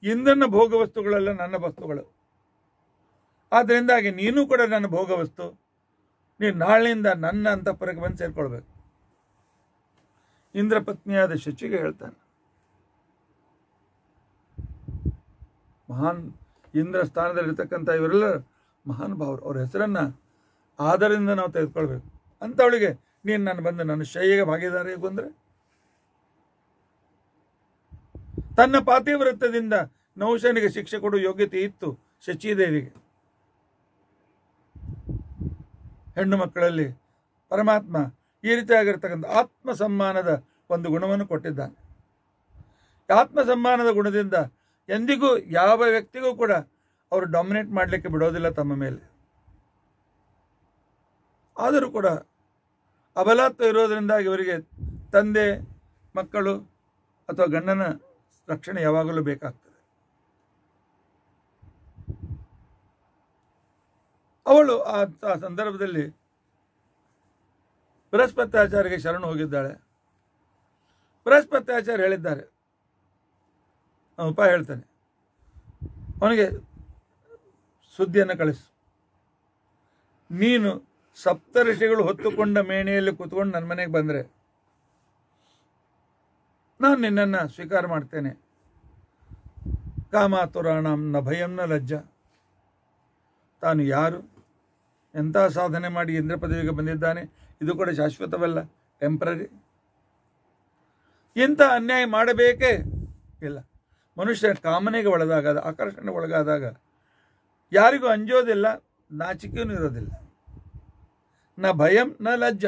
ಇಂದ್ರನ ಭೋಗ ವಸ್ತುಗಳೆಲ್ಲ ನನ್ನ ವಸ್ತುಗಳು, ಆದ್ದರಿಂದಾಗಿ ನೀನು ಕೂಡ ನನ್ನ ಭೋಗ ವಸ್ತು, ನೀನು ನಾಳೆಯಿಂದ ನನ್ನ ಅಂತಃಪುರಕ್ಕೆ ಬಂದು ಸೇರ್ಕೊಳ್ಬೇಕು. ಇಂದ್ರ ಪತ್ನಿಯಾದ ಶಚಿಗೆ ಹೇಳ್ತಾನೆ. ಮಹಾನ್ ಇಂದ್ರ ಸ್ಥಾನದಲ್ಲಿರ್ತಕ್ಕಂಥ ಇವರೆಲ್ಲ ಮಹಾನ್ ಭಾವರು, ಅವ್ರ ಹೆಸರನ್ನ ಆದರದಿಂದ ನಾವು ತೆಗೆದುಕೊಳ್ಬೇಕು ಅಂಥವಳಿಗೆ ನೀನು ನಾನು ಬಂದು ನನ್ನ ಶೈಗೆ ಭಾಗಿದಾರ ಬಂದರೆ. ತನ್ನ ಪಾತಿವ್ರತ್ಯದಿಂದ ನಹುಷನಿಗೆ ಶಿಕ್ಷೆ ಕೊಡುವ ಯೋಗ್ಯತೆ ಇತ್ತು ಶಚೀದೇವಿಗೆ. ಹೆಣ್ಣು ಮಕ್ಕಳಲ್ಲಿ ಪರಮಾತ್ಮ ಈ ರೀತಿಯಾಗಿರ್ತಕ್ಕಂಥ ಆತ್ಮ ಸಮ್ಮಾನದ ಒಂದು ಗುಣವನ್ನು ಕೊಟ್ಟಿದ್ದಾನೆ. ಆತ್ಮ ಸಮ್ಮಾನದ ಗುಣದಿಂದ ಎಂದಿಗೂ ಯಾವ ವ್ಯಕ್ತಿಗೂ ಕೂಡ ಅವರು ಡಾಮಿನೇಟ್ ಮಾಡಲಿಕ್ಕೆ ಬಿಡೋದಿಲ್ಲ ತಮ್ಮ ಮೇಲೆ. ಆದರೂ ಕೂಡ ಅಬಲತ್ವ ಇರೋದರಿಂದಾಗಿ ಇವರಿಗೆ ತಂದೆ, ಮಕ್ಕಳು ಅಥವಾ ಗಂಡನ ರಕ್ಷಣೆ ಯಾವಾಗಲೂ ಬೇಕಾಗ್ತದೆ. ಅವಳು ಆ ಸಂದರ್ಭದಲ್ಲಿ ಬೃಹಸ್ಪತ್ಯಾಚಾರ್ಯಗೆ ಶರಣು ಹೋಗಿದ್ದಾಳೆ. ಬೃಹಸ್ಪತ್ಯಾಚಾರ್ಯ ಹೇಳಿದ್ದಾರೆ, ಉಪಾಯ ಹೇಳ್ತಾನೆ, ಅವನಿಗೆ ಸುದ್ದಿಯನ್ನು ಕಳಿಸು. ನೀನು ಸಪ್ತಋಷಿಗಳು ಹೊತ್ತುಕೊಂಡ ಮೇಣೆಯಲ್ಲಿ ಕೂತ್ಕೊಂಡು ನನ್ನ ಮನೆಗೆ ಬಂದರೆ ನಾನು ನಿನ್ನನ್ನು ಸ್ವೀಕಾರ ಮಾಡ್ತೇನೆ. ಕಾಮಾತುರಾಣಂ ನ ಭಯಂ ನ ಲಜ್ಜ. ತಾನು ಯಾರು, ಎಂಥ ಸಾಧನೆ ಮಾಡಿ ಇಂದ್ರ ಪದವಿಗೆ ಬಂದಿದ್ದಾನೆ, ಇದು ಕೂಡ ಶಾಶ್ವತವಲ್ಲ, ಟೆಂಪ್ರರಿ. ಇಂಥ ಅನ್ಯಾಯ ಮಾಡಬೇಕೇ ಇಲ್ಲ. ಮನುಷ್ಯ ಕಾಮನೆಗೆ ಒಳಗಾದಾಗ, ಆಕರ್ಷಣೆಗೆ ಒಳಗಾದಾಗ ಯಾರಿಗೂ ಅಂಜೋದಿಲ್ಲ, ನಾಚಿಕೆಯೂ ಇರೋದಿಲ್ಲ. ನ ಭಯಂ ನ ಲಜ್ಜ.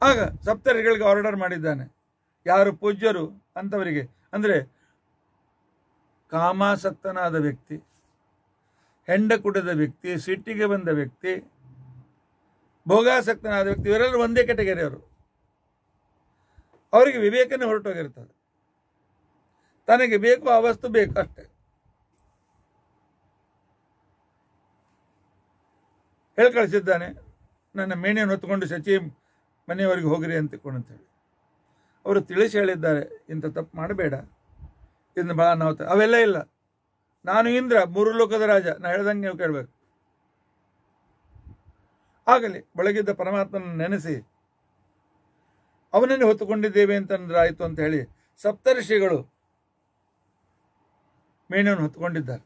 ಆಗ ಸಪ್ತರ್ಷಿಗಳಿಗೆ ಆರ್ಡರ್ ಮಾಡಿದ್ದಾನೆ, ಯಾರು ಪೂಜ್ಯರು ಅಂಥವರಿಗೆ, ಅಂದರೆ ಕಾಮಾಸಕ್ತನಾದ ವ್ಯಕ್ತಿ, ಹೆಂಡ ಕುಡಿದ ವ್ಯಕ್ತಿ, ಸಿಟ್ಟಿಗೆ ಬಂದ ವ್ಯಕ್ತಿ, ಭೋಗಾಸಕ್ತನಾದ ವ್ಯಕ್ತಿ, ಇವರೆಲ್ಲರೂ ಒಂದೇ ಕೆಟಗರಿಯವರು. ಅವರಿಗೆ ವಿವೇಕನೇ ಹೊರಟೋಗಿರ್ತದೆ. ತನಗೆ ಬೇಕು ಆ ವಸ್ತು ಬೇಕು ಅಷ್ಟೇ. ಹೇಳಿ ಕಳಿಸಿದ್ದಾನೆ, ನನ್ನ ಮೇಣೆಯನ್ನು ಹೊತ್ತುಕೊಂಡು ಶಚಿ ಮನೆಯವರೆಗೆ ಹೋಗಿರಿ ಅಂತೇಳಿ. ಅವರು ತಿಳಿಸಿ ಹೇಳಿದ್ದಾರೆ, ಇಂಥ ತಪ್ಪು ಮಾಡಬೇಡ, ಇದನ್ನು ಭಾಳ ನಾವು ಅವೆಲ್ಲ ಇಲ್ಲ. ನಾನು ಇಂದ್ರ, ಮೂರು ಲೋಕದ ರಾಜ, ನಾ ಹೇಳ್ದಂಗೆ ನೀವು ಕೇಳಬೇಕು. ಆಗಲಿ, ಒಳಗಿದ್ದ ಪರಮಾತ್ಮನ ನೆನೆಸಿ ಅವನನ್ನೇ ಹೊತ್ತುಕೊಂಡಿದ್ದೇವೆ ಅಂತಂದ್ರೆ ಆಯಿತು ಅಂತ ಹೇಳಿ ಸಪ್ತರ್ಷಿಗಳು ಮೇಣೆಯನ್ನು ಹೊತ್ತುಕೊಂಡಿದ್ದಾರೆ.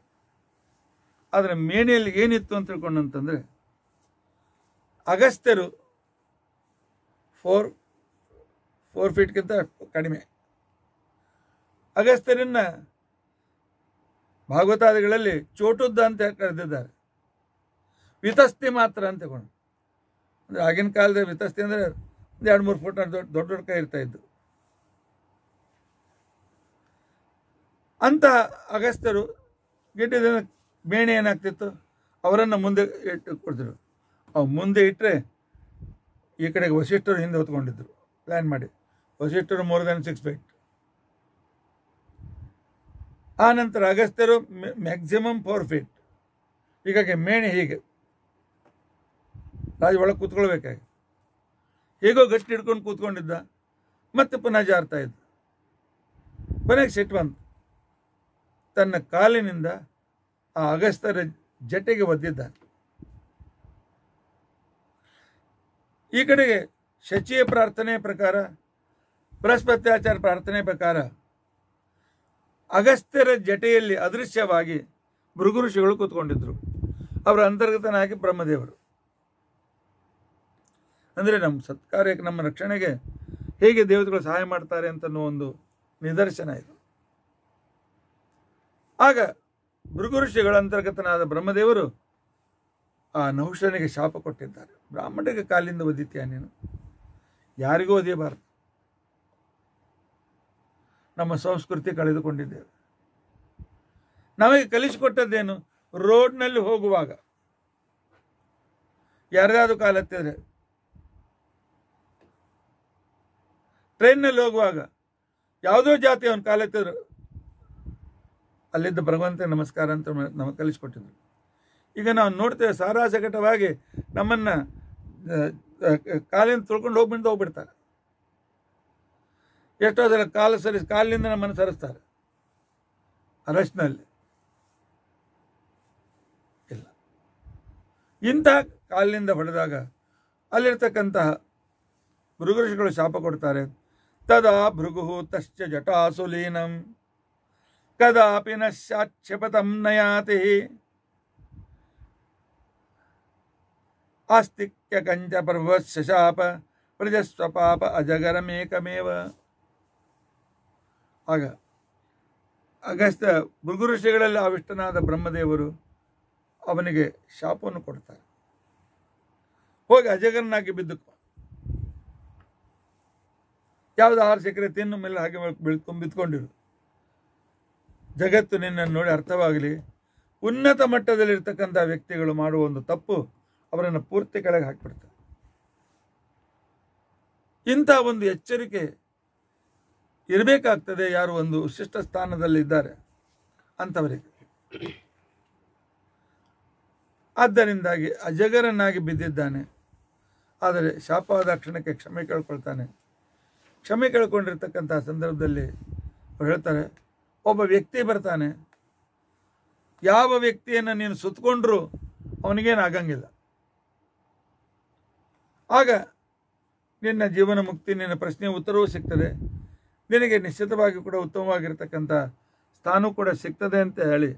ಆದರೆ ಮೇಣೆಯಲ್ಲಿ ಏನಿತ್ತು ಅಂತ ತಿಳ್ಕೊಂಡಂತಂದರೆ, ಅಗಸ್ತ್ಯರು 4 ಫೀಟ್ಗಿಂತ ಕಡಿಮೆ. ಅಗಸ್ತ್ಯರನ್ನ ಭಾಗವತಾದಿಗಳಲ್ಲಿ ಚೋಟುದ್ದ ಅಂತ ಕರೆದಿದ್ದಾರೆ. ವಿತಸ್ತಿ ಮಾತ್ರ ಅಂತ ತಗೊಂಡು, ಅಂದರೆ ಆಗಿನ ಕಾಲದ ವಿತಸ್ತಿ ಅಂದರೆ 2-3 ಫುಟ್ ದೊಡ್ಡ ಕೈ ಇರ್ತಾ ಇದ್ದು. ಅಂತ ಅಗಸ್ತ್ಯರು ಗಿಡ್ಡದ ಮೇಣೆ ಏನಾಗ್ತಿತ್ತು, ಅವರನ್ನು ಮುಂದೆ ಇಟ್ಟು ಕೊಡ್ತಿದ್ರು. ಅವು ಮುಂದೆ ಇಟ್ಟರೆ ಈ ಕಡೆಗೆ ವಸಿಷ್ಠರು ಹಿಂದೆ ಹೊತ್ಕೊಂಡಿದ್ರು ಪ್ಲ್ಯಾನ್ ಮಾಡಿ. ವಸಿಷ್ಠರು more than 6 feet. ಆ ನಂತರ ಅಗಸ್ತ್ಯರು ಮ್ಯಾಕ್ಸಿಮಮ್ 4 feet. ಹೀಗಾಗಿ ಮೇಣೆ ಹೀಗೆ ರಾಜ ಒಳಗೆ ಕೂತ್ಕೊಳ್ಬೇಕಾಗಿ ಹೇಗೋ ಗಟ್ಟಿ ಹಿಡ್ಕೊಂಡು ಕೂತ್ಕೊಂಡಿದ್ದ, ಮತ್ತೆ ಪುನಃ ಜಾರ್ತಾ ಇದ್ದ. ಕೊನೆಗೆ ಸಿಟ್ಟು ಬಂತು, ತನ್ನ ಕಾಲಿನಿಂದ ಆ ಅಗಸ್ತ್ಯರ ಜಟೆಗೆ ಒದ್ದಿದ್ದಾನೆ. ಈ ಕಡೆಗೆ ಶಚಿಯ ಪ್ರಾರ್ಥನೆ ಪ್ರಕಾರ, ಬೃಹಸ್ಪತ್ಯಾಚಾರ್ಯ ಪ್ರಾರ್ಥನೆ ಪ್ರಕಾರ ಅಗಸ್ತ್ಯರ ಜಟೆಯಲ್ಲಿ ಅದೃಶ್ಯವಾಗಿ ಭೃಗು ಋಷಿಗಳು ಕೂತ್ಕೊಂಡಿದ್ರು. ಅವರ ಅಂತರ್ಗತನಾಗಿ ಬ್ರಹ್ಮದೇವರು. ಅಂದರೆ ನಮ್ಮ ಸತ್ಕಾರ್ಯಕ್ಕೆ, ನಮ್ಮ ರಕ್ಷಣೆಗೆ ಹೇಗೆ ದೇವತೆಗಳು ಸಹಾಯ ಮಾಡ್ತಾರೆ ಅಂತನ್ನೋ ಒಂದು ನಿದರ್ಶನ ಇದು. ಆಗ ಭೃಗು ಋಷಿಗಳ ಅಂತರ್ಗತನಾದ ಬ್ರಹ್ಮದೇವರು ಆ ನಹುಷನಿಗೆ ಶಾಪ ಕೊಟ್ಟಿದ್ದಾರೆ. ಬ್ರಾಹ್ಮಣರಿಗೆ ಕಾಲಿಂದ ಒದಿತೀಯ ನೀನು, ಯಾರಿಗೂ ಒದಿಯಬಾರದು. ನಮ್ಮ ಸಂಸ್ಕೃತಿ ಕಳೆದುಕೊಂಡಿದ್ದೇವೆ. ನಮಗೆ ಕಲಿಸಿಕೊಟ್ಟದ್ದೇನು? ರೋಡ್ನಲ್ಲಿ ಹೋಗುವಾಗ ಯಾರ್ಯಾವುದು ಕಾಲೆತ್ತಿದ್ರೆ, ಟ್ರೈನ್ನಲ್ಲಿ ಹೋಗುವಾಗ ಯಾವುದೋ ಜಾತಿ ಅವನು ಕಾಲೆತ್ತಿದ್ರು ಅಲ್ಲಿದ್ದ ಭಗವಂತ ನಮಸ್ಕಾರ ಅಂತ ನಮಗೆ ಕಲಿಸಿಕೊಟ್ಟಿದ್ರು. ಈಗ ನಾವು ನೋಡ್ತೇವೆ ಸಾರಾಸಗಟವಾಗಿ ನಮ್ಮನ್ನು ಕಾಲಿಂದ ತುಳ್ಕೊಂಡು ಹೋಗ್ಬಿಡ್ತಾರೆ. ಎಷ್ಟೋ ಸಲ ಕಾಲಿನಿಂದ ನಮ್ಮನ್ನು ಸರಿಸ್ತಾರೆ. ರಶ್ನಲ್ಲಿ ಇಲ್ಲ. ಇಂತಹ ಕಾಲಿನಿಂದ ಹೊಡೆದಾಗ ಅಲ್ಲಿರ್ತಕ್ಕಂತಹ ಭೃಗು ಋಷಿಗಳು ಶಾಪ ಕೊಡ್ತಾರೆ. ತದಾ ಭೃಗು ತಶ್ಚ ಜಟಾಸುಲೀನಂ ಕದಾಪಿ ನ ಶಾಚ್ಯಪತಂ ನಯಾತಿ ಆಸ್ತಿಕ್ಯ ಕಂಚ ಪರ್ವಶಾಪ ಪ್ರಜಸ್ವಪಾಪ ಅಜಗರಮೇಕಮೇವ. ಆಗ ಅಗಸ್ತ್ಯ ಭೃಗು ಋಷಿಗಳಲ್ಲಿ ಆವಿಷ್ಟನಾದ ಬ್ರಹ್ಮದೇವರು ಅವನಿಗೆ ಶಾಪವನ್ನು ಕೊಡ್ತಾರೆ. ಹೋಗಿ ಅಜಗರನಾಗಿ ಬಿದ್ದು ಯಾವುದು ಆಹಾರ ಸಿಕ್ಕರೆ ತಿನ್ನು, ಮೇಲೆ ಹಾಗೆ ಬಿತ್ಕೊಂಡಿರು. ಜಗತ್ತು ನಿನ್ನನ್ನು ನೋಡಿ ಅರ್ಥವಾಗಲಿ. ಉನ್ನತ ಮಟ್ಟದಲ್ಲಿರ್ತಕ್ಕಂಥ ವ್ಯಕ್ತಿಗಳು ಮಾಡುವ ಒಂದು ತಪ್ಪು ಅವರನ್ನು ಪೂರ್ತಿ ಕೆಳಗೆ ಹಾಕಿಬಿಡ್ತಾರೆ. ಇಂಥ ಒಂದು ಎಚ್ಚರಿಕೆ ಇರಬೇಕಾಗ್ತದೆ ಯಾರು ಒಂದು ವಿಶಿಷ್ಟ ಸ್ಥಾನದಲ್ಲಿದ್ದಾರೆ ಅಂಥವರಿಗೆ. ಆದ್ದರಿಂದಾಗಿ ಅಜಗರನಾಗಿ ಬಿದ್ದಿದ್ದಾನೆ. ಆದರೆ ಶಾಪವಾದ ಕ್ಷಣಕ್ಕೆ ಕ್ಷಮೆ ಕೇಳ್ಕೊಳ್ತಾನೆ. ಕ್ಷಮೆ ಕೇಳ್ಕೊಂಡಿರ್ತಕ್ಕಂಥ ಸಂದರ್ಭದಲ್ಲಿ ಅವ್ರು ಹೇಳ್ತಾರೆ, ಒಬ್ಬ ವ್ಯಕ್ತಿ ಬರ್ತಾನೆ, ಯಾವ ವ್ಯಕ್ತಿಯನ್ನು ನೀನು ಸುತ್ತಕೊಂಡ್ರೂ ಅವನಿಗೇನು ಆಗಂಗಿಲ್ಲ. ಆಗ ನಿನ್ನ ಜೀವನ ಮುಕ್ತಿ, ನಿನ್ನ ಪ್ರಶ್ನೆ ಉತ್ತರವೂ ಸಿಗ್ತದೆ, ನಿನಗೆ ನಿಶ್ಚಿತವಾಗಿ ಕೂಡ ಉತ್ತಮವಾಗಿರ್ತಕ್ಕಂಥ ಸ್ಥಾನ ಕೂಡ ಸಿಗ್ತದೆ ಅಂತ ಹೇಳಿ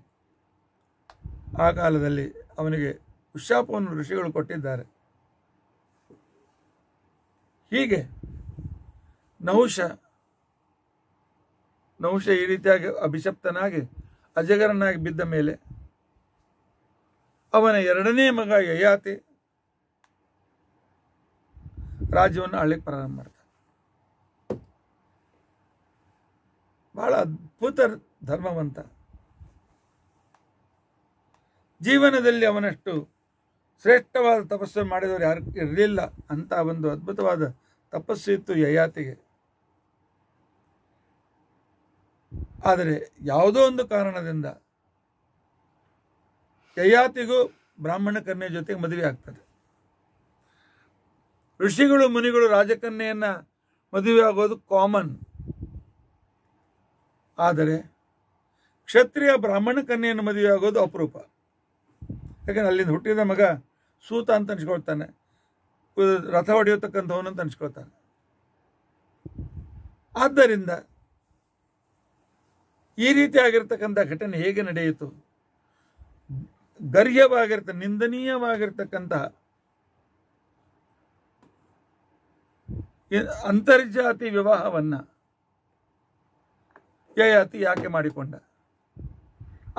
ಆ ಕಾಲದಲ್ಲಿ ಅವನಿಗೆ ಉಶಾಪವನ್ನು ಋಷಿಗಳು ಕೊಟ್ಟಿದ್ದಾರೆ. ಹೀಗೆ ನಹುಷ ಈ ರೀತಿಯಾಗಿ ಅಭಿಶಪ್ತನಾಗಿ ಅಜಗರನಾಗಿ ಬಿದ್ದ ಮೇಲೆ ಅವನ ಎರಡನೇ ಮಗ ಯಯಾತಿ ರಾಜ್ಯವನ್ನು ಆಳ್ಲಿಕ್ಕೆ ಪ್ರಾರಂಭ ಮಾಡ್ತಾನೆ. ಬಹಳ ಅದ್ಭುತ ಧರ್ಮವಂತ. ಜೀವನದಲ್ಲಿ ಅವನಷ್ಟು ಶ್ರೇಷ್ಠವಾದ ತಪಸ್ಸು ಮಾಡಿದವರು ಯಾರು ಇರಲಿಲ್ಲ ಅಂತ ಒಂದು ಅದ್ಭುತವಾದ ತಪಸ್ಸು ಇತ್ತು ಯಯಾತಿಗೆ. ಆದರೆ ಯಾವುದೋ ಒಂದು ಕಾರಣದಿಂದ ಯಯಾತಿಗೂ ಬ್ರಾಹ್ಮಣ ಕನ್ಯೆ ಜೊತೆಗೆ ಮದುವೆ ಆಗ್ತದೆ. ಋಷಿಗಳು ಮುನಿಗಳು ರಾಜಕನ್ಯೆಯನ್ನ ಮದುವೆ ಆಗೋದು ಕಾಮನ್. ಆದರೆ ಕ್ಷತ್ರಿಯ ಬ್ರಾಹ್ಮಣ ಕನ್ಯೆಯನ್ನು ಮದುವೆ ಆಗೋದು ಅಪರೂಪ. ಯಾಕಂದ್ರೆ ಅಲ್ಲಿಂದ ಹುಟ್ಟಿದ ಮಗ ಸೂತ ಅಂತ ಅನ್ಸ್ಕೊಳ್ತಾನೆ, ರಥ ಹೊಡೆಯತಕ್ಕಂಥವನು ಅಂತ ಅನ್ಸ್ಕೊಳ್ತಾನೆ. ಆದ್ದರಿಂದ ಈ ರೀತಿಯಾಗಿರ್ತಕ್ಕಂಥ ಘಟನೆ ಹೇಗೆ ನಡೆಯಿತು? ನಿಂದನೀಯವಾಗಿರ್ತಕ್ಕಂತಹ ಅಂತರ್ಜಾತಿ ವಿವಾಹವನ್ನ ಯಯಾತಿ ಯಾಕೆ ಮಾಡಿಕೊಂಡ?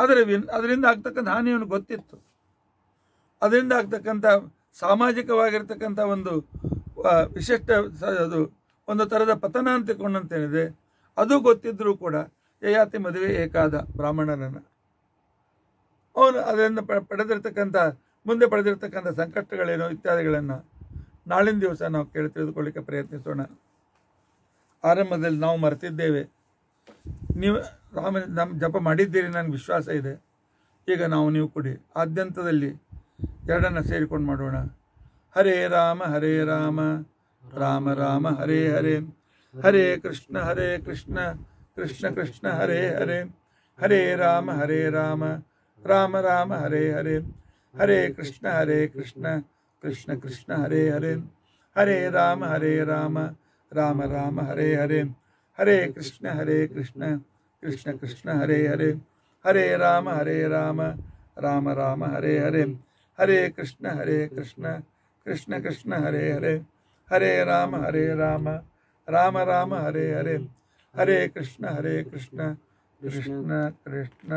ಅದರಿಂದ ಆಗ್ತಕ್ಕಂಥ ಹಾನಿಯನ್ನು ಗೊತ್ತಿತ್ತು. ಅದರಿಂದ ಆಗ್ತಕ್ಕಂಥ ಸಾಮಾಜಿಕವಾಗಿರ್ತಕ್ಕಂಥ ಒಂದು ವಿಶಿಷ್ಟ ಅದು ಒಂದು ಥರದ ಪತನ ಅಂತ ತಿಳ್ಕೊಂಡಂತೇನಿದೆ ಅದು ಗೊತ್ತಿದ್ರೂ ಕೂಡ ಯಯಾತಿ ಮದುವೆ ಏಕಾದ ಬ್ರಾಹ್ಮಣನನ್ನು. ಅವನು ಅದರಿಂದ ಮುಂದೆ ಪಡೆದಿರ್ತಕ್ಕಂಥ ಸಂಕಷ್ಟಗಳೇನೋ ಇತ್ಯಾದಿಗಳನ್ನು ನಾಳಿನ ದಿವಸ ನಾವು ಕೇಳಿ ತಿಳಿದುಕೊಳ್ಳಿಕ್ಕೆ ಪ್ರಯತ್ನಿಸೋಣ. ಆರಂಭದಲ್ಲಿ ನಾವು ಮರೆತಿದ್ದೇವೆ, ನೀವು ನಮ್ಮ ಜಪ ಮಾಡಿದ್ದೀರಿ, ನನಗೆ ವಿಶ್ವಾಸ ಇದೆ. ಈಗ ನೀವು ಕೊಡಿ. ಆದ್ಯಂತದಲ್ಲಿ ಎರಡನ್ನು ಸೇರಿಕೊಂಡು ಮಾಡೋಣ. ಹರೇ ರಾಮ ರಾಮ ರಾಮ ಹರೇ ಹರೇ, ಹರೇ ಕೃಷ್ಣ ಕೃಷ್ಣ ಕೃಷ್ಣ ಹರೇ ಹರೇ, ಹರೇ ರಾಮ ರಾಮ ರಾಮ ಹರೇ ಹರೇ, ಹರೇ ಕೃಷ್ಣ ಕೃಷ್ಣ ಕೃಷ್ಣ ಹರೇ ಹರೇ, ಹರೇ ರಾಮ ರಾಮ ರಾಮ ಹರೇ ಹರೇ, ಹರೇ ಕೃಷ್ಣ कृष्ण कृष्ण हरे हरे हरे राम राम राम हरे हरे हरे कृष्ण कृष्ण कृष्ण हरे हरे हरे राम राम राम हरे हरे हरे कृष्ण कृष्ण कृष्ण कृष्ण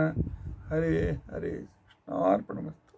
हरे हरे। कृष्णार्पणमस्तु।